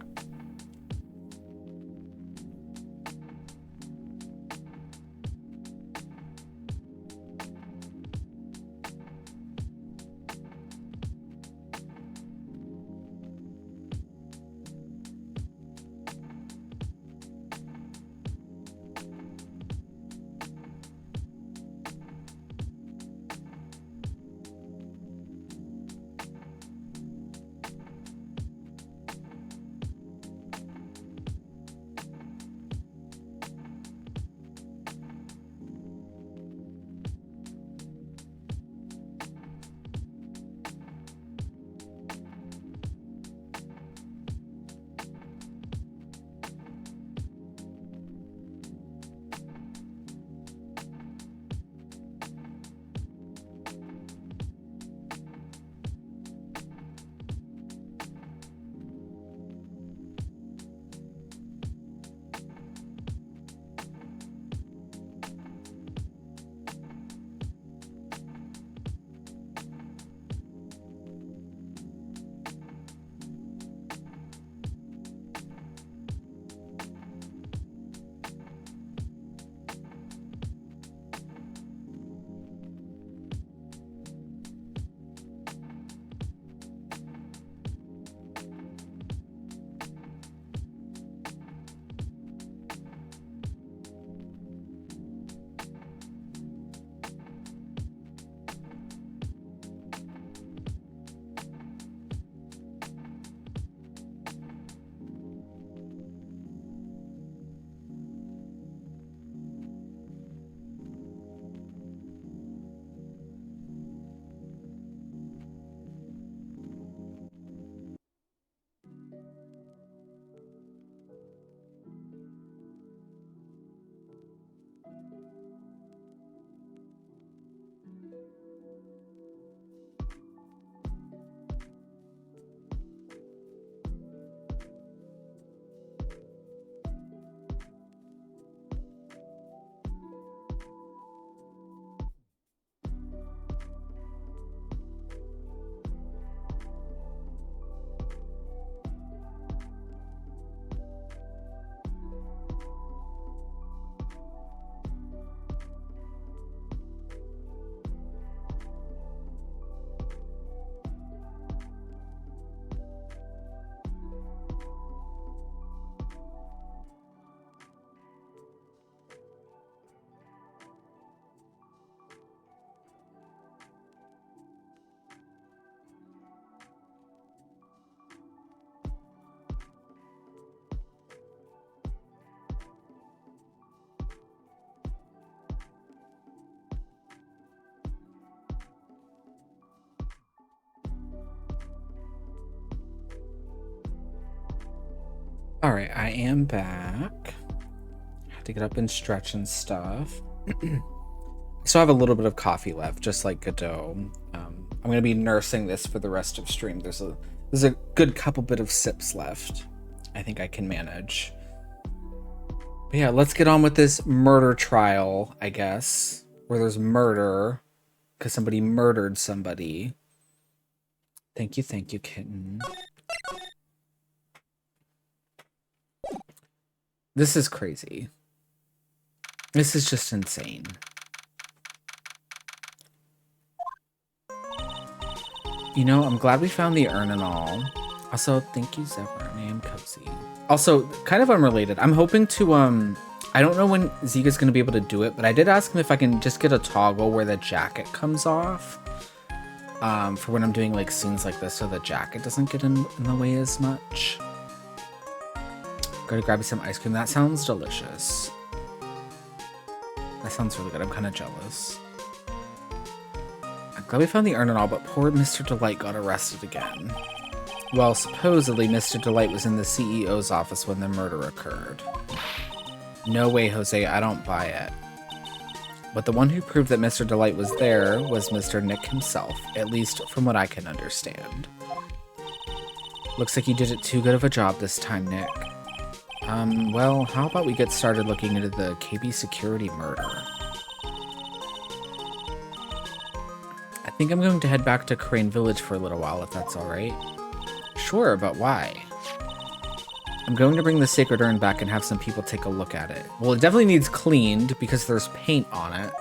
All right, I am back. Had to get up and stretch and stuff. So I have a little bit of coffee left, just like Godot. I'm gonna be nursing this for the rest of stream. There's a good couple bit of sips left. I think I can manage. But yeah, let's get on with this murder trial, I guess, where there's murder because somebody murdered somebody. Thank you, kitten. This is crazy. This is just insane. You know, I'm glad we found the urn and all. Also, thank you, Zephyr. I am cozy. Also, kind of unrelated. I'm hoping to, I don't know when Ziga's going to be able to do it, but I did ask him if I can just get a toggle where the jacket comes off. For when I'm doing, like, scenes like this, so the jacket doesn't get in the way as much. Go to grab me some ice cream. That sounds delicious. That sounds really good. I'm kind of jealous. I'm glad we found the urn and all, but poor Mr. Delight got arrested again. Well, supposedly Mr. Delight was in the CEO's office when the murder occurred. No way, Jose, I don't buy it. But the one who proved that Mr. Delight was there was Mr. Nick himself, at least from what I can understand. Looks like you did it too good of a job this time, Nick. Well, how about we get started looking into the KB security murder? I think I'm going to head back to Crane Village for a little while, if that's alright. Sure, but why? I'm going to bring the sacred urn back and have some people take a look at it. Well, it definitely needs cleaned because there's paint on it.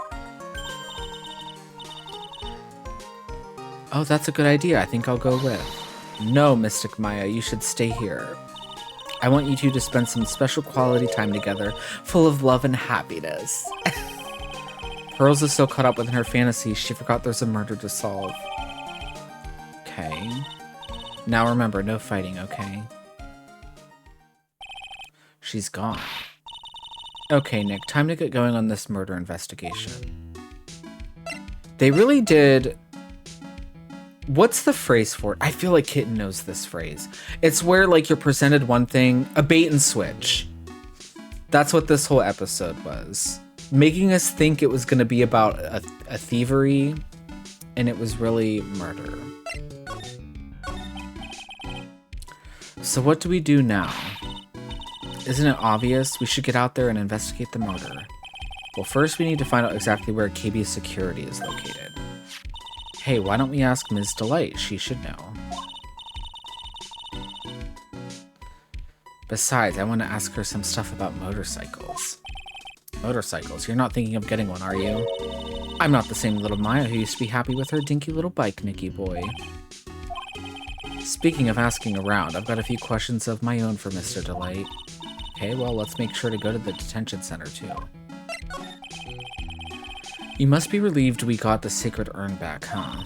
Oh, that's a good idea. I think I'll go with. No, Mystic Maya, you should stay here. I want you two to spend some special quality time together, full of love and happiness. Pearls is so caught up within her fantasies, she forgot there's a murder to solve. Okay. Now remember, no fighting, okay? She's gone. Okay, Nick, time to get going on this murder investigation. They really did... What's the phrase for it? I feel like Kitten knows this phrase. It's where, like, you're presented one thing, a bait and switch. That's what this whole episode was. Making us think it was going to be about a thievery, and it was really murder. So what do we do now? Isn't it obvious? We should get out there and investigate the murder. Well, first we need to find out exactly where KB security is located. Hey, why don't we ask Ms. Delight? She should know. Besides, I want to ask her some stuff about motorcycles. Motorcycles? You're not thinking of getting one, are you? I'm not the same little Maya who used to be happy with her dinky little bike, Nicky boy. Speaking of asking around, I've got a few questions of my own for Mr. Delight. Okay, well, let's make sure to go to the detention center, too. You must be relieved we got the sacred urn back, huh?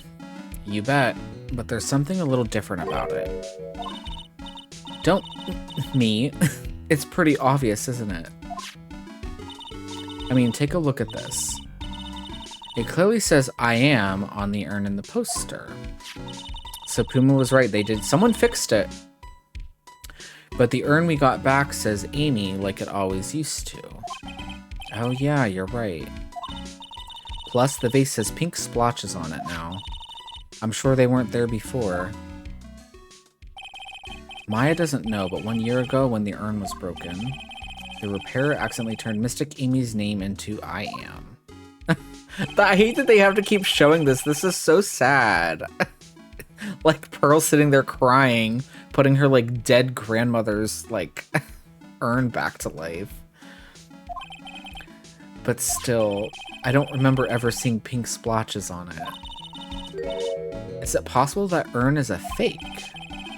You bet, but there's something a little different about it. Don't... me. It's pretty obvious, isn't it? I mean, take a look at this. It clearly says I am on the urn in the poster. So Puma was right, they did. Someone fixed it. But the urn we got back says Amy like it always used to. Oh yeah, you're right. Plus, the vase has pink splotches on it now. I'm sure they weren't there before. Maya doesn't know, but 1 year ago when the urn was broken, the repairer accidentally turned Mystic Amy's name into I am. I hate that they have to keep showing this. This is so sad. Like Pearl sitting there crying, putting her like dead grandmother's like urn back to life. But still, I don't remember ever seeing pink splotches on it. Is it possible that urn is a fake?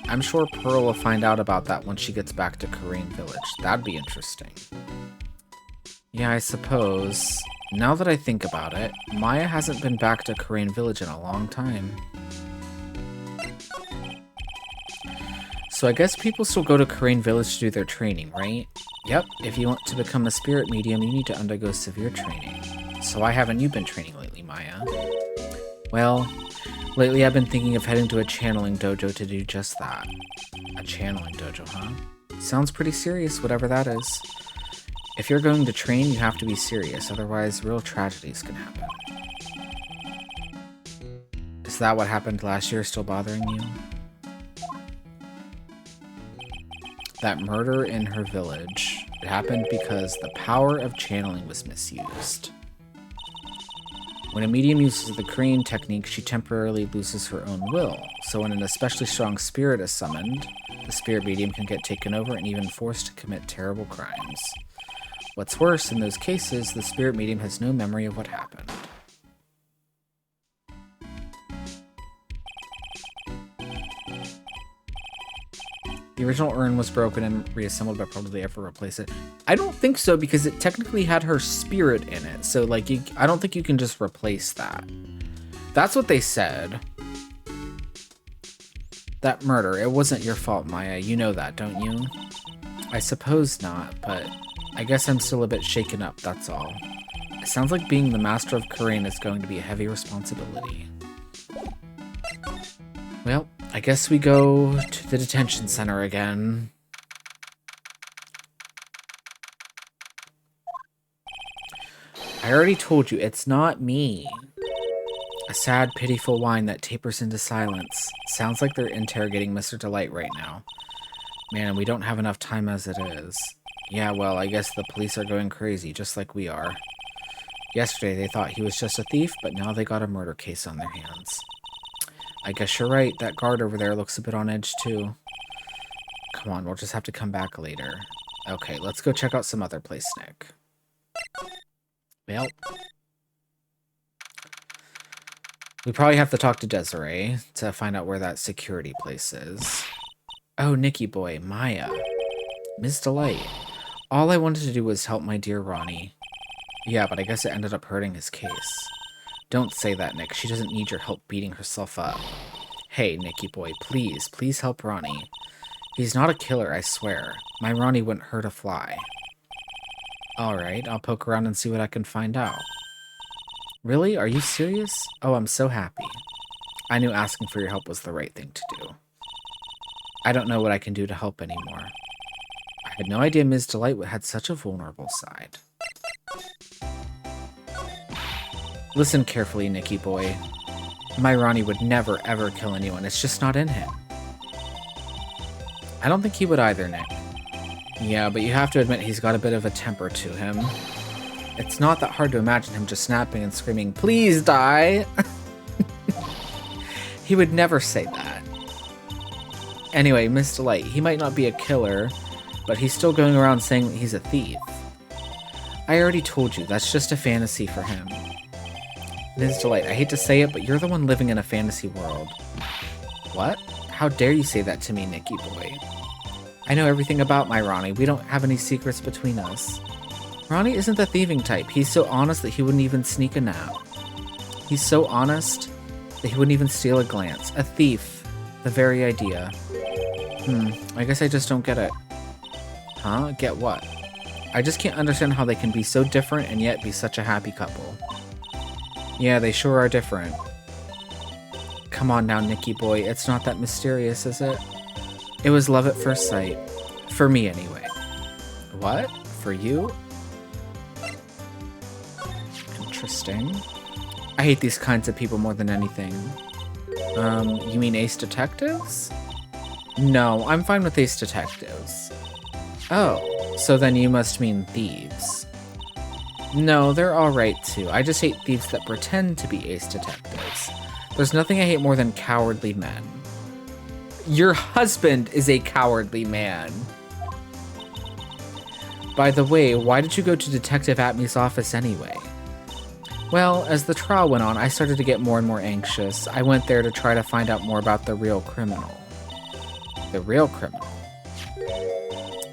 I'm sure Pearl will find out about that when she gets back to Korean Village. That'd be interesting. Yeah, I suppose. Now that I think about it, Maya hasn't been back to Korean Village in a long time. So I guess people still go to Korean Village to do their training, right? Yep, if you want to become a spirit medium, you need to undergo severe training. So why haven't you been training lately, Maya? Well, lately I've been thinking of heading to a channeling dojo to do just that. A channeling dojo, huh? Sounds pretty serious, whatever that is. If you're going to train, you have to be serious, otherwise real tragedies can happen. Is that what happened last year still bothering you? That murder in her village. It happened because the power of channeling was misused. When a medium uses the crane technique, she temporarily loses her own will. So when an especially strong spirit is summoned, the spirit medium can get taken over and even forced to commit terrible crimes. What's worse, in those cases, the spirit medium has no memory of what happened. The original urn was broken and reassembled, but probably ever replace it. I don't think so, because it technically had her spirit in it. So, like, I don't think you can just replace that. That's what they said. That murder, it wasn't your fault, Maya. You know that, don't you? I suppose not, but I guess I'm still a bit shaken up, that's all. It sounds like being the master of Karain is going to be a heavy responsibility. Well, I guess we go to the detention center again. I already told you, it's not me. A sad, pitiful whine that tapers into silence. Sounds like they're interrogating Mr. Delight right now. Man, we don't have enough time as it is. Yeah, well, I guess the police are going crazy, just like we are. Yesterday they thought he was just a thief, but now they got a murder case on their hands. I guess you're right, that guard over there looks a bit on edge too. Come on, we'll just have to come back later. Okay, let's go check out some other place, Nick. Well, we probably have to talk to Desiree to find out where that security place is. Oh, Nicky boy, Maya. Ms. Delight. All I wanted to do was help my dear Ronnie. Yeah, but I guess it ended up hurting his case. Don't say that, Nick. She doesn't need your help beating herself up. Hey, Nicky boy, please, please help Ronnie. He's not a killer, I swear. My Ronnie wouldn't hurt a fly. Alright, I'll poke around and see what I can find out. Really? Are you serious? Oh, I'm so happy. I knew asking for your help was the right thing to do. I don't know what I can do to help anymore. I had no idea Ms. Delight had such a vulnerable side. Listen carefully, Nicky boy. My Ronnie would never, ever kill anyone. It's just not in him. I don't think he would either, Nick. Yeah, but you have to admit he's got a bit of a temper to him. It's not that hard to imagine him just snapping and screaming, "Please die!" He would never say that. Anyway, Miss Delight, he might not be a killer, but he's still going around saying that he's a thief. I already told you, that's just a fantasy for him. Ms. Delight, I hate to say it, but you're the one living in a fantasy world. What? How dare you say that to me, Nicky boy? I know everything about my Ronnie. We don't have any secrets between us. Ronnie isn't the thieving type. He's so honest that he wouldn't even sneak a nap. He's so honest that he wouldn't even steal a glance. A thief. The very idea. I guess I just don't get it. Huh? Get what? I just can't understand how they can be so different and yet be such a happy couple. Yeah, they sure are different. Come on now, Nicky boy. It's not that mysterious, is it? It was love at first sight. For me, anyway. What? For you? Interesting. I hate these kinds of people more than anything. You mean ace detectives? No, I'm fine with ace detectives. Oh, so then you must mean thieves. No, they're alright too. I just hate thieves that pretend to be ace detectives. There's nothing I hate more than cowardly men. Your husband is a cowardly man. By the way, why did you go to Detective Atmey's office anyway? Well, as the trial went on, I started to get more and more anxious. I went there to try to find out more about the real criminal. The real criminal?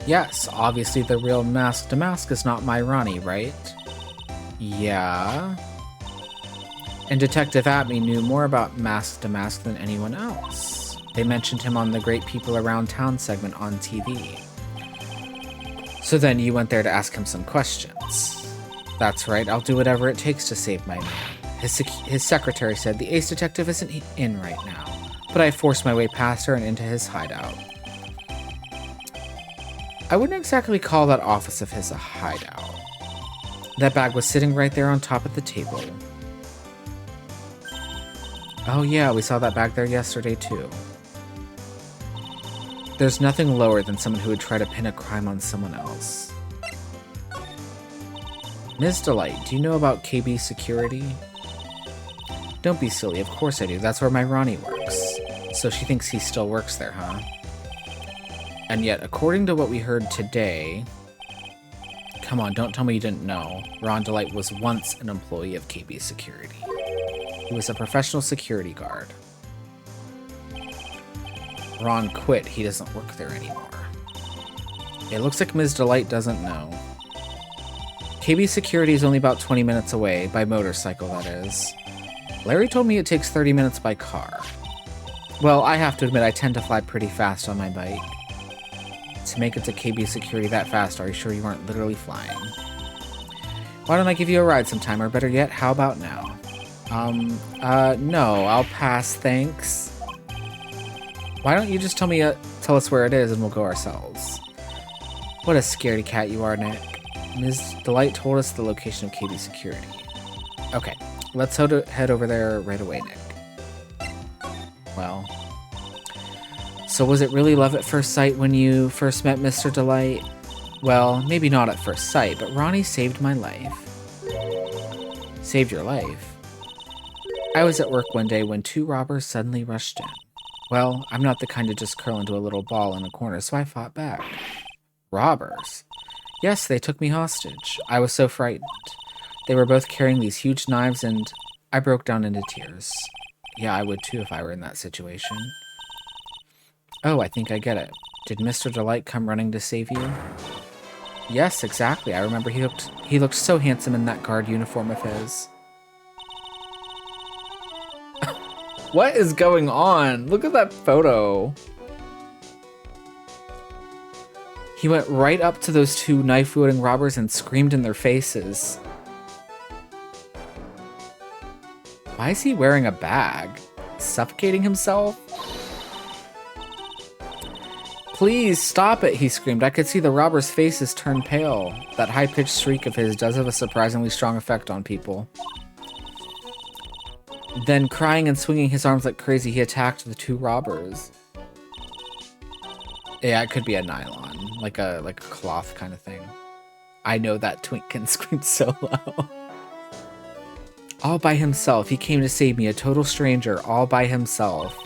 Yes, obviously the real Mask Damask is not my Ronnie, right? Yeah. And Detective Atmey knew more about Mask Damask than anyone else. They mentioned him on the Great People Around Town segment on TV. So then you went there to ask him some questions. That's right, I'll do whatever it takes to save my man. His secretary said the ace detective isn't in right now, but I forced my way past her and into his hideout. I wouldn't exactly call that office of his a hideout. That bag was sitting right there on top of the table. Oh yeah, we saw that bag there yesterday too. There's nothing lower than someone who would try to pin a crime on someone else. Ms. Delight, do you know about KB Security? Don't be silly, of course I do. That's where my Ronnie works. So she thinks he still works there, huh? And yet, according to what we heard today... Come on, don't tell me you didn't know. Ron Delight was once an employee of KB Security. He was a professional security guard. Ron quit. He doesn't work there anymore. It looks like Ms. Delight doesn't know. KB Security is only about 20 minutes away, by motorcycle, that is. Larry told me it takes 30 minutes by car. Well, I have to admit I tend to fly pretty fast on my bike. To make it to KB Security that fast, are you sure you aren't literally flying? Why don't I give you a ride sometime, or better yet, how about now? No, I'll pass, thanks. Why don't you just tell us where it is and we'll go ourselves? What a scaredy cat you are, Nick. Ms. Delight told us the location of KB Security. Okay, let's head over there right away, Nick. Well... So was it really love at first sight when you first met Mr. Delight? Well, maybe not at first sight, but Ronnie saved my life. Saved your life? I was at work one day when 2 robbers suddenly rushed in. Well, I'm not the kind to just curl into a little ball in a corner, so I fought back. Robbers? Yes, they took me hostage. I was so frightened. They were both carrying these huge knives and I broke down into tears. Yeah, I would too if I were in that situation. Oh, I think I get it. Did Mr. Delight come running to save you? Yes, exactly. I remember he looked so handsome in that guard uniform of his. What is going on? Look at that photo. He went right up to those 2 knife-wielding robbers and screamed in their faces. Why is he wearing a bag? Suffocating himself? Please, stop it, he screamed. I could see the robber's faces turn pale. That high-pitched shriek of his does have a surprisingly strong effect on people. Then, crying and swinging his arms like crazy, he attacked the 2 robbers. Yeah, it could be a nylon, like a cloth kind of thing. I know that twink can scream so low. All by himself, he came to save me, a total stranger, all by himself.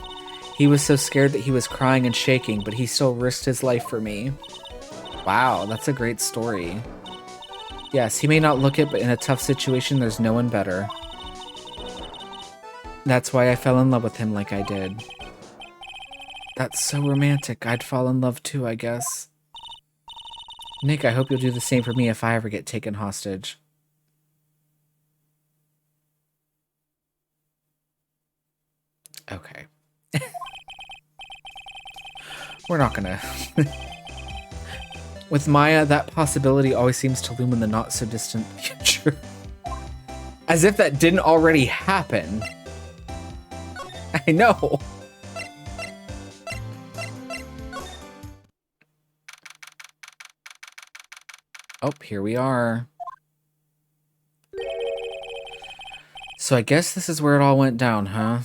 He was so scared that he was crying and shaking, but he still risked his life for me. Wow, that's a great story. Yes, he may not look it, but in a tough situation, there's no one better. That's why I fell in love with him like I did. That's so romantic. I'd fall in love too, I guess. Nick, I hope you'll do the same for me if I ever get taken hostage. Okay. We're not gonna... With Maya, that possibility always seems to loom in the not-so-distant future. As if that didn't already happen. I know. Oh, here we are. So I guess this is where it all went down, huh?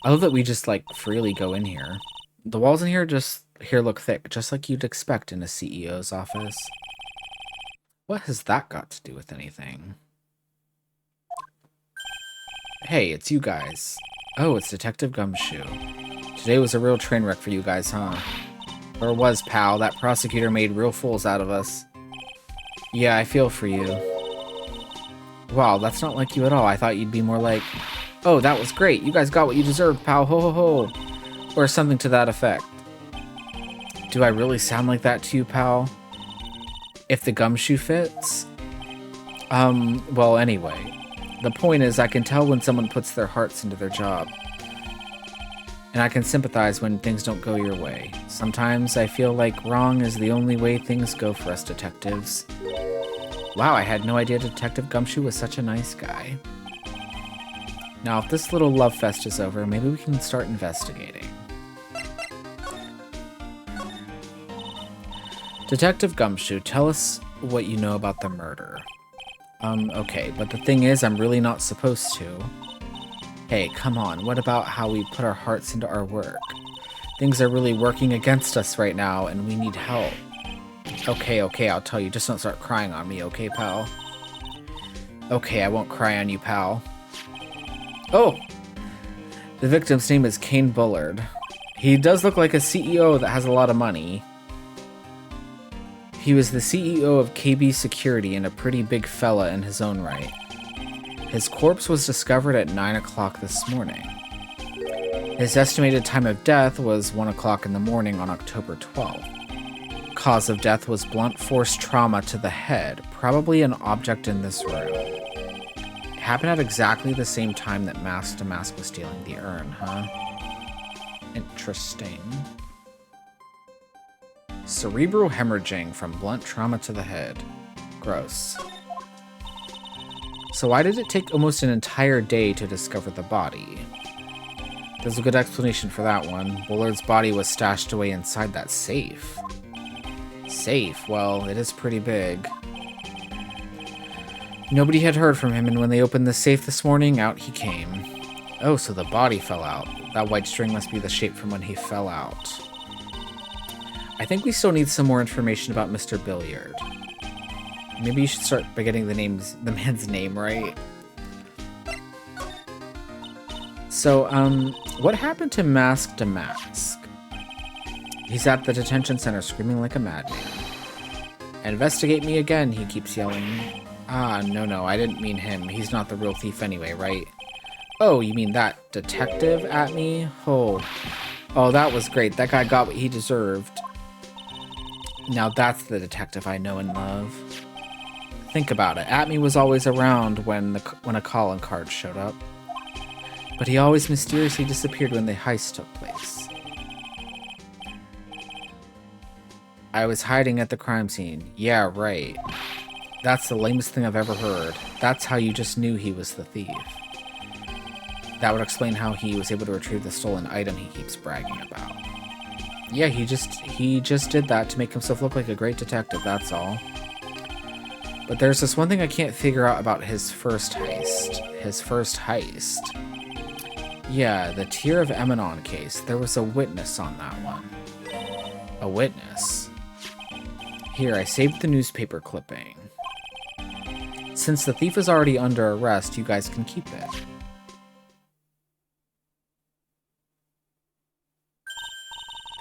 I love that we just, like, freely go in here. The walls in here look thick, just like you'd expect in a CEO's office. What has that got to do with anything? Hey, it's you guys. Oh, it's Detective Gumshoe. Today was a real train wreck for you guys, huh? Or was, pal. That prosecutor made real fools out of us. Yeah, I feel for you. Wow, that's not like you at all. I thought you'd be more like, oh, that was great. You guys got what you deserved, pal. Ho ho ho. Or something to that effect. Do I really sound like that to you, pal? If the gumshoe fits? Well, anyway. The point is, I can tell when someone puts their hearts into their job. And I can sympathize when things don't go your way. Sometimes I feel like wrong is the only way things go for us detectives. Wow, I had no idea Detective Gumshoe was such a nice guy. Now, if this little love fest is over, maybe we can start investigating. Detective Gumshoe, tell us what you know about the murder. Okay, but the thing is, I'm really not supposed to. Hey, come on, what about how we put our hearts into our work? Things are really working against us right now, and we need help. Okay, I'll tell you, just don't start crying on me, okay, pal? Okay, I won't cry on you, pal. Oh! The victim's name is Kane Bullard. He does look like a CEO that has a lot of money. He was the CEO of KB Security and a pretty big fella in his own right. His corpse was discovered at 9 o'clock this morning. His estimated time of death was 1 o'clock in the morning on October 12th. Cause of death was blunt force trauma to the head, probably an object in this room. It happened at exactly the same time that Mask to Mask was stealing the urn, huh? Interesting. Cerebral hemorrhaging from blunt trauma to the head. Gross. So why did it take almost an entire day to discover the body? There's a good explanation for that one. Bullard's body was stashed away inside that safe. Safe? Well, it is pretty big. Nobody had heard from him, and when they opened the safe this morning, out he came. Oh, so the body fell out. That white string must be the shape from when he fell out. I think we still need some more information about Mr. Billiard. Maybe you should start by getting the man's name right. So, what happened to Mask to Mask? He's at the detention center screaming like a madman. Investigate me again, he keeps yelling. Ah, no, I didn't mean him. He's not the real thief anyway, right? Oh, you mean that detective at me? Oh, that was great. That guy got what he deserved. Now that's the detective I know and love. Think about it. Atme was always around when a calling card showed up. But he always mysteriously disappeared when the heist took place. I was hiding at the crime scene. Yeah, right. That's the lamest thing I've ever heard. That's how you just knew he was the thief. That would explain how he was able to retrieve the stolen item he keeps bragging about. Yeah, he just did that to make himself look like a great detective, that's all. But there's this one thing I can't figure out about his first heist. Yeah, the Tear of Emanon case. There was a witness on that one. A witness? Here, I saved the newspaper clipping. Since the thief is already under arrest, you guys can keep it.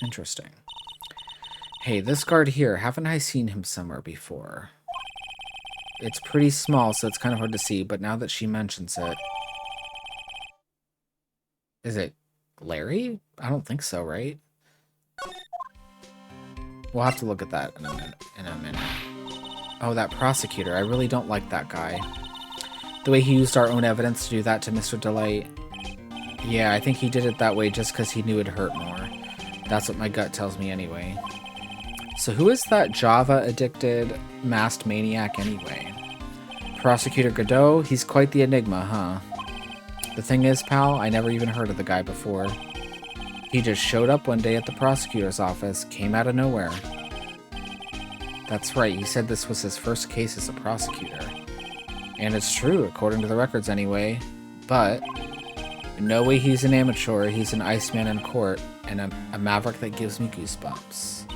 Interesting. Hey, this guard here, haven't I seen him somewhere before? It's pretty small, so it's kind of hard to see, but now that she mentions it... Is it Larry? I don't think so, right? We'll have to look at that in a minute. Oh, that prosecutor. I really don't like that guy. The way he used our own evidence to do that to Mr. Delight. Yeah, I think he did it that way just because he knew it'd hurt more. That's what my gut tells me anyway. So who is that Java-addicted masked maniac anyway? Prosecutor Godot? He's quite the enigma, huh? The thing is, pal, I never even heard of the guy before. He just showed up one day at the prosecutor's office, came out of nowhere. That's right, he said this was his first case as a prosecutor. And it's true, according to the records anyway. But, no way he's an amateur, he's an Iceman in court, and a maverick that gives me goosebumps.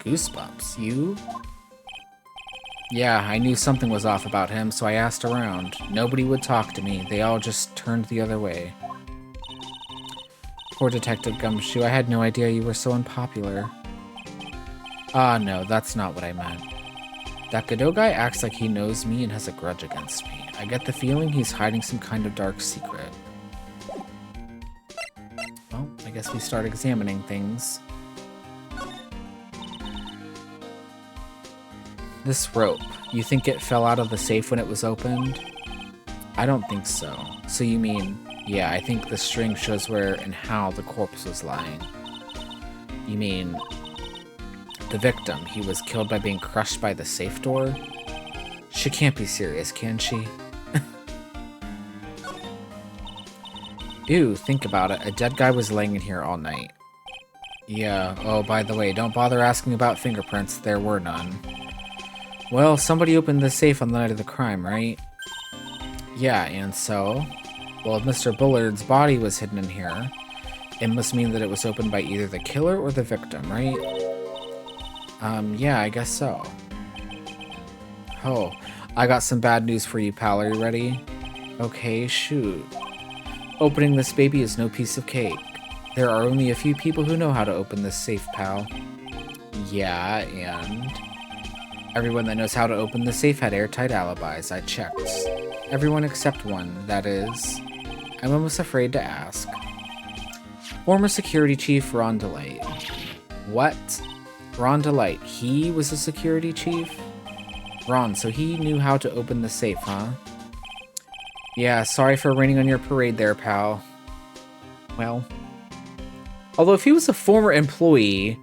Goosebumps? You? Yeah, I knew something was off about him, so I asked around. Nobody would talk to me, they all just turned the other way. Poor Detective Gumshoe, I had no idea you were so unpopular. Ah, no, that's not what I meant. That Godot guy acts like he knows me and has a grudge against me. I get the feeling he's hiding some kind of dark secret. Well, I guess we start examining things. This rope, you think it fell out of the safe when it was opened? I don't think so. So you mean, yeah, I think the string shows where and how the corpse was lying. You mean, the victim, he was killed by being crushed by the safe door? She can't be serious, can she? Ew, think about it. A dead guy was laying in here all night. Yeah, oh, by the way, don't bother asking about fingerprints. There were none. Well, somebody opened the safe on the night of the crime, right? Yeah, and so? Well, if Mr. Bullard's body was hidden in here, it must mean that it was opened by either the killer or the victim, right? Yeah, I guess so. Oh, I got some bad news for you, pal. Are you ready? Okay, shoot. Opening this baby is no piece of cake. There are only a few people who know how to open this safe, pal. Yeah, and... everyone that knows how to open the safe had airtight alibis. I checked. Everyone except one, that is. I'm almost afraid to ask. Former security chief Ron Delight. What? Ron Delight, he was a security chief? Ron, so he knew how to open the safe, huh? Yeah, sorry for raining on your parade there, pal. Well... although if he was a former employee,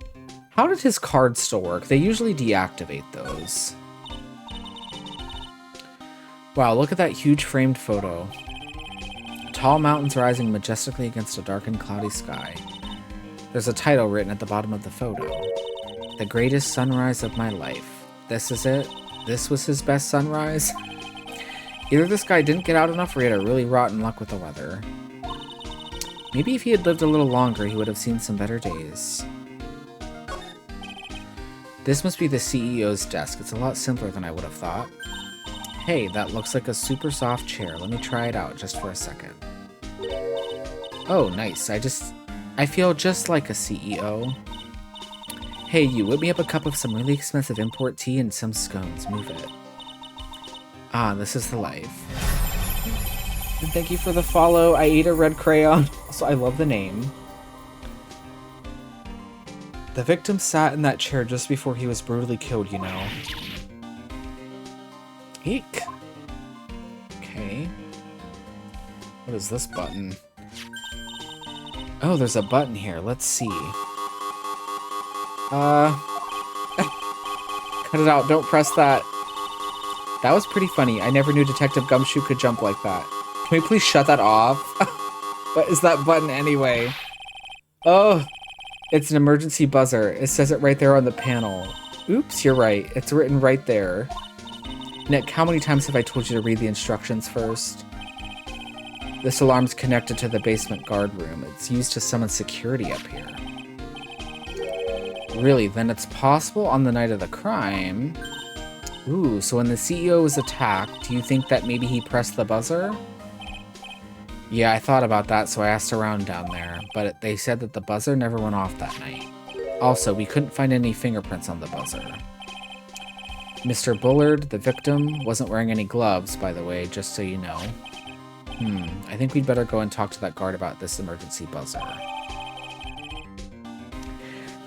how did his cards still work? They usually deactivate those. Wow, look at that huge framed photo. Tall mountains rising majestically against a dark and cloudy sky. There's a title written at the bottom of the photo. The greatest sunrise of my life. This is it? This was his best sunrise? Either this guy didn't get out enough or he had a really rotten luck with the weather. Maybe if he had lived a little longer, he would have seen some better days. This must be the CEO's desk. It's a lot simpler than I would have thought. Hey, that looks like a super soft chair. Let me try it out just for a second. Oh, nice. I feel just like a CEO. Hey, you, whip me up a cup of some really expensive import tea and some scones. Move it. Ah, this is the life. And thank you for the follow. I ate a red crayon. Also, I love the name. The victim sat in that chair just before he was brutally killed, you know. Eek. Okay. What is this button? Oh, there's a button here. Let's see. Cut it out. Don't press that. That was pretty funny. I never knew Detective Gumshoe could jump like that. Can we please shut that off? What is that button anyway? Oh, it's an emergency buzzer. It says it right there on the panel. Oops, you're right. It's written right there. Nick, how many times have I told you to read the instructions first? This alarm's connected to the basement guard room. It's used to summon security up here. Really? Then it's possible on the night of the crime... Ooh, so when the CEO was attacked, do you think that maybe he pressed the buzzer? Yeah, I thought about that, so I asked around down there, but they said that the buzzer never went off that night. Also, we couldn't find any fingerprints on the buzzer. Mr. Bullard, the victim, wasn't wearing any gloves, by the way, just so you know. I think we'd better go and talk to that guard about this emergency buzzer.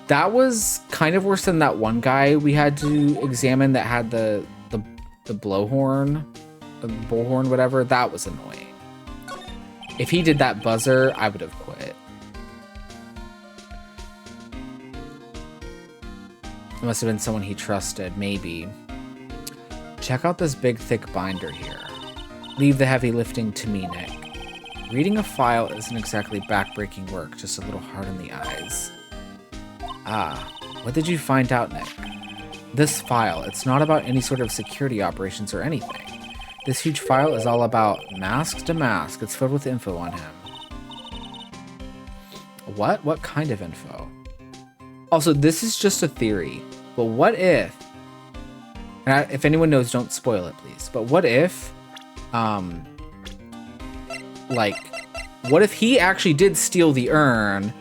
That was kind of worse than that one guy we had to examine that had the blowhorn, the bullhorn, whatever. That was annoying. If he did that buzzer, I would have quit. It must have been someone he trusted, maybe. Check out this big, thick binder here. Leave the heavy lifting to me, Nick. Reading a file isn't exactly back-breaking work, just a little hard on the eyes. Ah, what did you find out, Nick? This file, it's not about any sort of security operations or anything. This huge file is all about mask to mask. It's filled with info on him. What? What kind of info? Also, this is just a theory, but what if... and if anyone knows, don't spoil it, please. But what if... what if he actually did steal the urn...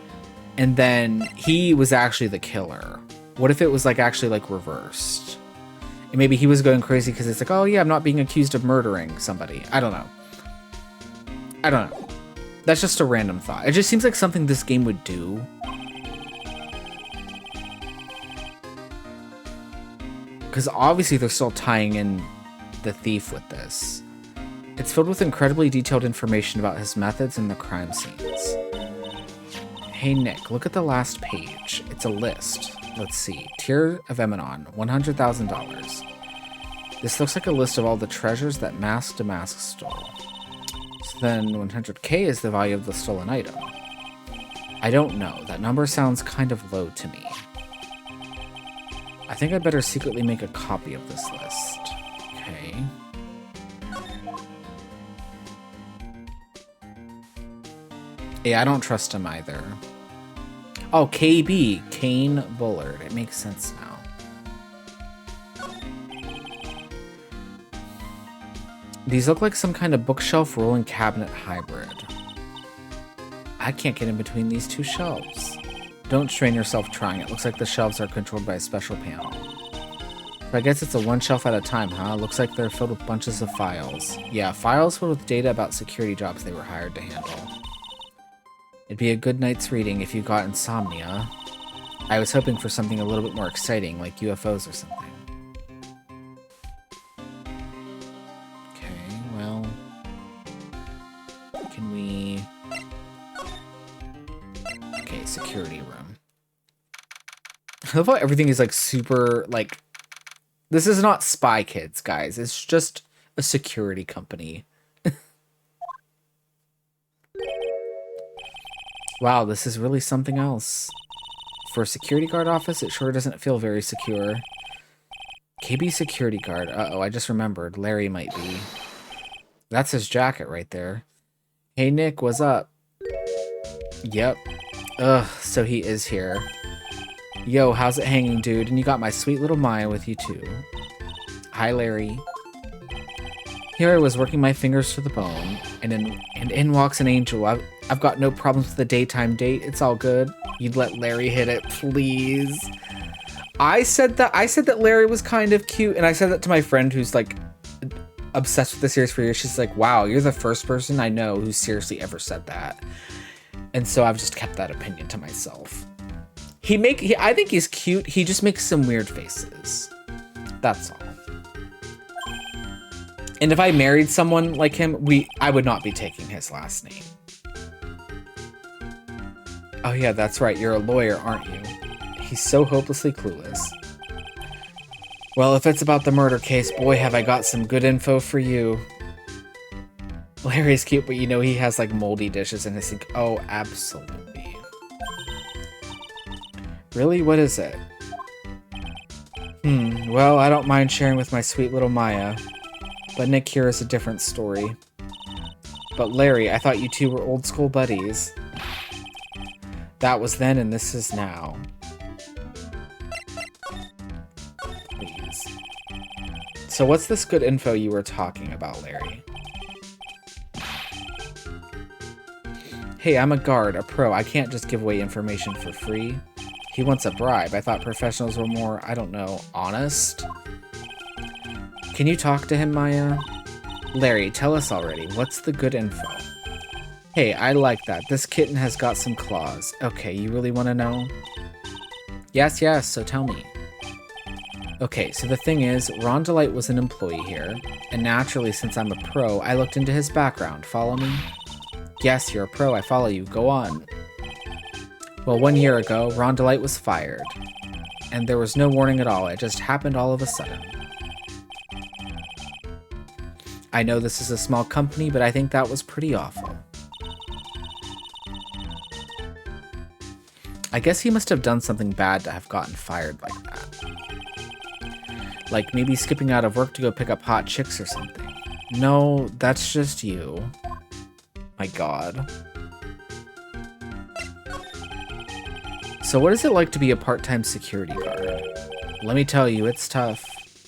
and then he was actually the killer? What if it was actually reversed? And maybe he was going crazy because it's oh yeah, I'm not being accused of murdering somebody. I don't know. That's just a random thought. It just seems like something this game would do. Because obviously they're still tying in the thief with this. It's filled with incredibly detailed information about his methods and the crime scenes. Hey Nick, look at the last page. It's a list. Let's see. Tier of Emanon, $100,000. This looks like a list of all the treasures that Mask to Mask stole. So then 100K is the value of the stolen item. I don't know. That number sounds kind of low to me. I think I better secretly make a copy of this list. Okay. Yeah, I don't trust him either. Oh, KB. Kane Bullard. It makes sense now. These look like some kind of bookshelf rolling cabinet hybrid. I can't get in between these two shelves. Don't strain yourself trying. It looks like the shelves are controlled by a special panel. But I guess it's a one shelf at a time, huh? Looks like they're filled with bunches of files. Yeah, files filled with data about security jobs they were hired to handle. It'd be a good night's reading if you got insomnia. I was hoping for something a little bit more exciting, like UFOs or something. Okay, well... Can we... Okay, security room. I love how everything is, like, super, like... This is not Spy Kids, guys. It's just a security company. Wow, this is really something else. For a security guard office, it sure doesn't feel very secure. KB security guard. Uh-oh, I just remembered. Larry might be. That's his jacket right there. Hey, Nick, what's up? Yep. Ugh, so he is here. Yo, how's it hanging, dude? And you got my sweet little Maya with you, too. Hi, Larry. Here I was working my fingers to the bone, and in walks an angel. I've got no problems with the daytime date. It's all good. You'd let Larry hit it, please. I said that Larry was kind of cute, and I said that to my friend who's like obsessed with the series for years. She's like, wow, you're the first person I know who seriously ever said that. And so I've just kept that opinion to myself. I think he's cute. He just makes some weird faces. That's all. And if I married someone like him, I would not be taking his last name. Oh yeah, that's right. You're a lawyer, aren't you? He's so hopelessly clueless. Well, if it's about the murder case, boy, have I got some good info for you. Larry's cute, but you know he has like moldy dishes in his sink. Oh, absolutely. Really? What is it? Well, I don't mind sharing with my sweet little Maya. But Nick here is a different story. But Larry, I thought you two were old school buddies. That was then and this is now. Please. So what's this good info you were talking about, Larry? Hey, I'm a guard, a pro. I can't just give away information for free. He wants a bribe. I thought professionals were more, I don't know, honest? Can you talk to him, Maya? Larry, tell us already. What's the good info? Hey, I like that. This kitten has got some claws. Okay, you really want to know? Yes, so tell me. Okay, so the thing is, Ron Delight was an employee here, and naturally, since I'm a pro, I looked into his background. Follow me? Yes, you're a pro. I follow you. Go on. Well, 1 year ago, Ron Delight was fired. And there was no warning at all. It just happened all of a sudden. I know this is a small company, but I think that was pretty awful. I guess he must have done something bad to have gotten fired like that. Like maybe skipping out of work to go pick up hot chicks or something. No, that's just you. My God. So what is it like to be a part-time security guard? Let me tell you, it's tough.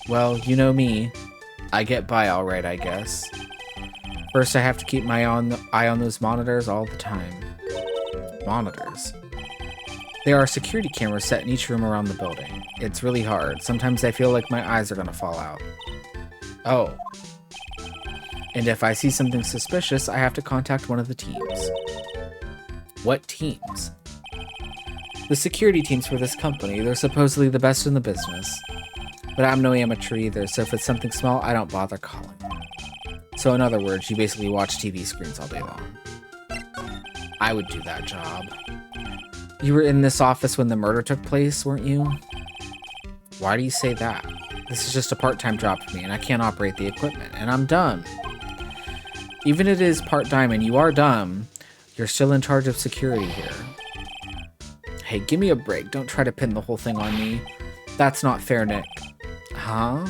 Well, you know me. I get by all right, I guess. First, I have to keep my eye on those monitors all the time. Monitors? There are security cameras set in each room around the building. It's really hard. Sometimes I feel like my eyes are gonna fall out. Oh. And if I see something suspicious, I have to contact one of the teams. What teams? The security teams for this company. They're supposedly the best in the business. But I'm no amateur either, so if it's something small, I don't bother calling. So in other words, you basically watch TV screens all day long. I would do that job. You were in this office when the murder took place, weren't you? Why do you say that? This is just a part-time job for me, and I can't operate the equipment, and I'm dumb. Even if it is part-time and you are dumb, you're still in charge of security here. Hey, give me a break. Don't try to pin the whole thing on me. That's not fair, Nick. Huh?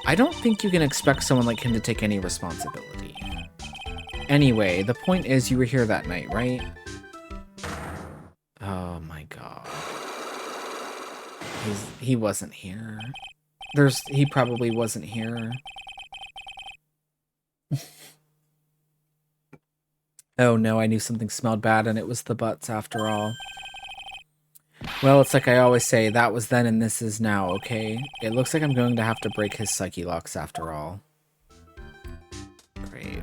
I don't think you can expect someone like him to take any responsibility. Anyway, the point is you were here that night, right? Oh my god. He wasn't here. He probably wasn't here. Oh no, I knew something smelled bad and it was the butts after all. Well, it's like I always say, that was then and this is now, okay? It looks like I'm going to have to break his psyche locks after all. Great.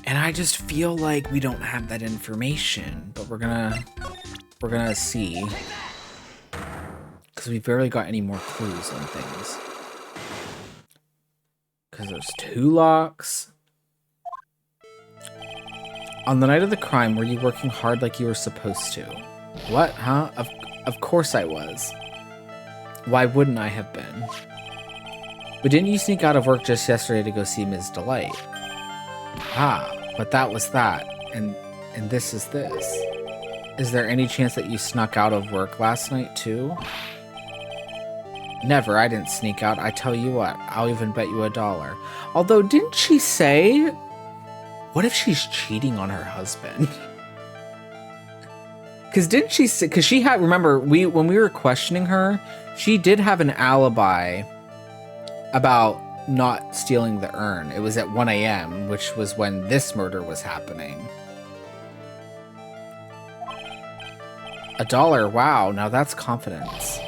And I just feel like we don't have that information, but we're gonna see. Because we've barely got any more clues on things. Because there's 2 locks. On the night of the crime, were you working hard like you were supposed to? What, huh? Of course I was. Why wouldn't I have been? But didn't you sneak out of work just yesterday to go see Ms. Delight? Ah, but that was that. And this is this. Is there any chance that you snuck out of work last night too? Never, I didn't sneak out. I tell you what, I'll even bet you $1. Although, didn't she say... What if she's cheating on her husband? Because didn't she say... Because she had... Remember, when we were questioning her, she did have an alibi about not stealing the urn. It was at 1 a.m., which was when this murder was happening. $1, wow, now that's confidence.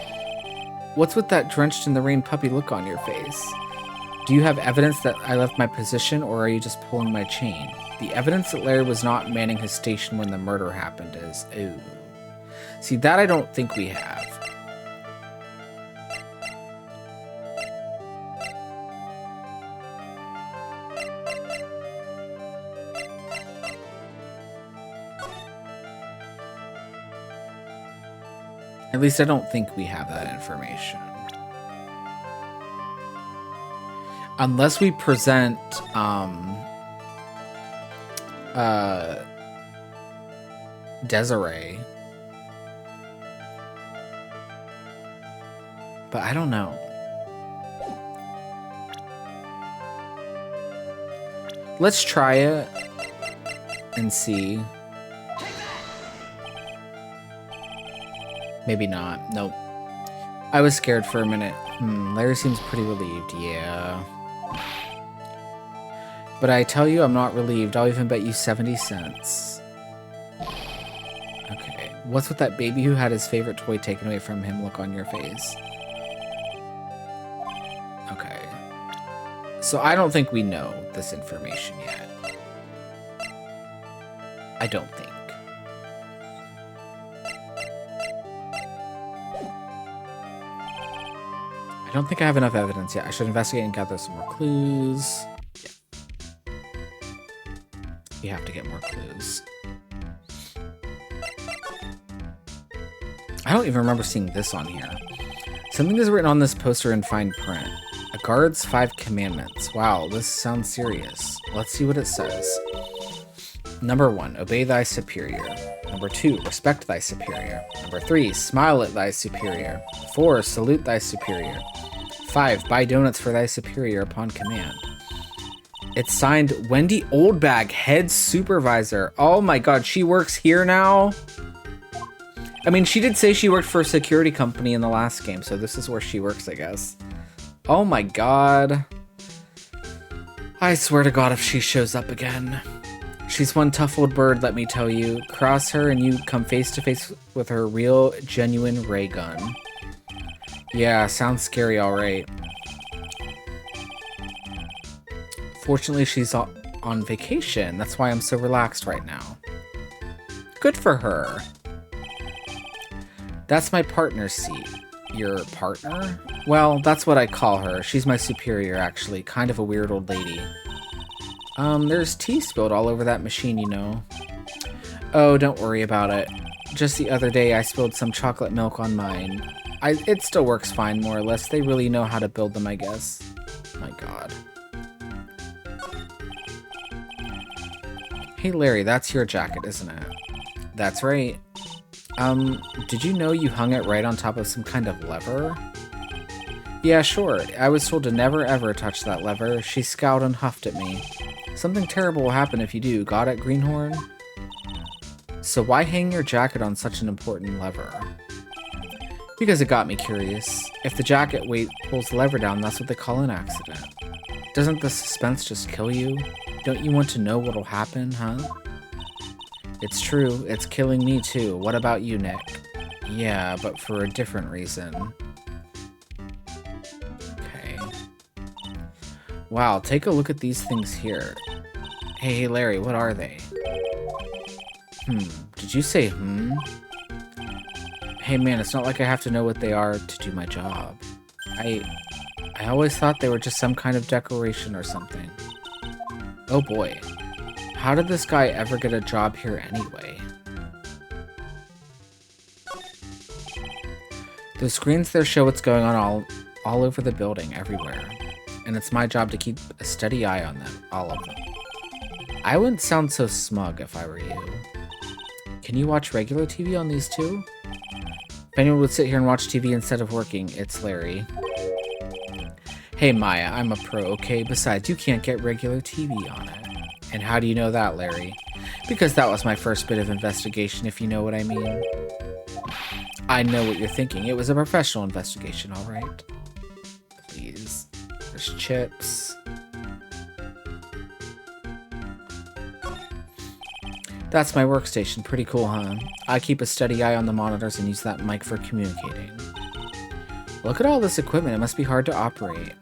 What's with that drenched in the rain puppy look on your face? Do you have evidence that I left my position, or are you just pulling my chain? The evidence that Larry was not manning his station when the murder happened is... Ooh. See, that I don't think we have. At least I don't think we have that information. Unless we present, Desiree. But I don't know. Let's try it and see. Maybe not. Nope. I was scared for a minute. Larry seems pretty relieved. Yeah. But I tell you, I'm not relieved. I'll even bet you 70 cents. Okay. What's with that baby who had his favorite toy taken away from him look on your face? Okay. So I don't think we know this information yet. I don't think. I don't think I have enough evidence yet. I should investigate and gather some more clues. Yeah. We have to get more clues. I don't even remember seeing this on here. Something is written on this poster in fine print. A guard's 5 commandments. Wow, this sounds serious. Let's see what it says. Number 1, obey thy superior. Number 2, respect thy superior. Number 3, smile at thy superior. 4, salute thy superior. 5, buy donuts for thy superior upon command. It's signed Wendy Oldbag, head supervisor. Oh my god, she works here now? I mean, she did say she worked for a security company in the last game, so this is where she works, I guess. Oh my god. I swear to god if she shows up again. She's one tough old bird, let me tell you. Cross her and you come face to face with her real, genuine ray gun. Yeah, sounds scary, alright. Fortunately, she's on vacation. That's why I'm so relaxed right now. Good for her. That's my partner's seat. Your partner? Well, that's what I call her. She's my superior, actually. Kind of a weird old lady. There's tea spilled all over that machine, you know. Oh, don't worry about it. Just the other day, I spilled some chocolate milk on mine. It still works fine, more or less. They really know how to build them, I guess. My god. Hey, Larry, that's your jacket, isn't it? That's right. Did you know you hung it right on top of some kind of lever? Yeah, sure. I was told to never ever touch that lever. She scowled and huffed at me. Something terrible will happen if you do. Got it, Greenhorn? So why hang your jacket on such an important lever? Because it got me curious. If the jacket weight pulls the lever down, that's what they call an accident. Doesn't the suspense just kill you? Don't you want to know what'll happen, huh? It's true. It's killing me too. What about you, Nick? Yeah, but for a different reason. Okay. Wow, take a look at these things here. Hey, Larry, what are they? Did you say Hey man, it's not like I have to know what they are to do my job. I always thought they were just some kind of decoration or something. Oh boy. How did this guy ever get a job here anyway? The screens there show what's going on all over the building, everywhere. And it's my job to keep a steady eye on them, all of them. I wouldn't sound so smug if I were you. Can you watch regular TV on these too? If anyone would sit here and watch TV instead of working, it's Larry. Hey Maya, I'm a pro, okay? Besides, you can't get regular TV on it. And how do you know that, Larry? Because that was my first bit of investigation, if you know what I mean. I know what you're thinking. It was a professional investigation, alright? Please. There's chips. That's my workstation. Pretty cool, huh? I keep a steady eye on the monitors and use that mic for communicating. Look at all this equipment. It must be hard to operate.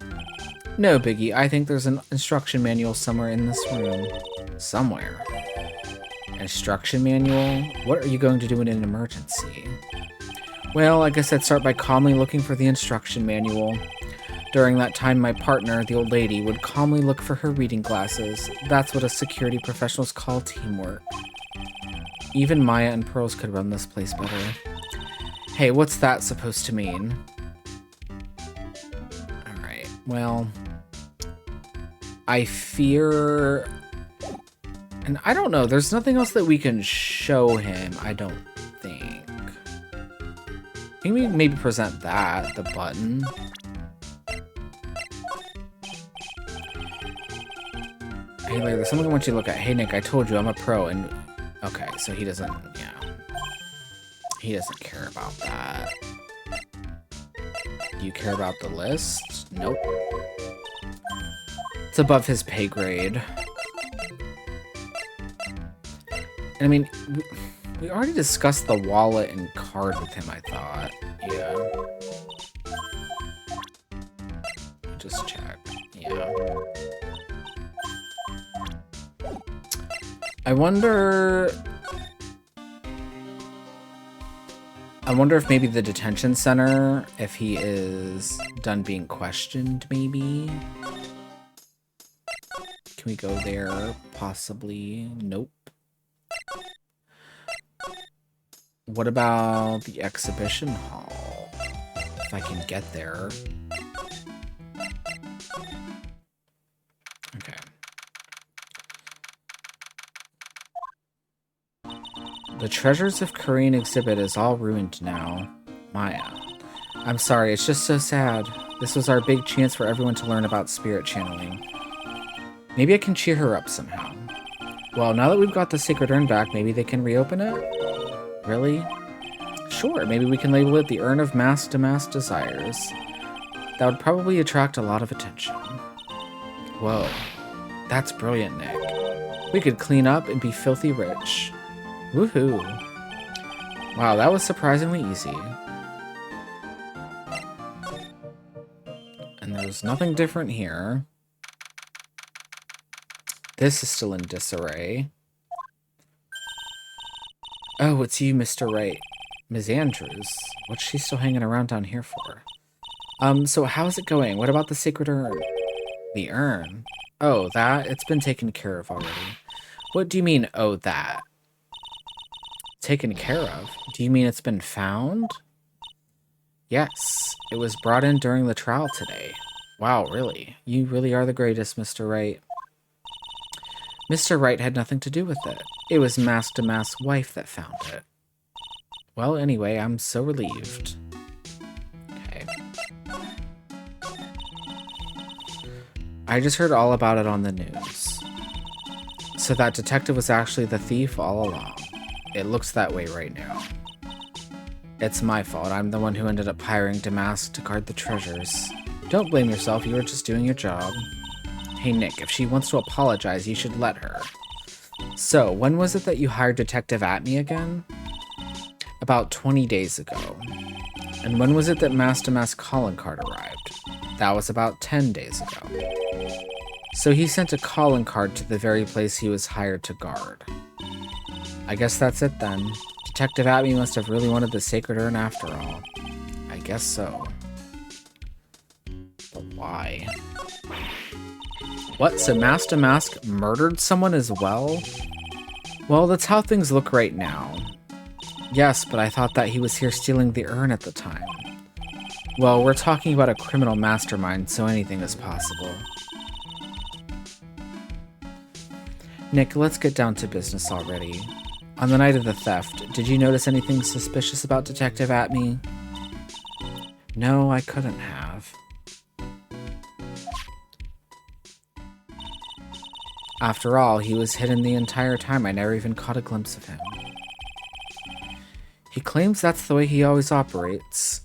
No biggie. I think there's an instruction manual somewhere in this room. Somewhere. Instruction manual? What are you going to do in an emergency? Well, I guess I'd start by calmly looking for the instruction manual. During that time, my partner, the old lady, would calmly look for her reading glasses. That's what us security professionals call teamwork. Even Maya and Pearls could run this place better. Hey, what's that supposed to mean? Alright, well... I fear... And I don't know, there's nothing else that we can show him, I don't think. Can we maybe present that, the button? Hey Larry, there's something I want you to look at. Hey Nick, I told you I'm a pro and... Okay, so he doesn't... Yeah. He doesn't care about that. Do you care about the list? Nope. It's above his pay grade. And I mean, we already discussed the wallet and card with him, I thought. Yeah. Just check. Yeah. I wonder if maybe the detention center, if he is done being questioned, maybe? Can we go there? Possibly. Nope. What about the exhibition hall? If I can get there. Okay. The Treasures of Korean exhibit is all ruined now. Maya. I'm sorry, it's just so sad. This was our big chance for everyone to learn about spirit channeling. Maybe I can cheer her up somehow. Well, now that we've got the sacred urn back, maybe they can reopen it? Really? Sure, maybe we can label it the Urn of Mass to Mass Desires. That would probably attract a lot of attention. Whoa. That's brilliant, Nick. We could clean up and be filthy rich. Woohoo. Wow, that was surprisingly easy. And there's nothing different here. This is still in disarray. Oh, it's you, Mr. Wright. Ms. Andrews. What's she still hanging around down here for? So how's it going? What about the sacred urn? The urn? Oh, that? It's been taken care of already. What do you mean, oh, that? Taken care of? Do you mean it's been found? Yes. It was brought in during the trial today. Wow, really? You really are the greatest, Mr. Wright. Mr. Wright had nothing to do with it. It was Master Mask's wife that found it. Well, anyway, I'm so relieved. Okay. I just heard all about it on the news. So that detective was actually the thief all along. It looks that way right now. It's my fault. I'm the one who ended up hiring Damask to guard the treasures. Don't blame yourself. You were just doing your job. Hey, Nick, if she wants to apologize, you should let her. So, when was it that you hired Detective Atme again? About 20 days ago. And when was it that Master Mask calling card arrived? That was about 10 days ago. So he sent a calling card to the very place he was hired to guard. I guess that's it then. Detective Atme must have really wanted the sacred urn after all. I guess so. But why? What, so Master Mask murdered someone as well? Well, that's how things look right now. Yes, but I thought that he was here stealing the urn at the time. Well, we're talking about a criminal mastermind, so anything is possible. Nick, let's get down to business already. On the night of the theft, did you notice anything suspicious about Detective Atme? No, I couldn't have. After all, he was hidden the entire time. I never even caught a glimpse of him. He claims that's the way he always operates.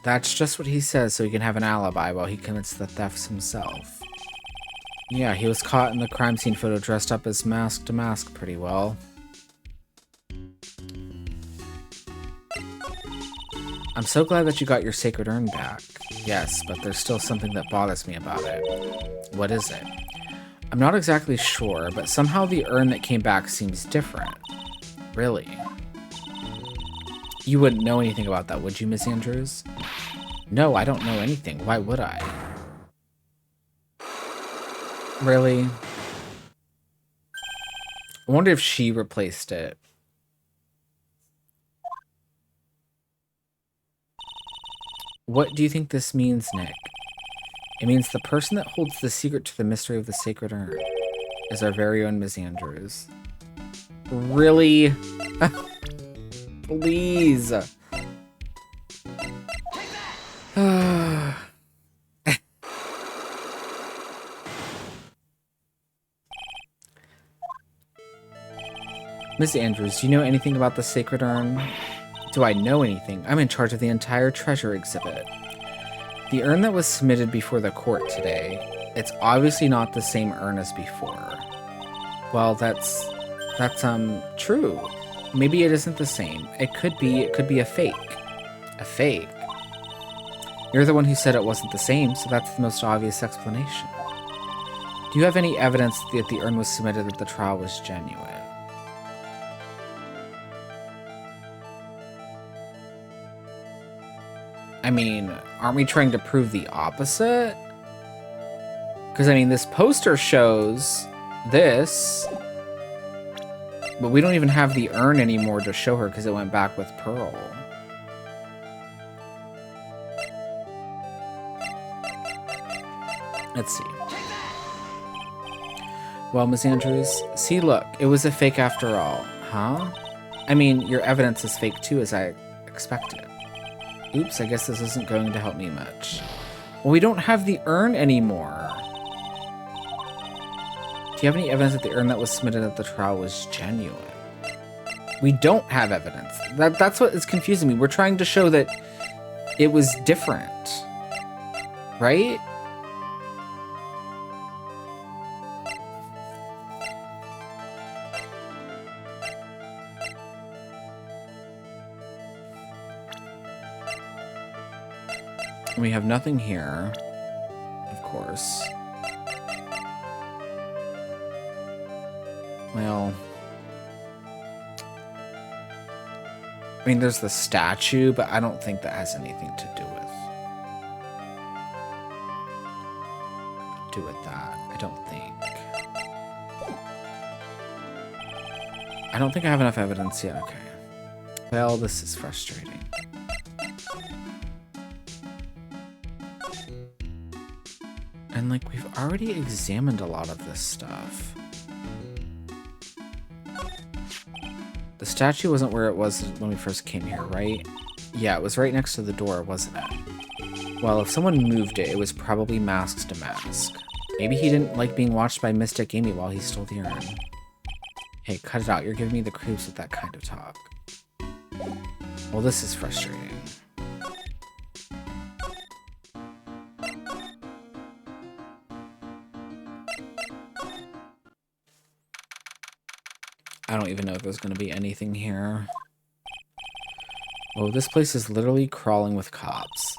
That's just what he says so he can have an alibi while he commits the thefts himself. Yeah, he was caught in the crime scene photo dressed up as Mask to Mask pretty well. I'm so glad that you got your sacred urn back. Yes, but there's still something that bothers me about it. What is it? I'm not exactly sure, but somehow the urn that came back seems different. Really? You wouldn't know anything about that, would you, Miss Andrews? No, I don't know anything. Why would I? Really? I wonder if she replaced it. What do you think this means, Nick? It means the person that holds the secret to the mystery of the sacred urn is our very own Miss Andrews. Really? Please. Miss Andrews, do you know anything about the sacred urn? Do I know anything? I'm in charge of the entire treasure exhibit. The urn that was submitted before the court today, it's obviously not the same urn as before. Well, that's true. Maybe it isn't the same. It could be a fake. A fake? You're the one who said it wasn't the same, so that's the most obvious explanation. Do you have any evidence that the urn was submitted at the trial was genuine? I mean, aren't we trying to prove the opposite? Because, I mean, this poster shows this, but we don't even have the urn anymore to show her because it went back with Pearl. Let's see. Well, Miss Andrews, see, look, it was a fake after all. Huh? I mean, your evidence is fake too, as I expected. Oops, I guess this isn't going to help me much. Well, we don't have the urn anymore. Do you have any evidence that the urn that was submitted at the trial was genuine? We don't have evidence. That's what is confusing me. We're trying to show that it was different. Right? We have nothing here, of course. Well, I mean, there's the statue, but I don't think that has anything to do with that. I don't think. I don't think I have enough evidence yet. Okay. Well, this is frustrating. And, like, we've already examined a lot of this stuff. The statue wasn't where it was when we first came here, right? Yeah, it was right next to the door, wasn't it? Well, if someone moved it, it was probably masked to mask. Maybe he didn't like being watched by Mystic Amy while he stole the urn. Hey, cut it out. You're giving me the creeps with that kind of talk. Well, this is frustrating. I don't even know if there's going to be anything here. Oh, this place is literally crawling with cops.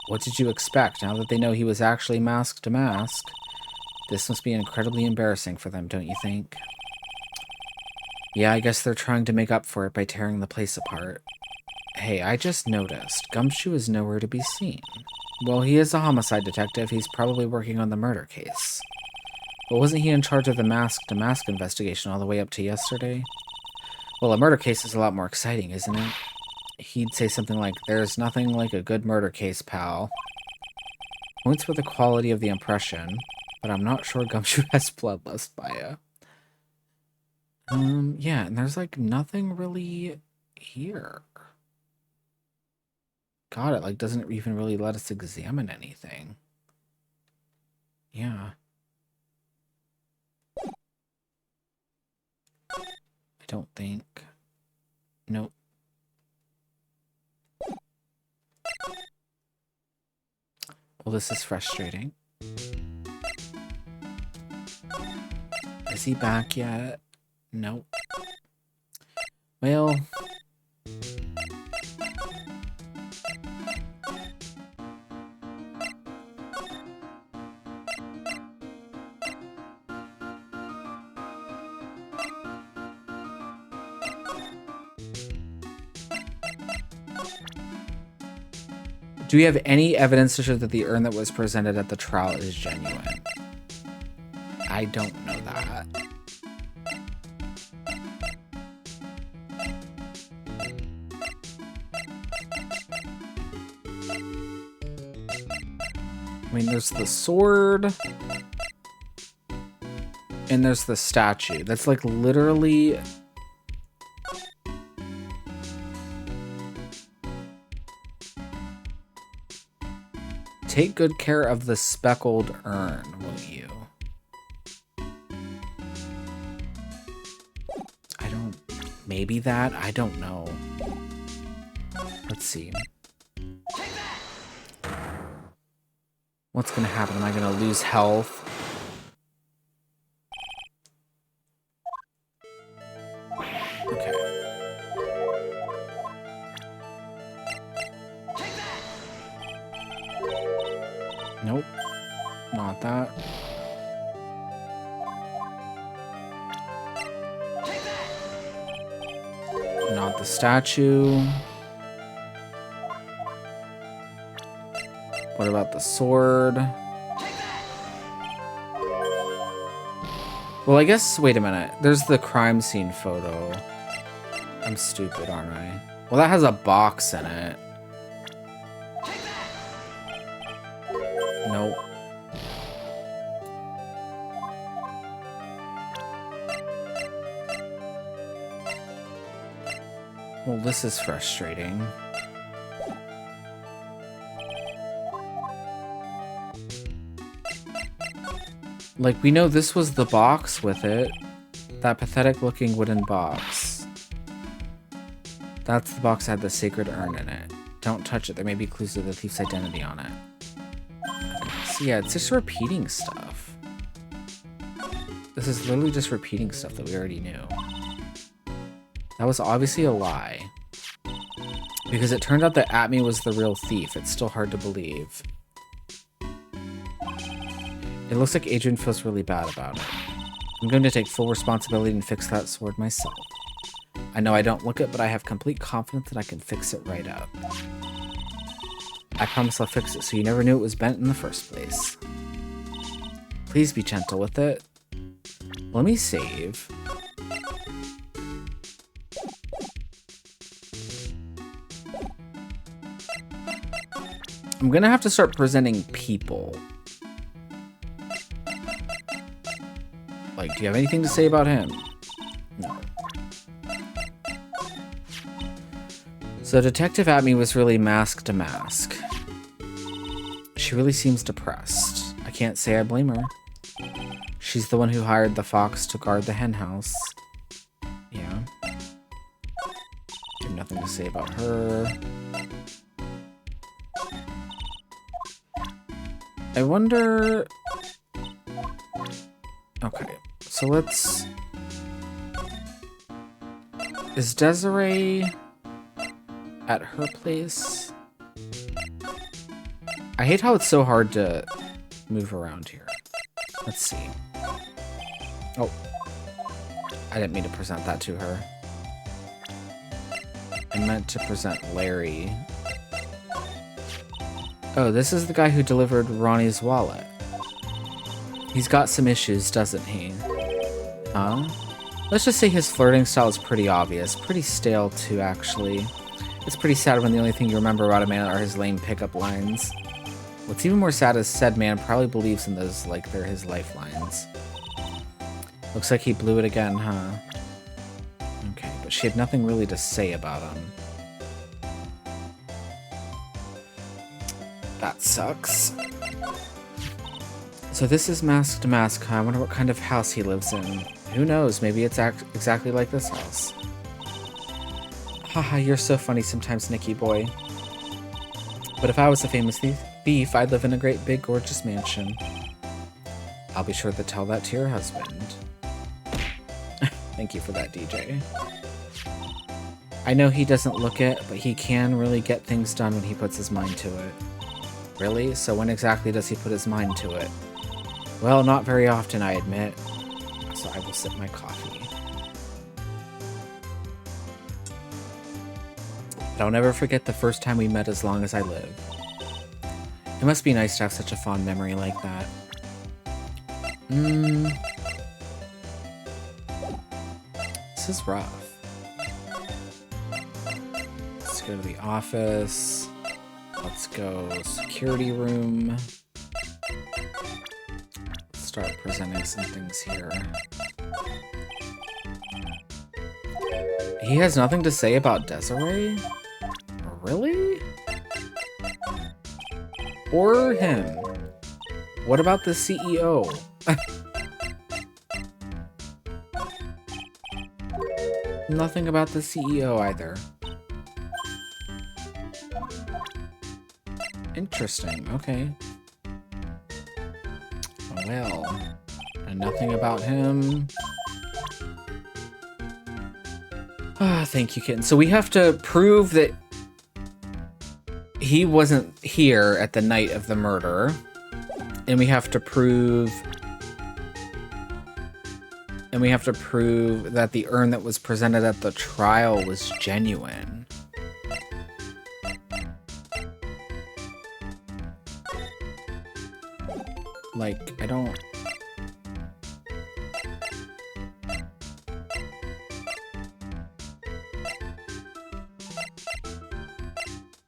What did you expect? Now that they know he was actually masked to mask, this must be incredibly embarrassing for them, don't you think? Yeah, I guess they're trying to make up for it by tearing the place apart. Hey, I just noticed. Gumshoe is nowhere to be seen. Well, he is a homicide detective. He's probably working on the murder case. But wasn't he in charge of the mask-to-mask investigation all the way up to yesterday? Well, a murder case is a lot more exciting, isn't it? He'd say something like, "There's nothing like a good murder case, pal." Points for the quality of the impression, but I'm not sure Gumshoe has bloodlust bio. Yeah, and there's like nothing really here. God, it like doesn't even really let us examine anything. Yeah. I don't think. Nope. Well, this is frustrating. Is he back yet? Nope. Well... Do we have any evidence to show that the urn that was presented at the trial is genuine? I don't know that. I mean, there's the sword. And there's the statue. That's like literally... Take good care of the speckled urn, will you? I don't... Maybe that? I don't know. Let's see. What's gonna happen? Am I gonna lose health? Okay. Nope. Not that. Not the statue. What about the sword? Well, I guess, wait a minute. There's the crime scene photo. I'm stupid, aren't I? Well, that has a box in it. Nope. Well, this is frustrating. Like, we know this was the box with it. That pathetic-looking wooden box. That's the box that had the sacred urn in it. Don't touch it. There may be clues to the thief's identity on it. Okay, so yeah, it's just repeating stuff. This is literally just repeating stuff that we already knew. That was obviously a lie. Because it turned out that Atme was the real thief. It's still hard to believe. It looks like Adrian feels really bad about it. I'm going to take full responsibility and fix that sword myself. I know I don't look it, but I have complete confidence that I can fix it right up. I promise I'll fix it so you never knew it was bent in the first place. Please be gentle with it. Let me save. I'm going to have to start presenting people. Like, do you have anything to say about him? No. So Detective Atme was really mask to mask. She really seems depressed. I can't say I blame her. She's the one who hired the fox to guard the hen house. Yeah. I have nothing to say about her. I wonder... Okay, so let's... Is Desiree at her place? I hate how it's so hard to move around here. Let's see. Oh. I didn't mean to present that to her. I meant to present Larry. Oh, this is the guy who delivered Ronnie's wallet. He's got some issues, doesn't he? Huh? Let's just say his flirting style is pretty obvious. Pretty stale, too, actually. It's pretty sad when the only thing you remember about a man are his lame pickup lines. What's even more sad is said man probably believes in those like they're his lifelines. Looks like he blew it again, huh? Okay, but she had nothing really to say about him. That sucks. So this is Mask to Mask, huh? I wonder what kind of house he lives in. Who knows, maybe it's exactly like this house. Haha, you're so funny sometimes, Nicky boy. But if I was a famous thief, I'd live in a great big gorgeous mansion. I'll be sure to tell that to your husband. Thank you for that, DJ. I know he doesn't look it, but he can really get things done when he puts his mind to it. Really? So when exactly does he put his mind to it? Well, not very often, I admit. So I will sip my coffee. But I'll never forget the first time we met as long as I live. It must be nice to have such a fond memory like that. This is rough. Let's go to the office. Let's go security room. Start presenting some things here. He has nothing to say about Desiree? Really? Or him? What about the CEO? Nothing about the CEO either. Interesting, okay. Well, and nothing about him. Ah, thank you, kitten. So we have to prove that he wasn't here at the night of the murder. And we have to prove... And we have to prove that the urn that was presented at the trial was genuine. Like, I don't...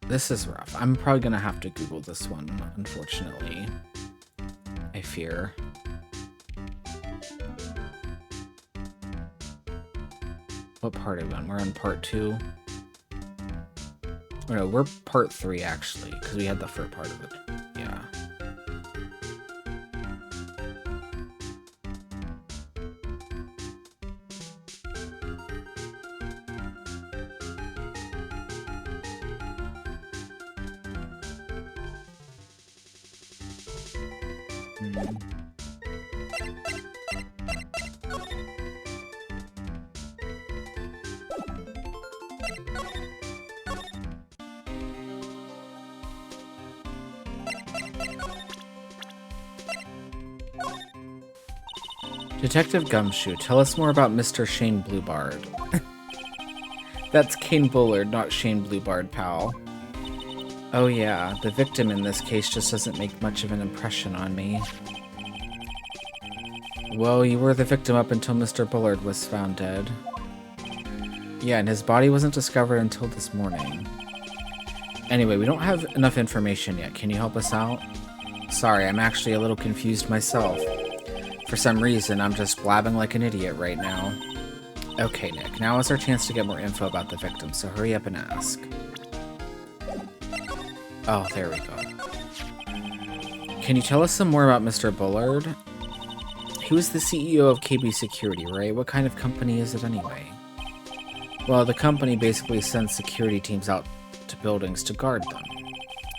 This is rough. I'm probably gonna have to Google this one, unfortunately. I fear. What part are we on? We're on part 2? Oh no, we're part 3 actually, because we had the first part of it. Yeah. Detective Gumshoe, tell us more about Mr. Shane Bluebard. That's Kane Bullard, not Shane Bluebard, pal. Oh yeah, the victim in this case just doesn't make much of an impression on me. Well, you were the victim up until Mr. Bullard was found dead. Yeah, and his body wasn't discovered until this morning. Anyway, we don't have enough information yet. Can you help us out? Sorry, I'm actually a little confused myself. For some reason, I'm just blabbing like an idiot right now. Okay, Nick, now is our chance to get more info about the victim, so hurry up and ask. Oh, there we go. Can you tell us some more about Mr. Bullard? He was the CEO of KB Security, right? What kind of company is it anyway? Well, the company basically sends security teams out to buildings to guard them.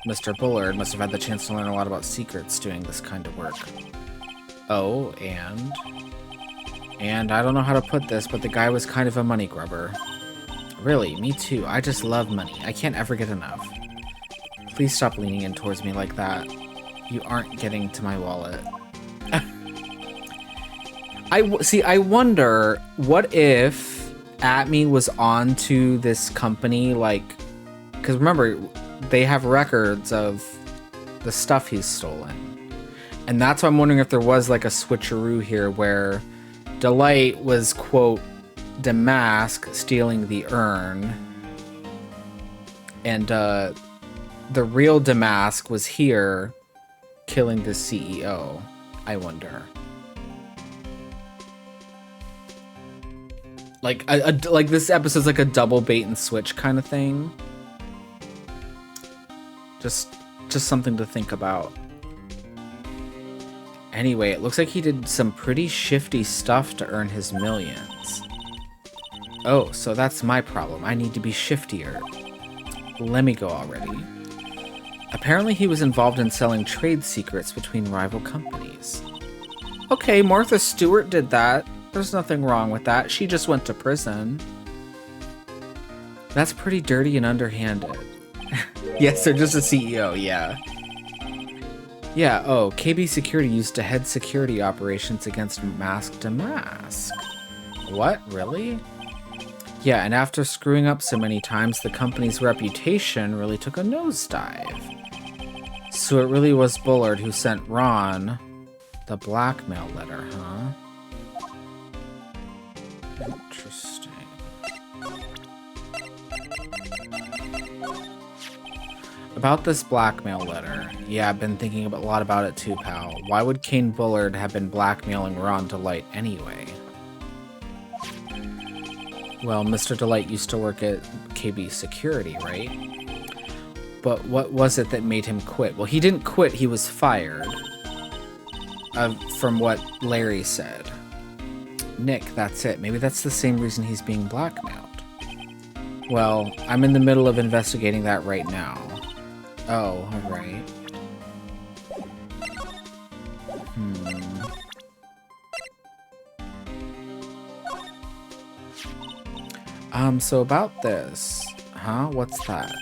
Mr. Bullard must have had the chance to learn a lot about secrets doing this kind of work. Oh, and I don't know how to put this, but the guy was kind of a money grubber. Really, me too. I just love money. I can't ever get enough. Please stop leaning in towards me like that. You aren't getting to my wallet. I wonder, what if Atme was onto this company, like, because remember, they have records of the stuff he's stolen. And that's why I'm wondering if there was like a switcheroo here where Delight was, quote, Damask stealing the urn, and the real Damask was here killing the CEO. I wonder. Like like this episode's like a double bait and switch kind of thing. Just something to think about. Anyway, it looks like he did some pretty shifty stuff to earn his millions. Oh, so that's my problem. I need to be shiftier. Let me go already. Apparently he was involved in selling trade secrets between rival companies. Okay, Martha Stewart did that. There's nothing wrong with that. She just went to prison. That's pretty dirty and underhanded. Yes, they're just a CEO, yeah. Yeah, oh, KB Security used to head security operations against Mask Damask. What, really? Yeah, and after screwing up so many times, the company's reputation really took a nosedive. So it really was Bullard who sent Ron the blackmail letter, huh? Interesting. About this blackmail letter. Yeah, I've been thinking a lot about it too, pal. Why would Kane Bullard have been blackmailing Ron Delight anyway? Well, Mr. Delight used to work at KB Security, right? But what was it that made him quit? Well, he didn't quit, he was fired. From what Larry said. Nick, that's it. Maybe that's the same reason he's being blackmailed. Well, I'm in the middle of investigating that right now. Oh, alright. So about this. Huh? What's that?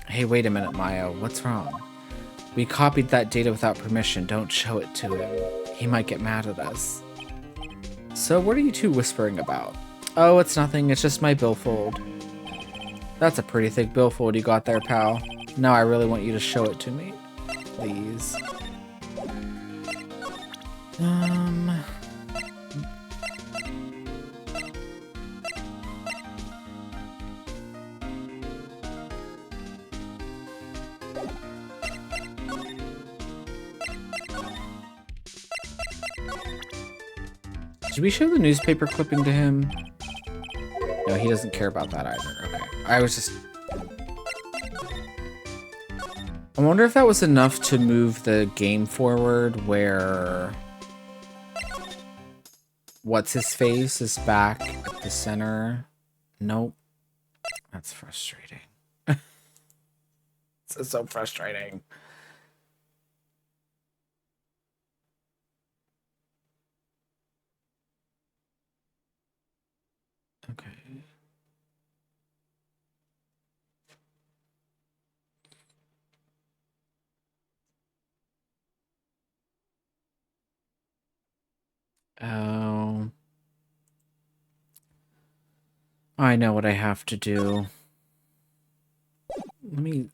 Hey, wait a minute, Maya. What's wrong? We copied that data without permission. Don't show it to him. He might get mad at us. So what are you two whispering about? Oh, it's nothing. It's just my billfold. That's a pretty thick billfold you got there, pal. Now I really want you to show it to me. Please. Did we show the newspaper clipping to him? No, he doesn't care about that either. Okay. I was just... I wonder if that was enough to move the game forward where... What's-his-face is back at the center. Nope. That's frustrating. It's so frustrating. Okay. Oh. I know what I have to do. Let me...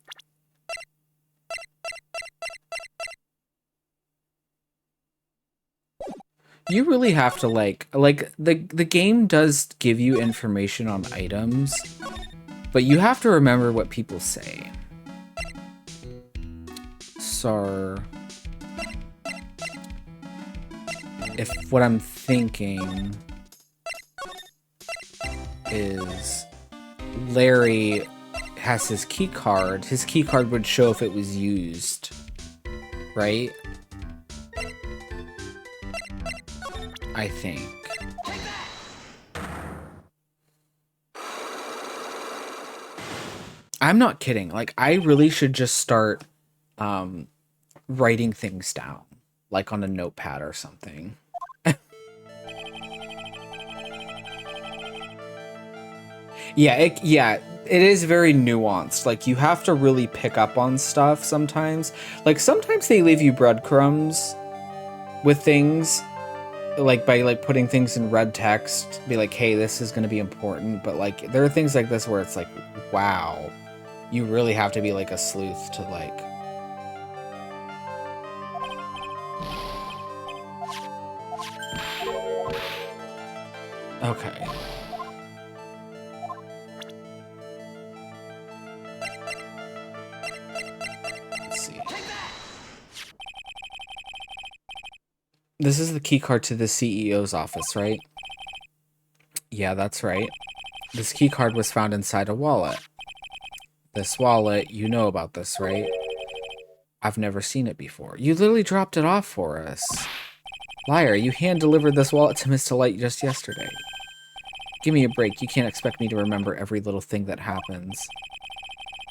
You really have to, like the game does give you information on items, but you have to remember what people say. So, if what I'm thinking is Larry has his key card. His key card would show if it was used, right? I think. I'm not kidding. Like, I really should just start writing things down, like on a notepad or something. Yeah, it is very nuanced. Like, you have to really pick up on stuff sometimes. Like, sometimes they leave you breadcrumbs with things, like by like putting things in red text, be like, hey, this is going to be important. But like, there are things like this where it's like, wow, you really have to be like a sleuth to like. Okay. Let's see. This is the key card to the CEO's office, right? Yeah, that's right. This key card was found inside a wallet. This wallet, you know about this, right? I've never seen it before. You literally dropped it off for us. Liar, you hand-delivered this wallet to Miss Delight just yesterday. Give me a break. You can't expect me to remember every little thing that happens.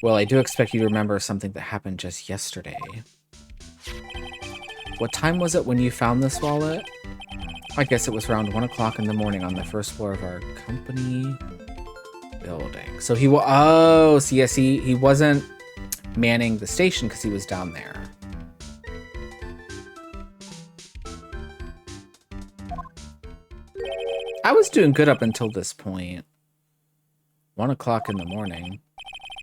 Well, I do expect you to remember something that happened just yesterday. What time was it when you found this wallet? I guess it was around 1 o'clock in the morning on the first floor of our company building. So he oh, so yes, he wasn't manning the station because he was down there. I was doing good up until this point. 1 o'clock in the morning.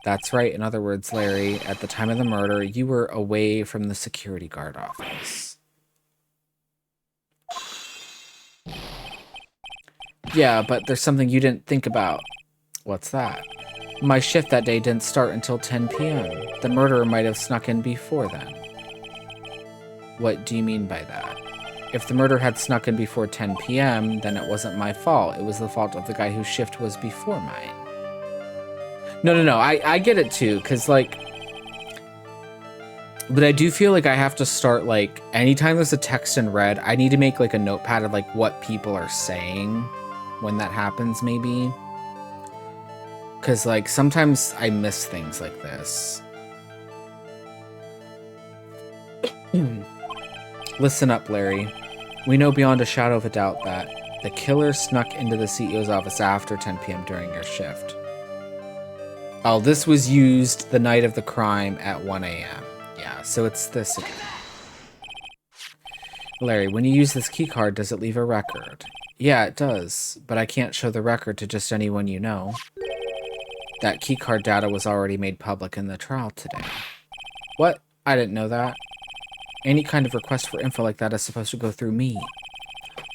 That's right. In other words, Larry, at the time of the murder, you were away from the security guard office. Yeah, but there's something you didn't think about. What's that? My shift that day didn't start until 10 p.m. The murderer might have snuck in before then. What do you mean by that? If the murderer had snuck in before 10 p.m., then it wasn't my fault. It was the fault of the guy whose shift was before mine. No, I get it too, because, like... But I do feel like I have to start, like, anytime there's a text in red, I need to make, like, a notepad of, like, what people are saying when that happens, maybe. Because, like, sometimes I miss things like this. Listen up, Larry. We know beyond a shadow of a doubt that the killer snuck into the CEO's office after 10 p.m. during your shift. Oh, this was used the night of the crime at 1 a.m. Yeah, so it's this again. Larry, when you use this keycard, does it leave a record? Yeah, it does, but I can't show the record to just anyone you know. That keycard data was already made public in the trial today. What? I didn't know that. Any kind of request for info like that is supposed to go through me.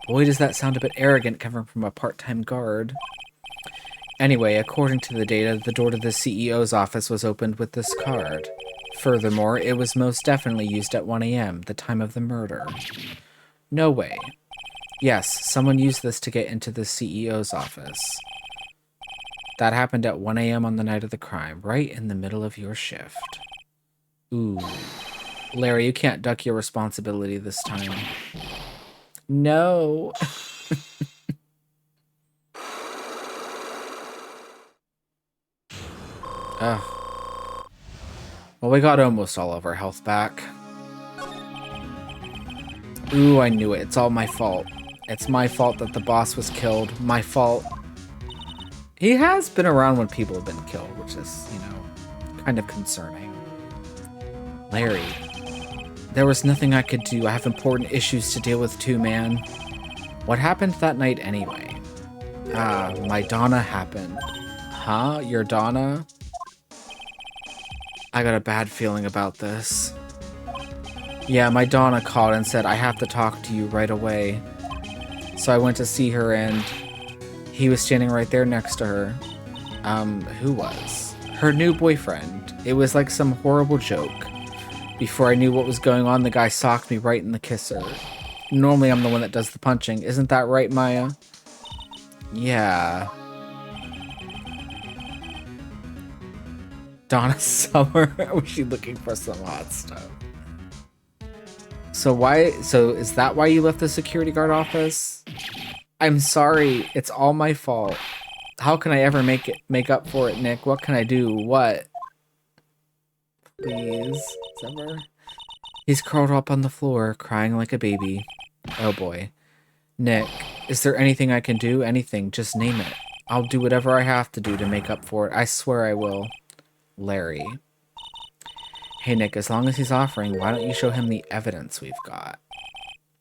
Boy, does that sound a bit arrogant coming from a part-time guard. Anyway, according to the data, the door to the CEO's office was opened with this card. Furthermore, it was most definitely used at 1 a.m., the time of the murder. No way. Yes, someone used this to get into the CEO's office. That happened at 1 a.m. on the night of the crime, right in the middle of your shift. Ooh. Larry, you can't duck your responsibility this time. No. Ugh. Well, we got almost all of our health back. Ooh, I knew it. It's all my fault. It's my fault that the boss was killed. My fault. He has been around when people have been killed, which is, you know, kind of concerning. Larry, there was nothing I could do. I have important issues to deal with too, man. What happened that night anyway? Ah, my Donna happened. Huh? Your Donna? I got a bad feeling about this. Yeah, my Donna called and said, I have to talk to you right away. So I went to see her and he was standing right there next to her. Who was? Her new boyfriend. It was like some horrible joke. Before I knew what was going on, the guy socked me right in the kisser. Normally I'm the one that does the punching. Isn't that right, Maya? Yeah. Donna Summer. Was she looking for some hot stuff? So is that why you left the security guard office? I'm sorry. It's all my fault. How can I ever make up for it, Nick? What can I do? What? Please, Summer. He's curled up on the floor, crying like a baby. Oh boy. Nick, is there anything I can do? Anything. Just name it. I'll do whatever I have to do to make up for it. I swear I will. Larry. Hey, Nick, as long as he's offering, why don't you show him the evidence we've got?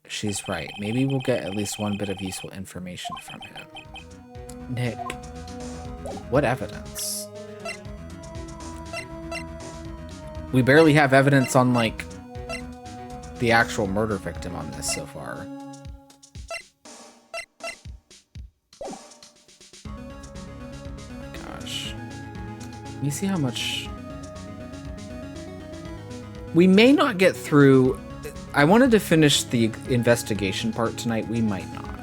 She's right. Maybe we'll get at least one bit of useful information from him. Nick. What evidence? We barely have evidence on, like, the actual murder victim on this so far. Oh my gosh. Let me see how much... We may not get through... I wanted to finish the investigation part tonight. We might not.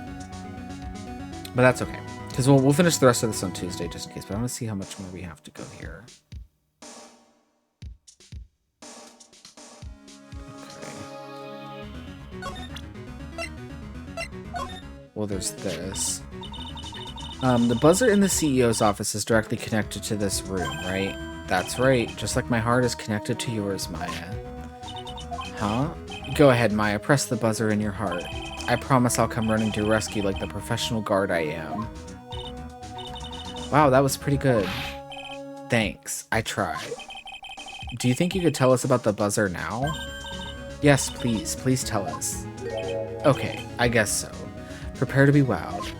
But that's okay. Because we'll finish the rest of this on Tuesday just in case. But I want to see how much more we have to go here. Well, there's this. The buzzer in the CEO's office is directly connected to this room, right? That's right. Just like my heart is connected to yours, Maya. Huh? Go ahead, Maya. Press the buzzer in your heart. I promise I'll come running to your rescue like the professional guard I am. Wow, that was pretty good. Thanks. I tried. Do you think you could tell us about the buzzer now? Yes, please. Please tell us. Okay, I guess so. Prepare to be wowed.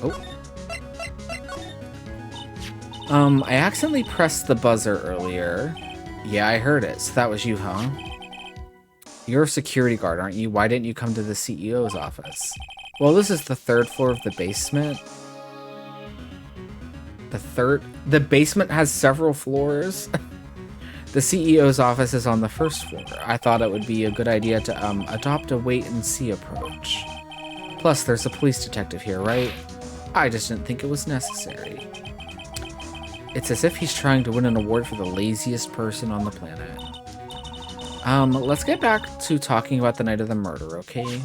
Oh. I accidentally pressed the buzzer earlier. Yeah, I heard it. So that was you, huh? You're a security guard, aren't you? Why didn't you come to the CEO's office? Well, this is the third floor of the basement. The basement has several floors. The CEO's office is on the first floor. I thought it would be a good idea to, adopt a wait-and-see approach. Plus, there's a police detective here, right? I just didn't think it was necessary. It's as if he's trying to win an award for the laziest person on the planet. Let's get back to talking about the night of the murder, okay?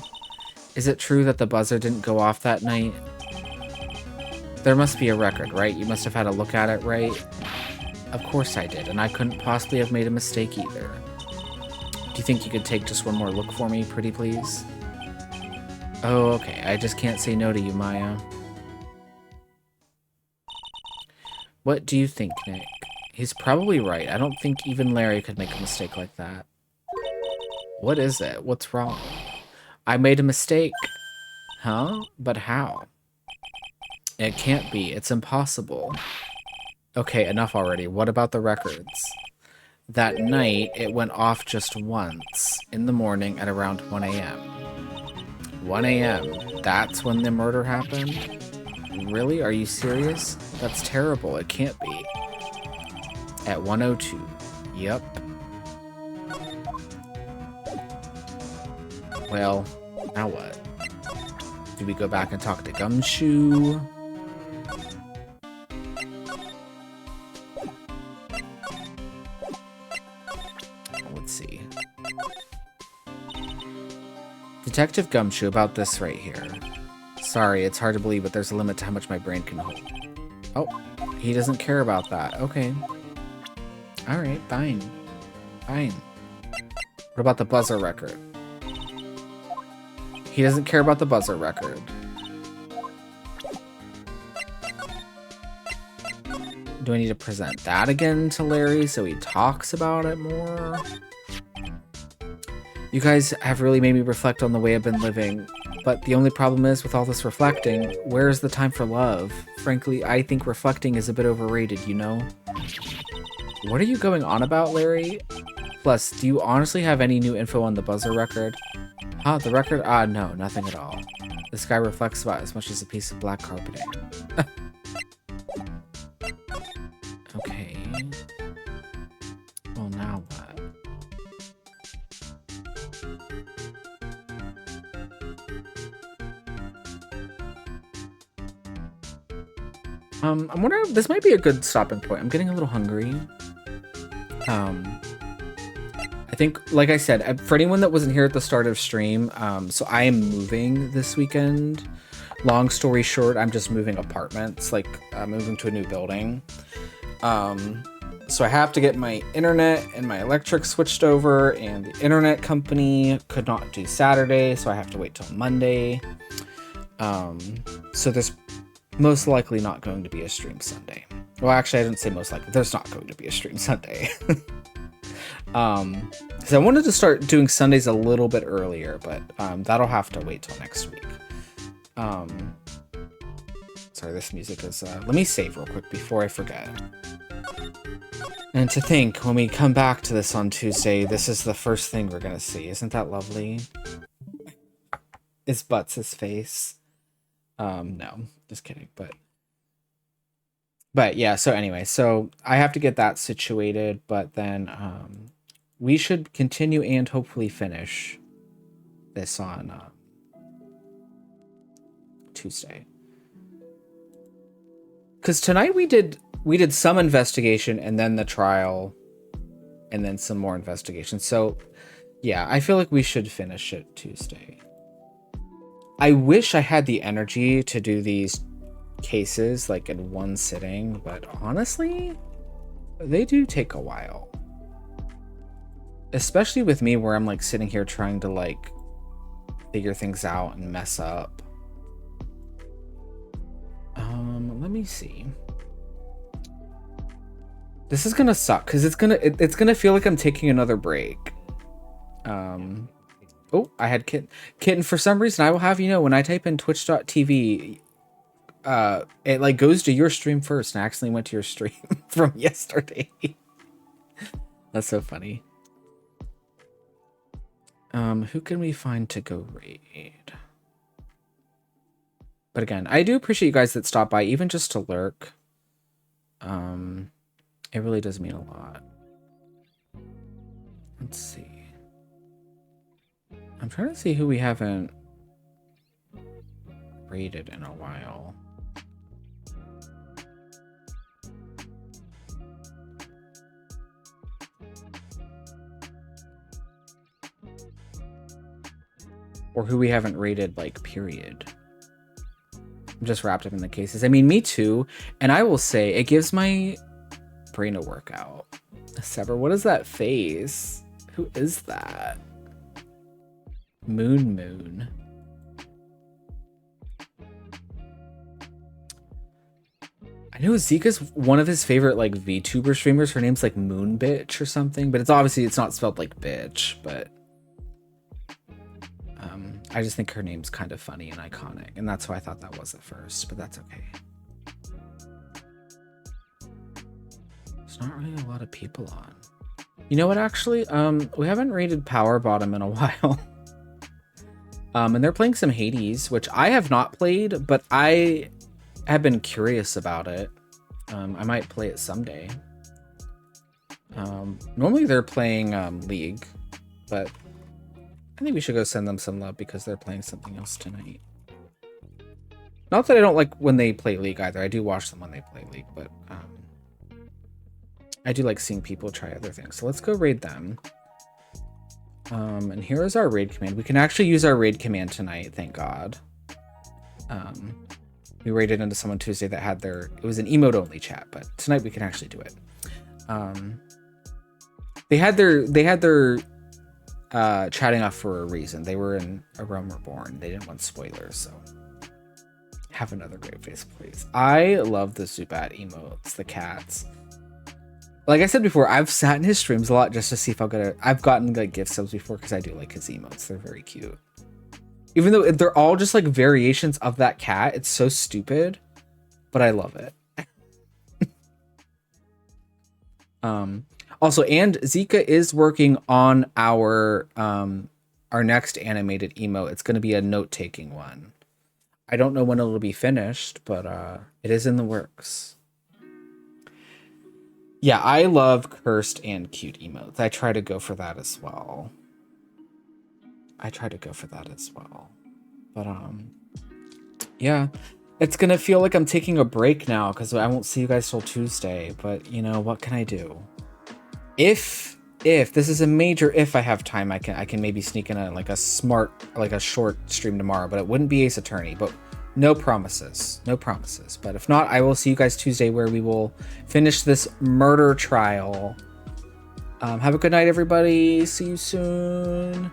Is it true that the buzzer didn't go off that night? There must be a record, right? You must have had a look at it, right? Of course I did, and I couldn't possibly have made a mistake either. Do you think you could take just one more look for me, pretty please? Oh, okay. I just can't say no to you, Maya. What do you think, Nick? He's probably right. I don't think even Larry could make a mistake like that. What is it? What's wrong? I made a mistake. Huh? But how? It can't be. It's impossible. Okay, enough already. What about the records? That night, it went off just once, in the morning at around 1 a.m. 1 a.m. That's when the murder happened? Really? Are you serious? That's terrible. It can't be. At 1:02. Yep. Well, now what? Do we go back and talk to Gumshoe? Let's see. Detective Gumshoe, about this right here. Sorry, it's hard to believe, but there's a limit to how much my brain can hold. Oh, he doesn't care about that. Okay. Alright, fine. Fine. What about the buzzer record? He doesn't care about the buzzer record. Do I need to present that again to Larry so he talks about it more? You guys have really made me reflect on the way I've been living. But the only problem is, with all this reflecting, where is the time for love? Frankly, I think reflecting is a bit overrated, you know? What are you going on about, Larry? Plus, do you honestly have any new info on the buzzer record? Huh, the record? Ah, no, nothing at all. This guy reflects about as much as a piece of black carpeting. Okay. Well, now what? I'm wondering, this might be a good stopping point. I'm getting a little hungry. I think, like I said, for anyone that wasn't here at the start of stream, so I am moving this weekend. Long story short, I'm just moving apartments, like moving to a new building. So I have to get my internet and my electric switched over, and the internet company could not do Saturday, so I have to wait till Monday. So there's most likely not going to be a stream Sunday. Well, actually, I didn't say most likely. There's not going to be a stream Sunday. Because I wanted to start doing Sundays a little bit earlier, but that'll have to wait till next week. Sorry, this music is... let me save real quick before I forget. And to think, when we come back to this on Tuesday, this is the first thing we're going to see. Isn't that lovely? It's Butts' face. No, just kidding. But yeah, so anyway, so I have to get that situated, but then we should continue and hopefully finish this on Tuesday. Because tonight we did some investigation and then the trial and then some more investigation. So yeah, I feel like we should finish it Tuesday. I wish I had the energy to do these cases like in one sitting, but honestly, they do take a while. Especially with me where I'm like sitting here trying to like figure things out and mess up. Let me see. This is gonna suck because it's gonna feel like I'm taking another break. Oh, I had Kitten. For some reason, I will have you know, when I type in twitch.tv, it like goes to your stream first, and I accidentally went to your stream from yesterday. That's so funny. Who can we find to go raid? But again, I do appreciate you guys that stop by, even just to lurk. It really does mean a lot. Let's see. I'm trying to see who we haven't raided in a while. Or who we haven't raided, like, period. I'm just wrapped up in the cases. I mean, me too. And I will say, it gives my brain a workout. Sever, what is that face? Who is that? Moon. I know Zika's one of his favorite like VTuber streamers. Her name's like Moon Bitch or something, but it's not spelled like bitch, but I just think her name's kind of funny and iconic, and that's why I thought that was at first, but that's okay. There's not really a lot of people on. You know what, actually? We haven't raided Power Bottom in a while. And they're playing some Hades, which I have not played, but I have been curious about it. I might play it someday. Normally they're playing League, but I think we should go send them some love because they're playing something else tonight. Not that I don't like when they play League either. I do watch them when they play League, but I do like seeing people try other things. So let's go raid them. And here is our raid command. We can actually use our raid command tonight, thank God. We raided into someone Tuesday that had it was an emote only chat, but tonight we can actually do it. They had their chatting off for a reason. They were in A Realm Reborn. They didn't want spoilers, so have another great face, please. I love the Zubat emotes, the cats. Like I said before, I've sat in his streams a lot just to see if I've gotten like gift subs before because I do like his emotes. They're very cute. Even though they're all just like variations of that cat. It's so stupid, but I love it. Also, and Zika is working on our next animated emote. It's going to be a note-taking one. I don't know when it'll be finished, but it is in the works. Yeah, I love cursed and cute emotes. I try to go for that as well. But yeah. It's gonna feel like I'm taking a break now because I won't see you guys till Tuesday. But you know what can I do? If this is a major if I have time, I can maybe sneak in a short stream tomorrow. But it wouldn't be Ace Attorney. But no promises, no promises. But if not, I will see you guys Tuesday where we will finish this murder trial. Have a good night, everybody. See you soon.